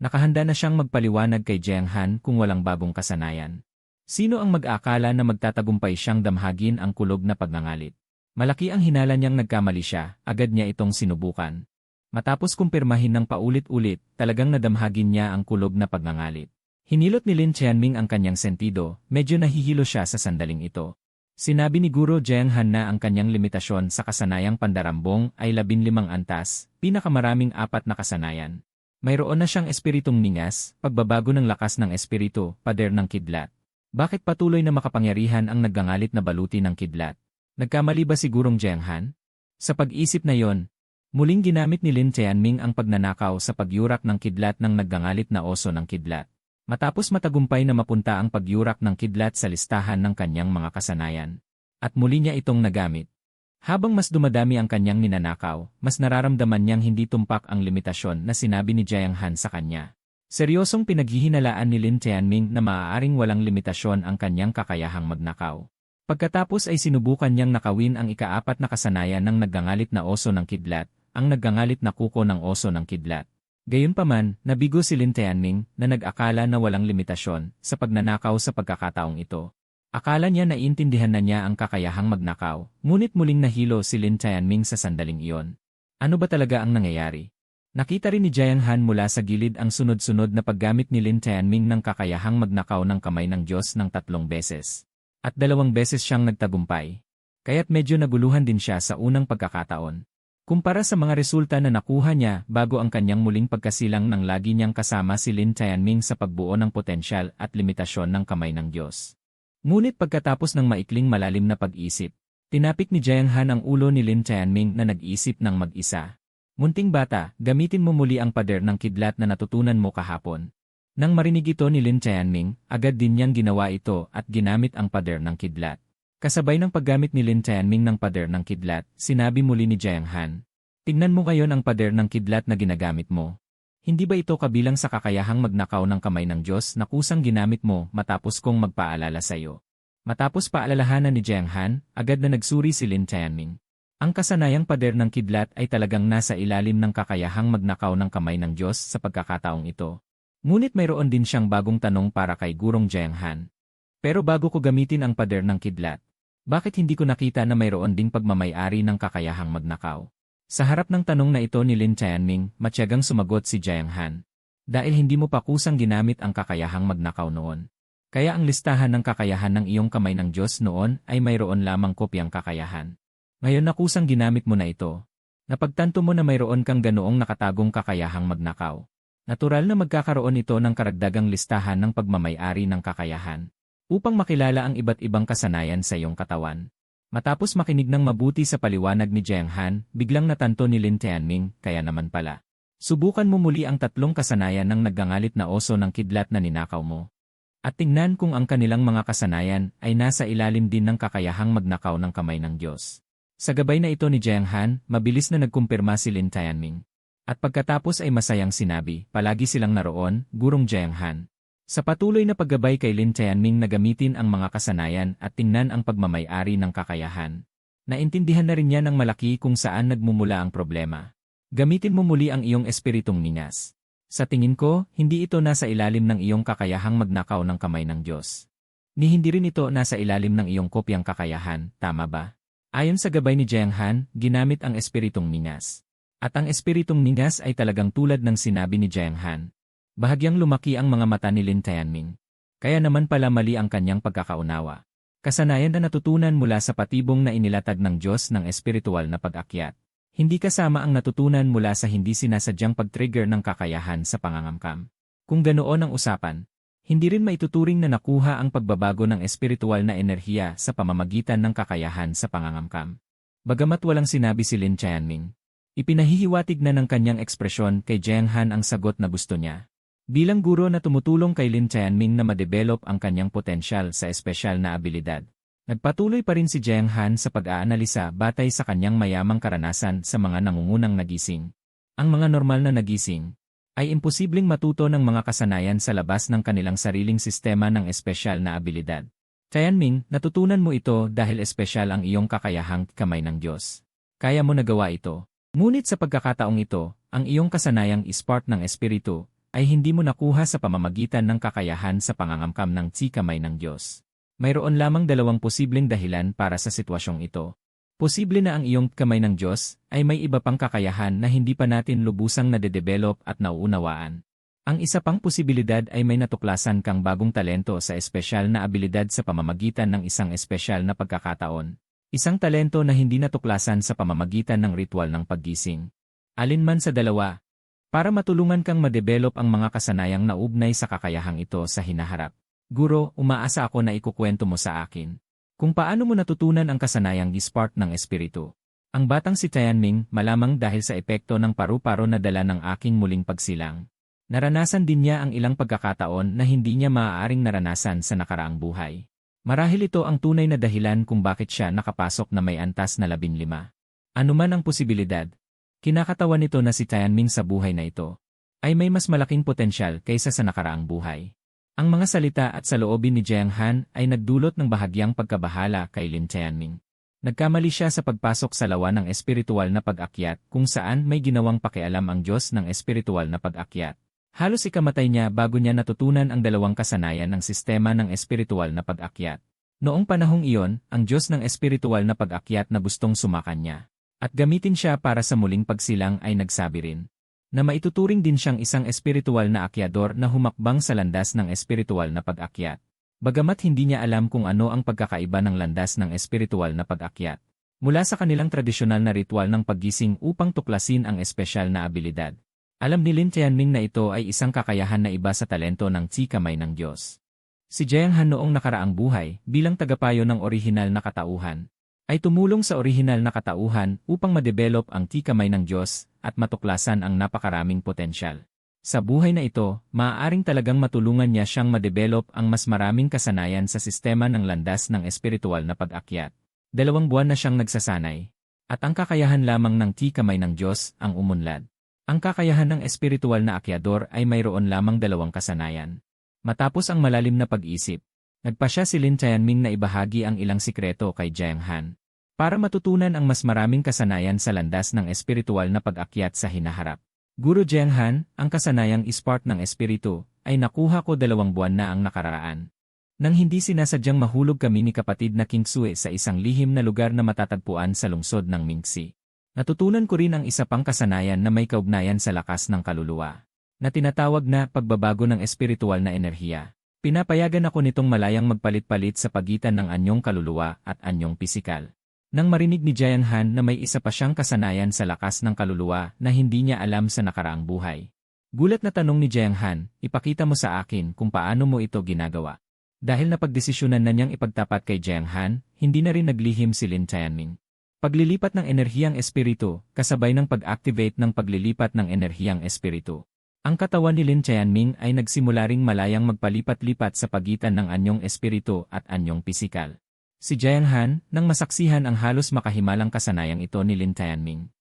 Nakahanda na siyang magpaliwanag kay Jianghan kung walang bagong kasanayan. Sino ang mag-aakala na magtatagumpay siyang damhagin ang kulog na pagngangalit? Malaki ang hinala niyang nagkamali siya, agad niya itong sinubukan. Matapos kumpirmahin ng paulit-ulit, talagang nadamhagin niya ang kulog na pagngangalit. Hinilot ni Lin Tianming ang kanyang sentido, medyo nahihilo siya sa sandaling ito. Sinabi ni Guro Jianghan na ang kanyang limitasyon sa kasanayang pandarambong ay 15 antas, pinakamaraming 4 na kasanayan. Mayroon na siyang espiritong ningas, pagbabago ng lakas ng espiritu, pader ng kidlat. Bakit patuloy na makapangyarihan ang naggangalit na baluti ng kidlat? Nagkamali ba si Gurong Jianghan? Sa pag-isip na yon, muling ginamit ni Lin Tianming ang pagnanakaw sa pagyurak ng kidlat ng naggangalit na oso ng kidlat. Matapos matagumpay na mapunta ang pagyurak ng kidlat sa listahan ng kanyang mga kasanayan. At muli niya itong nagamit. Habang mas dumadami ang kanyang ninanakaw, mas nararamdaman niyang hindi tumpak ang limitasyon na sinabi ni Jianghan sa kanya. Seryosong pinaghihinalaan ni Lin Tianming na maaaring walang limitasyon ang kanyang kakayahang magnakaw. Pagkatapos ay sinubukan niyang nakawin ang ika-4 na kasanayan ng naggangalit na oso ng kidlat, ang naggangalit na kuko ng oso ng kidlat. Gayunpaman, nabigo si Lin Tianming na nag-akala na walang limitasyon sa pagnanakaw sa pagkakataong ito. Akala niya naiintindihan na niya ang kakayahang magnakaw, ngunit muling nahilo si Lin Tianming sa sandaling iyon. Ano ba talaga ang nangyayari? Nakita rin ni Jianghan mula sa gilid ang sunod-sunod na paggamit ni Lin Tianming ng kakayahang magnakaw ng kamay ng Diyos ng 3 beses. At 2 beses siyang nagtagumpay. Kaya't medyo naguluhan din siya sa unang pagkakataon. Kumpara sa mga resulta na nakuha niya bago ang kanyang muling pagkasilang ng lagi niyang kasama si Lin Tianming sa pagbuo ng potensyal at limitasyon ng kamay ng Diyos. Ngunit pagkatapos ng maikling malalim na pag-isip, tinapik ni Jianghan ang ulo ni Lin Tianming na nag-isip ng mag-isa. Munting bata, gamitin mo muli ang pader ng kidlat na natutunan mo kahapon. Nang marinig ito ni Lin Tianming, agad din niyang ginawa ito at ginamit ang pader ng kidlat. Kasabay ng paggamit ni Lin Tianming ng pader ng kidlat, sinabi muli ni Jianghan, "Tingnan mo ngayon ang pader ng kidlat na ginagamit mo. Hindi ba ito kabilang sa kakayahang magnakaw ng kamay ng Diyos na kusang ginamit mo matapos kong magpaalala sa iyo?" Matapos paalalahanan ni Jianghan, agad na nagsuri si Lin Tianming. Ang kasanayang pader ng kidlat ay talagang nasa ilalim ng kakayahang magnakaw ng kamay ng Diyos sa pagkakataong ito. Ngunit mayroon din siyang bagong tanong para kay Gurong Jianghan. Pero bago ko gamitin ang pader ng kidlat, bakit hindi ko nakita na mayroon ding pagmamay-ari ng kakayahang magnakaw? Sa harap ng tanong na ito ni Lin Tianming, matyagang sumagot si Jianghan. Dahil hindi mo pa kusang ginamit ang kakayahang magnakaw noon. Kaya ang listahan ng kakayahan ng iyong kamay ng Diyos noon ay mayroon lamang kopyang kakayahan. Ngayon na kusang ginamit mo na ito. Napagtanto mo na mayroon kang ganoong nakatagong kakayahang magnakaw. Natural na magkakaroon ito ng karagdagang listahan ng pagmamay-ari ng kakayahan upang makilala ang iba't ibang kasanayan sa iyong katawan. Matapos makinig ng mabuti sa paliwanag ni Jiang Han, biglang natanto ni Lin Tianming, kaya naman pala. Subukan mo muli ang 3 kasanayan ng nagngangalit na oso ng kidlat na ninakaw mo. At tingnan kung ang kanilang mga kasanayan ay nasa ilalim din ng kakayahang magnakaw ng kamay ng Diyos. Sa gabay na ito ni Jiang Han, mabilis na nagkumpirma si Lin Tianming. At pagkatapos ay masayang sinabi, palagi silang naroon, Gurong Jiang Han. Sa patuloy na paggabay kay Lin Tianming na gamitin ang mga kasanayan at tingnan ang pagmamay-ari ng kakayahan. Naintindihan na rin niya ng malaki kung saan nagmumula ang problema. Gamitin mo muli ang iyong espiritong ningas. Sa tingin ko, hindi ito nasa ilalim ng iyong kakayahang magnakaw ng kamay ng Diyos. Ni hindi rin ito nasa ilalim ng iyong kopyang kakayahan, tama ba? Ayon sa gabay ni Jiang Han, ginamit ang espiritong ningas. At ang espiritong ningas ay talagang tulad ng sinabi ni Jiang Han. Bahagyang lumaki ang mga mata ni Lin Tianming. Kaya naman pala mali ang kanyang pagkakaunawa. Kasanayan na natutunan mula sa patibong na inilatag ng Diyos ng espiritual na pag-akyat. Hindi kasama ang natutunan mula sa hindi sinasadyang pag-trigger ng kakayahan sa pangangamkam. Kung ganoon ang usapan, hindi rin maituturing na nakuha ang pagbabago ng espiritual na enerhiya sa pamamagitan ng kakayahan sa pangangamkam. Bagamat walang sinabi si Lin Tianming, ipinahihiwatig na ng kanyang ekspresyon kay Jiang Han ang sagot na gusto niya. Bilang guro na tumutulong kay Lin Tianming na ma-develop ang kanyang potensyal sa espesyal na abilidad, nagpatuloy pa rin si Jiang Han sa pag-aanalisa batay sa kanyang mayamang karanasan sa mga nangungunang nagising. Ang mga normal na nagising ay imposibleng matuto ng mga kasanayan sa labas ng kanilang sariling sistema ng espesyal na abilidad. Tianming, natutunan mo ito dahil espesyal ang iyong kakayahang kamay ng Diyos. Kaya mo nagawa ito. Ngunit sa pagkakataong ito, ang iyong kasanayang spark ng espiritu ay hindi mo nakuha sa pamamagitan ng kakayahan sa pangangamkam ng kamay ng Diyos. Mayroon lamang 2 posibleng dahilan para sa sitwasyong ito. Posible na ang iyong kamay ng Diyos ay may iba pang kakayahan na hindi pa natin lubusang nade-develop at nauunawaan. Ang isa pang posibilidad ay may natuklasan kang bagong talento sa espesyal na abilidad sa pamamagitan ng isang espesyal na pagkakataon. Isang talento na hindi natuklasan sa pamamagitan ng ritual ng paggising. Alinman sa dalawa, para matulungan kang ma-develop ang mga kasanayang naugnay sa kakayahang ito sa hinaharap. Guro, umaasa ako na ikukwento mo sa akin kung paano mo natutunan ang kasanayang spark ng espiritu. Ang batang si Tianming, malamang dahil sa epekto ng paru-paro na dala ng aking muling pagsilang. Naranasan din niya ang ilang pagkakataon na hindi niya maaaring naranasan sa nakaraang buhay. Marahil ito ang tunay na dahilan kung bakit siya nakapasok na may antas na 15. Anuman ang posibilidad, kinakatawan nito na si Tianming sa buhay na ito ay may mas malaking potensyal kaysa sa nakaraang buhay. Ang mga salita at saloobin ni Jiang Han ay nagdulot ng bahagyang pagkabahala kay Lin Tianming. Nagkamali siya sa pagpasok sa lawa ng espiritual na pag-akyat kung saan may ginawang pakialam ang Diyos ng espiritual na pag-akyat. Halos ikamatay niya bago niya natutunan ang 2 kasanayan ng sistema ng espiritual na pag-akyat. Noong panahong iyon, ang Diyos ng espiritual na pag-akyat na gustong sumakan niya at gamitin siya para sa muling pagsilang ay nagsabi rin na maituturing din siyang isang espiritual na akyador na humakbang sa landas ng espiritual na pag-akyat. Bagamat hindi niya alam kung ano ang pagkakaiba ng landas ng espiritual na pag-akyat mula sa kanilang tradisyonal na ritual ng paggising upang tuklasin ang espesyal na abilidad. Alam ni Lin Tianming na ito ay isang kakayahan na iba sa talento ng kamay ng Diyos. Si Jiang Han noong nakaraang buhay bilang tagapayo ng orihinal na katauhan ay tumulong sa orihinal na katauhan upang ma-develop ang kamay ng Diyos at matuklasan ang napakaraming potensyal. Sa buhay na ito, maaaring talagang matulungan niya siyang ma-develop ang mas maraming kasanayan sa sistema ng landas ng espiritual na pag-akyat. 2 buwan na siyang nagsasanay. At ang kakayahan lamang ng kamay ng Diyos ang umunlad. Ang kakayahan ng espiritual na akyador ay mayroon lamang 2 kasanayan. Matapos ang malalim na pag-isip, nagpasya si Lin Tianming na ibahagi ang ilang sikreto kay Jiang Han para matutunan ang mas maraming kasanayan sa landas ng espiritual na pag-akyat sa hinaharap. Guro Jiang Han, ang kasanayang spark ng espiritu ay nakuha ko 2 buwan na ang nakararaan. Nang hindi sinasadyang mahulog kami ni kapatid na King Sue sa isang lihim na lugar na matatagpuan sa lungsod ng Mingxi. Natutunan ko rin ang isa pang kasanayan na may kaugnayan sa lakas ng kaluluwa, na tinatawag na pagbabago ng espiritual na enerhiya. Pinapayagan ako nitong malayang magpalit-palit sa pagitan ng anyong kaluluwa at anyong pisikal. Nang marinig ni Jiang Han na may isa pa siyang kasanayan sa lakas ng kaluluwa na hindi niya alam sa nakaraang buhay. Gulat na tanong ni Jiang Han, ipakita mo sa akin kung paano mo ito ginagawa. Dahil napagdesisyonan na niyang ipagtapat kay Jiang Han, hindi na rin naglihim si Lin Tianming. Paglilipat ng enerhiyang espiritu, kasabay ng pag-activate ng paglilipat ng enerhiyang espiritu. Ang katawan ni Lin Tianming ay nagsimula ring malayang magpalipat-lipat sa pagitan ng anyong espiritu at anyong pisikal. Si Jiang Han, nang masaksihan ang halos makahimalang kasanayang ito ni Lin Tianming,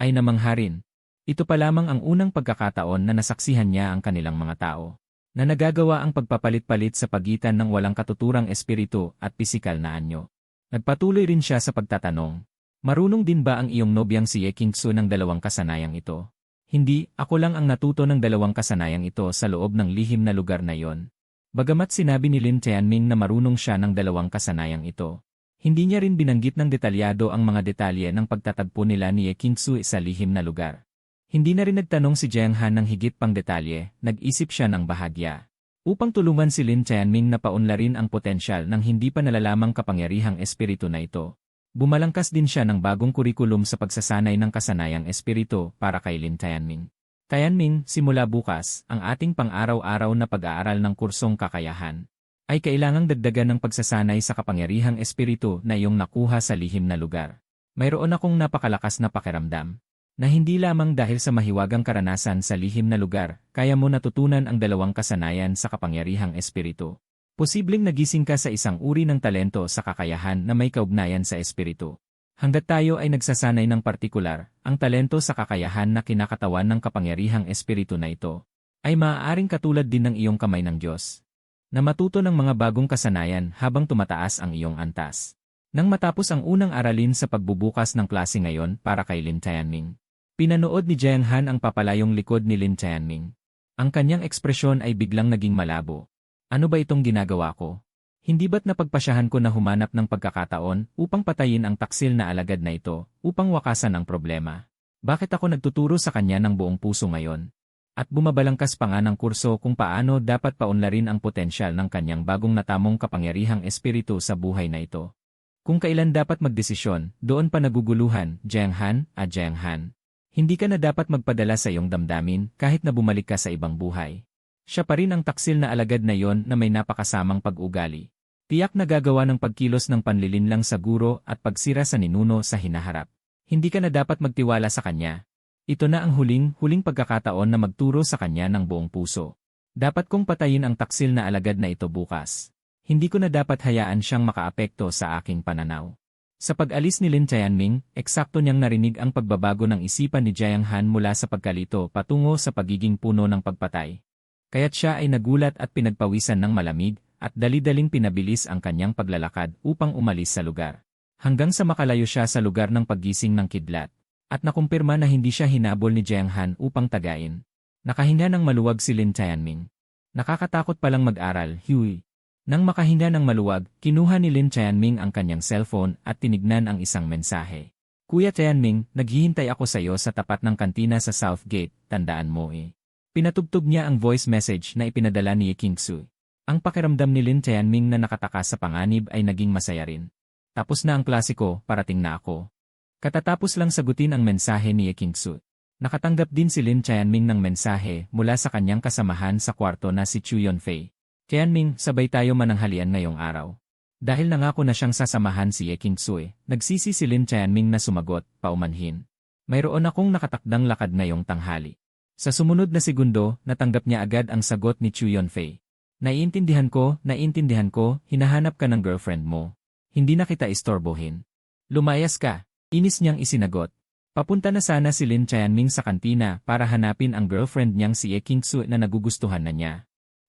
ay namangha rin. Ito pa lamang ang unang pagkakataon na nasaksihan niya ang kanilang mga tao, na nagagawa ang pagpapalit-palit sa pagitan ng walang katuturang espiritu at pisikal na anyo. Nagpatuloy rin siya sa pagtatanong, marunong din ba ang iyong nobyang si Ye Qingsu ng dalawang kasanayang ito? Hindi, ako lang ang natuto ng dalawang kasanayang ito sa loob ng lihim na lugar na iyon. Bagamat sinabi ni Lin Tianming na marunong siya ng dalawang kasanayang ito, hindi niya rin binanggit ng detalyado ang mga detalye ng pagtatagpo nila ni Ye Qingsu sa lihim na lugar. Hindi na rin nagtanong si Jiang Han ng higit pang detalye, nag-isip siya ng bahagya. Upang tulungan si Lin Tianming na paunlarin ang potensyal ng hindi pa nalalamang kapangyarihang espiritu na ito. Bumalangkas din siya ng bagong kurikulum sa pagsasanay ng kasanayang espiritu para kay Lin Tianming. Tianming, simula bukas, ang ating pang-araw-araw na pag-aaral ng kursong kakayahan ay kailangang dagdagan ng pagsasanay sa kapangyarihang espiritu na iyong nakuha sa lihim na lugar. Mayroon akong napakalakas na pakiramdam na hindi lamang dahil sa mahiwagang karanasan sa lihim na lugar, kaya mo natutunan ang dalawang kasanayan sa kapangyarihang espiritu. Posibleng nagising ka sa isang uri ng talento sa kakayahan na may kaugnayan sa espiritu. Hanggat tayo ay nagsasanay ng partikular, ang talento sa kakayahan na kinakatawan ng kapangyarihang espiritu na ito, ay maaaring katulad din ng iyong kamay ng Diyos, na matuto ng mga bagong kasanayan habang tumataas ang iyong antas. Nang matapos ang unang aralin sa pagbubukas ng klase ngayon para kay Lin Tianming, pinanood ni Jiang Han ang papalayong likod ni Lin Tianming. Ang kanyang ekspresyon ay biglang naging malabo. Ano ba itong ginagawa ko? Hindi ba't napagpasyahan ko na humanap ng pagkakataon upang patayin ang taksil na alagad na ito, upang wakasan ang problema? Bakit ako nagtuturo sa kanya ng buong puso ngayon? At bumabalangkas pa nga ng kurso kung paano dapat paunlarin ang potensyal ng kanyang bagong natamong kapangyarihang espiritu sa buhay na ito. Kung kailan dapat magdesisyon, doon pa naguguluhan, Jiang Han, Jiang Han. Hindi ka na dapat magpadala sa iyong damdamin kahit na bumalik ka sa ibang buhay. Siya pa rin ang taksil na alagad na yon na may napakasamang pag-ugali. Tiyak na gagawa ng pagkilos ng panlilinlang sa guro at pagsira sa ninuno sa hinaharap. Hindi ka na dapat magtiwala sa kanya. Ito na ang huling pagkakataon na magturo sa kanya ng buong puso. Dapat kong patayin ang taksil na alagad na ito bukas. Hindi ko na dapat hayaan siyang makaapekto sa aking pananaw. Sa pag-alis ni Lin Tianming, eksakto niyang narinig ang pagbabago ng isipan ni Jiang Han mula sa pagkalito patungo sa pagiging puno ng pagpatay. Kaya't siya ay nagulat at pinagpawisan ng malamig, at dali-daling pinabilis ang kanyang paglalakad upang umalis sa lugar. Hanggang sa makalayo siya sa lugar ng paggising ng kidlat, at nakumpirma na hindi siya hinabol ni Jiang Han upang tagain. Nakahinga ng maluwag si Lin Tianming. Nakakatakot palang mag-aral, Huey. Nang makahinga ng maluwag, kinuha ni Lin Tianming ang kanyang cellphone at tinignan ang isang mensahe. Kuya Tianming, naghihintay ako sa iyo sa tapat ng kantina sa Southgate, tandaan mo eh. Pinatugtog niya ang voice message na ipinadala ni Ye Qingsu. Ang pakiramdam ni Lin Tianming na nakataka sa panganib ay naging masaya rin. Tapos na ang klasiko, parating na ako. Katatapos lang sagutin ang mensahe ni Ye Qingsu. Nakatanggap din si Lin Tianming ng mensahe mula sa kanyang kasamahan sa kwarto na si Chu Yunfei. Tianming, sabay tayo mananghalian ngayong araw. Dahil nangako na siyang sasamahan si Ye Qingsu, nagsisi si Lin Tianming na sumagot, paumanhin. Mayroon akong nakatakdang lakad ngayong tanghali. Sa sumunod na segundo, natanggap niya agad ang sagot ni Chu Yunfei. Naiintindihan ko, hinahanap ka ng girlfriend mo. Hindi na kita istorbohin. Lumayas ka, inis niyang isinagot. Papunta na sana si Lin Tianming sa kantina para hanapin ang girlfriend niyang si Ye Qingsu na nagugustuhan na niya.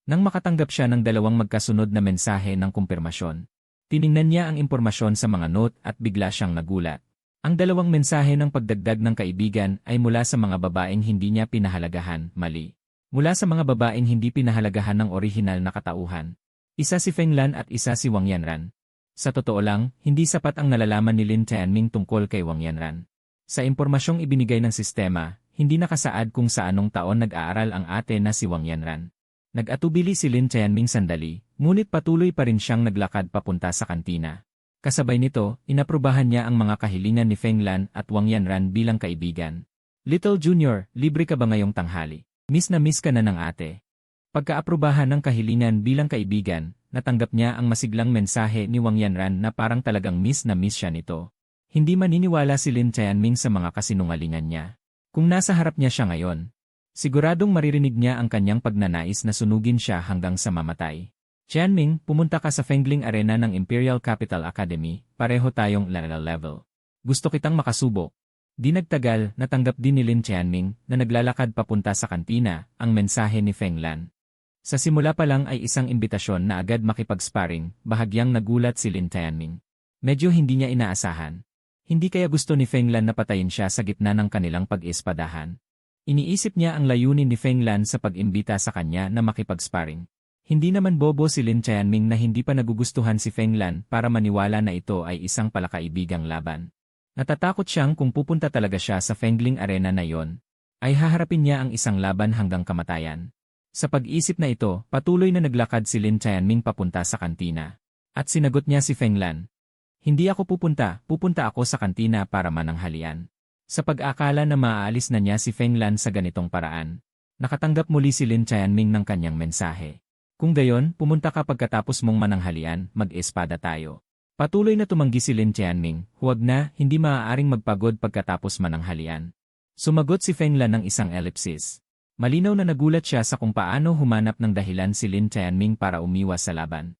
Nang makatanggap siya ng dalawang magkasunod na mensahe ng kumpirmasyon, tiningnan niya ang impormasyon sa mga note at bigla siyang nagulat. Ang dalawang mensahe ng pagdagdag ng kaibigan ay mula sa mga babaeng hindi niya pinahalagahan, mali. Mula sa mga babaeng hindi pinahalagahan ng orihinal na katauhan. Isa si Feng Lan at isa si Wang Yanran. Sa totoo lang, hindi sapat ang nalalaman ni Lin Tianming tungkol kay Wang Yanran. Sa impormasyong ibinigay ng sistema, hindi nakasaad kung sa anong taon nag-aaral ang ate na si Wang Yanran. Nag-atubili si Lin Tianming sandali, ngunit patuloy pa rin siyang naglakad papunta sa kantina. Kasabay nito, inaprubahan niya ang mga kahilingan ni Feng Lan at Wang Yanran bilang kaibigan. Little Junior, libre ka ba ngayong tanghali? Miss na miss ka na ng ate. Pagkaaprubahan ng kahilingan bilang kaibigan, natanggap niya ang masiglang mensahe ni Wang Yanran na parang talagang miss na miss siya nito. Hindi maniniwala si Lin Tianming sa mga kasinungalingan niya. Kung nasa harap niya siya ngayon, siguradong maririnig niya ang kanyang pagnanais na sunugin siya hanggang sa mamatay. Tianming, pumunta ka sa Fengling Arena ng Imperial Capital Academy, pareho tayong level. Gusto kitang makasubok. Di nagtagal, natanggap din ni Lin Tianming na naglalakad papunta sa kantina ang mensahe ni Feng Lan. Sa simula pa lang ay isang imbitasyon na agad makipag-sparring, bahagyang nagulat si Lin Tianming. Medyo hindi niya inaasahan. Hindi kaya gusto ni Feng Lan na patayin siya sa gitna ng kanilang pag-ispadahan. Iniisip niya ang layunin ni Feng Lan sa pag-imbita sa kanya na makipag-sparring. Hindi naman bobo si Lin Tianming na hindi pa nagugustuhan si Feng Lan para maniwala na ito ay isang palakaibigang laban. Natatakot siyang kung pupunta talaga siya sa Fengling Arena na yon, ay haharapin niya ang isang laban hanggang kamatayan. Sa pag-isip na ito, patuloy na naglakad si Lin Tianming papunta sa kantina. At sinagot niya si Feng Lan. Hindi ako pupunta ako sa kantina para mananghalian. Sa pag-akala na maaalis na niya si Feng Lan sa ganitong paraan, nakatanggap muli si Lin Tianming ng kanyang mensahe. Kung gayon, pumunta ka pagkatapos mong mananghalian, mag-espada tayo. Patuloy na tumanggi si Lin Tianming, huwag na, hindi maaaring magpagod pagkatapos mananghalian. Sumagot si Feng Lan ng isang ellipsis. Malinaw na nagulat siya sa kung paano humanap ng dahilan si Lin Tianming para umiwas sa laban.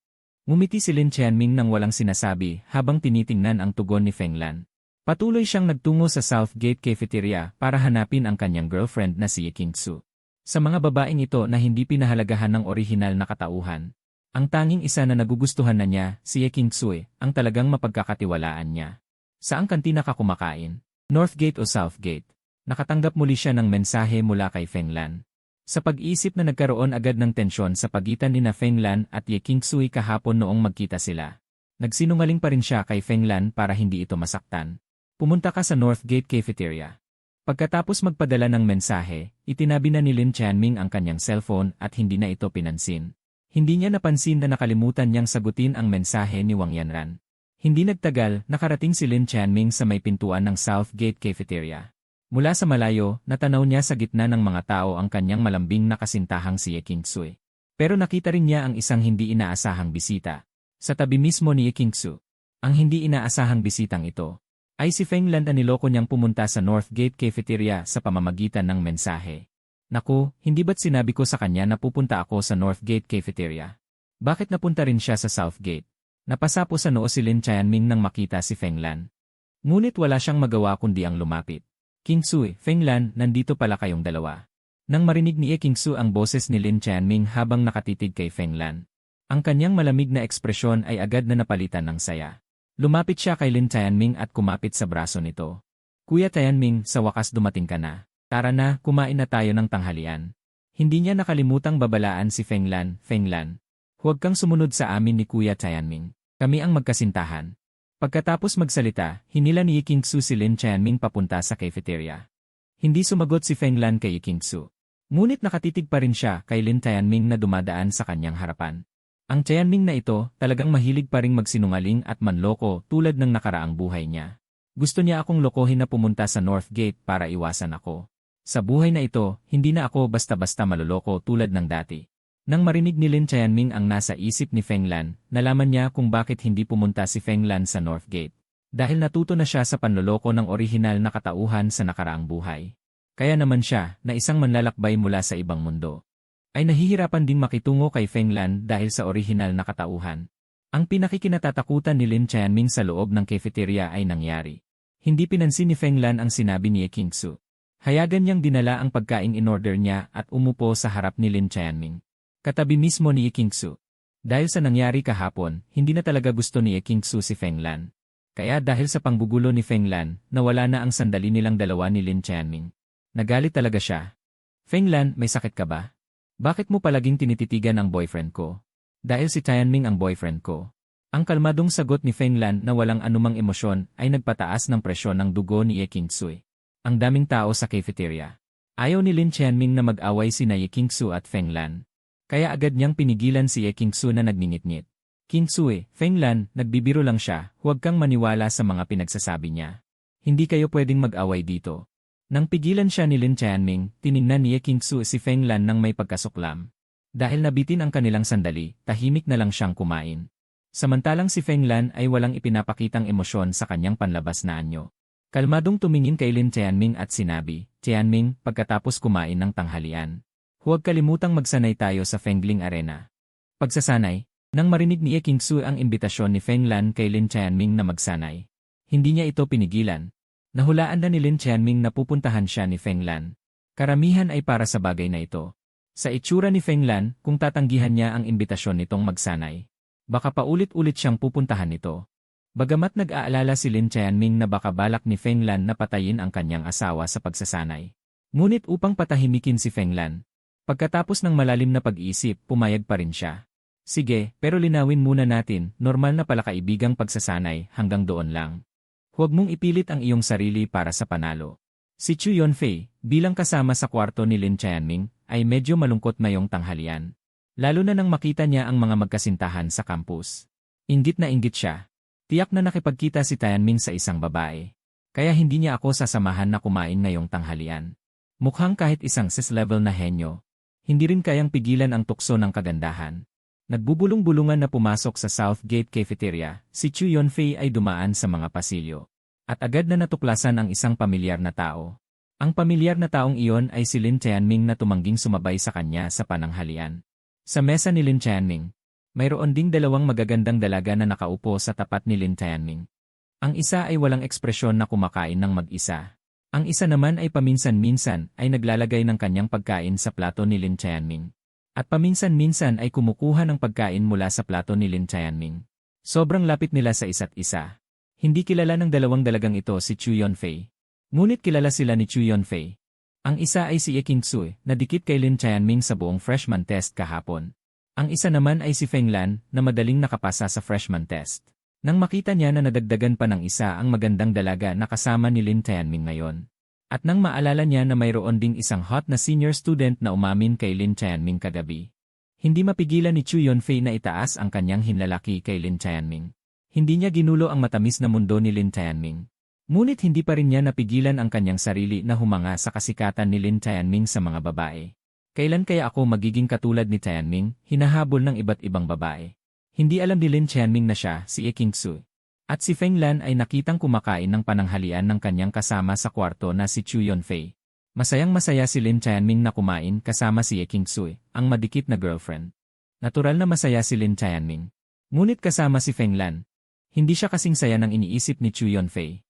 Ngumiti si Lin Tianming nang walang sinasabi habang tinitingnan ang tugon ni Feng Lan. Patuloy siyang nagtungo sa Southgate Cafeteria para hanapin ang kanyang girlfriend na si Ye Qingsu. Sa mga babaeng ito na hindi pinahalagahan ng orihinal na katauhan, ang tanging isa na nagugustuhan na niya, si Ye Qingsu, ang talagang mapagkakatiwalaan niya. Saang kantina ka kumakain? Northgate o Southgate? Nakatanggap muli siya ng mensahe mula kay Feng Lan. Sa pag-isip na nagkaroon agad ng tensyon sa pagitan ni Feng Lan at Ye Qingsu kahapon noong magkita sila. Nagsinungaling pa rin siya kay Feng Lan para hindi ito masaktan. Pumunta ka sa Northgate Cafeteria. Pagkatapos magpadala ng mensahe, itinabi na ni Lin Tianming ang kanyang cellphone at hindi na ito pinansin. Hindi niya napansin na nakalimutan niyang sagutin ang mensahe ni Wang Yanran. Hindi nagtagal, nakarating si Lin Tianming sa may pintuan ng Southgate Cafeteria. Mula sa malayo, natanaw niya sa gitna ng mga tao ang kanyang malambing na kasintahang si Ye Qingsu. Pero nakita rin niya ang isang hindi inaasahang bisita. Sa tabi mismo ni Ye Qingsu, ang hindi inaasahang bisitang ito ay si Feng Lan na niloko niyang pumunta sa Northgate Cafeteria sa pamamagitan ng mensahe. Naku, hindi ba't sinabi ko sa kanya na pupunta ako sa Northgate Cafeteria? Bakit napunta rin siya sa Southgate? Napasapo sa noo si Lin Tianming nang makita si Feng Lan. Ngunit wala siyang magawa kundi ang lumapit. Qingsu, Feng Lan, nandito pala kayong dalawa. Nang marinig ni Ye Qingsu ang boses ni Lin Tianming habang nakatitig kay Feng Lan, ang kanyang malamig na ekspresyon ay agad na napalitan ng saya. Lumapit siya kay Lin Tianming at kumapit sa braso nito. Kuya Tianming, sa wakas dumating ka na. Tara na, kumain na tayo ng tanghalian. Hindi niya nakalimutang babalaan si Feng Lan. Feng Lan, huwag kang sumunod sa amin ni Kuya Tianming. Kami ang magkasintahan. Pagkatapos magsalita, hinila ni Ye Qingsu si Lin Tianming papunta sa cafeteria. Hindi sumagot si Feng Lan kay Ye Qingsu. Ngunit nakatitig pa rin siya kay Lin Tianming na dumadaan sa kanyang harapan. Ang Tianming na ito talagang mahilig pa ring magsinungaling at manloko tulad ng nakaraang buhay niya. Gusto niya akong lokohin na pumunta sa Northgate para iwasan ako. Sa buhay na ito, hindi na ako basta-basta maloloko tulad ng dati. Nang marinig ni Lin Tianming ang nasa isip ni Feng Lan, nalaman niya kung bakit hindi pumunta si Feng Lan sa Northgate. Dahil natuto na siya sa panloloko ng orihinal na katauhan sa nakaraang buhay. Kaya naman siya, na isang manlalakbay mula sa ibang mundo, ay nahihirapan ding makitungo kay Feng Lan dahil sa orihinal na katauhan. Ang pinakikinatatakutan ni Lin Tianming sa loob ng cafeteria ay nangyari. Hindi pinansin ni Feng Lan ang sinabi ni Ye Qingsu. Hayagan niyang dinala ang pagkaing in-order niya at umupo sa harap ni Lin Tianming. Katabi mismo ni Ye Qingsu. Dahil sa nangyari kahapon, hindi na talaga gusto ni Ye Qingsu si Feng Lan. Kaya dahil sa panggugulo ni Feng Lan, nawala na ang sandali nilang dalawa ni Lin Tianming. Nagalit talaga siya. Feng Lan, may sakit ka ba? Bakit mo palaging tinititigan ang boyfriend ko? Dahil si Tianming ang boyfriend ko. Ang kalmadong sagot ni Feng Lan na walang anumang emosyon ay nagpataas ng presyon ng dugo ni Ye Qingsu. Ang daming tao sa cafeteria. Ayaw ni Lin Tianming na mag-away sina Ye Qingsu at Feng Lan. Kaya agad niyang pinigilan si Ye Qingsu na nagningit-ngit. Qingsu, Feng Lan, nagbibiro lang siya, huwag kang maniwala sa mga pinagsasabi niya. Hindi kayo pwedeng mag-away dito. Nang pigilan siya ni Lin Tianming, tiningnan ni Ye Qingsu si Feng Lan nang may pagkasuklam. Dahil nabitin ang kanilang sandali, tahimik na lang siyang kumain. Samantalang si Feng Lan ay walang ipinapakitang emosyon sa kanyang panlabas na anyo. Kalmadong tumingin kay Lin Tianming at sinabi, "Tianming, pagkatapos kumain ng tanghalian, huwag kalimutang magsanay tayo sa Fengling Arena." Pagsasanay, nang marinig ni Ye Qingsu ang imbitasyon ni Feng Lan kay Lin Tianming na magsanay, hindi niya ito pinigilan. Nahulaan na ni Lin Tianming na pupuntahan siya ni Feng Lan. Karamihan ay para sa bagay na ito. Sa itsura ni Feng Lan, kung tatanggihan niya ang imbitasyon nitong magsanay, baka paulit-ulit siyang pupuntahan nito. Bagamat nag-aalala si Lin Tianming na baka balak ni Feng Lan na patayin ang kanyang asawa sa pagsasanay. Ngunit upang patahimikin si Feng Lan, pagkatapos ng malalim na pag-iisip, pumayag pa rin siya. "Sige, pero linawin muna natin, normal na pala kaibigang pagsasanay, hanggang doon lang. Huwag mong ipilit ang iyong sarili para sa panalo." Si Chu Yunfei, bilang kasama sa kwarto ni Lin Tianming, ay medyo malungkot ngayong tanghalian. Lalo na nang makita niya ang mga magkasintahan sa campus. Inggit na inggit siya. Tiyak na nakipagkita si Tianming sa isang babae. Kaya hindi niya ako sasamahan na kumain ngayong tanghalian. Mukhang kahit isang sis-level na henyo, hindi rin kayang pigilan ang tukso ng kagandahan. Nagbubulong-bulungan na pumasok sa Southgate Cafeteria, si Chu Yunfei ay dumaan sa mga pasilyo. At agad na natuklasan ang isang pamilyar na tao. Ang pamilyar na taong iyon ay si Lin Tianming na tumangging sumabay sa kanya sa pananghalian. Sa mesa ni Lin Tianming, mayroon ding dalawang magagandang dalaga na nakaupo sa tapat ni Lin Tianming. Ang isa ay walang ekspresyon na kumakain ng mag-isa. Ang isa naman ay paminsan-minsan ay naglalagay ng kanyang pagkain sa plato ni Lin Tianming. At paminsan-minsan ay kumukuha ng pagkain mula sa plato ni Lin Tianming. Sobrang lapit nila sa isa't isa. Hindi kilala ng dalawang dalagang ito si Chu Yunfei. Ngunit kilala sila ni Chu Yunfei. Ang isa ay si Ye Qingsu, na dikit kay Lin Tianming sa buong freshman test kahapon. Ang isa naman ay si Feng Lan, na madaling nakapasa sa freshman test. Nang makita niya na nadagdagan pa ng isa ang magandang dalaga na kasama ni Lin Tianming ngayon. At nang maalala niya na mayroon ding isang hot na senior student na umamin kay Lin Tianming kagabi. Hindi mapigilan ni Chu Yunfei na itaas ang kanyang hinlalaki kay Lin Tianming. Hindi niya ginulo ang matamis na mundo ni Lin Tianming. Ngunit hindi pa rin niya napigilan ang kanyang sarili na humanga sa kasikatan ni Lin Tianming sa mga babae. Kailan kaya ako magiging katulad ni Tianming, hinahabol ng iba't ibang babae? Hindi alam ni Lin Tianming na siya, si Ye Qingsu. At si Feng Lan ay nakitang kumakain ng pananghalian ng kanyang kasama sa kwarto na si Chu Yunfei. Masayang-masaya si Lin Tianming na kumain kasama si Ye Qingsu, ang madikit na girlfriend. Natural na masaya si Lin Tianming. Ngunit kasama si Feng Lan, hindi siya kasing saya ng iniisip ni Chu Yunfei.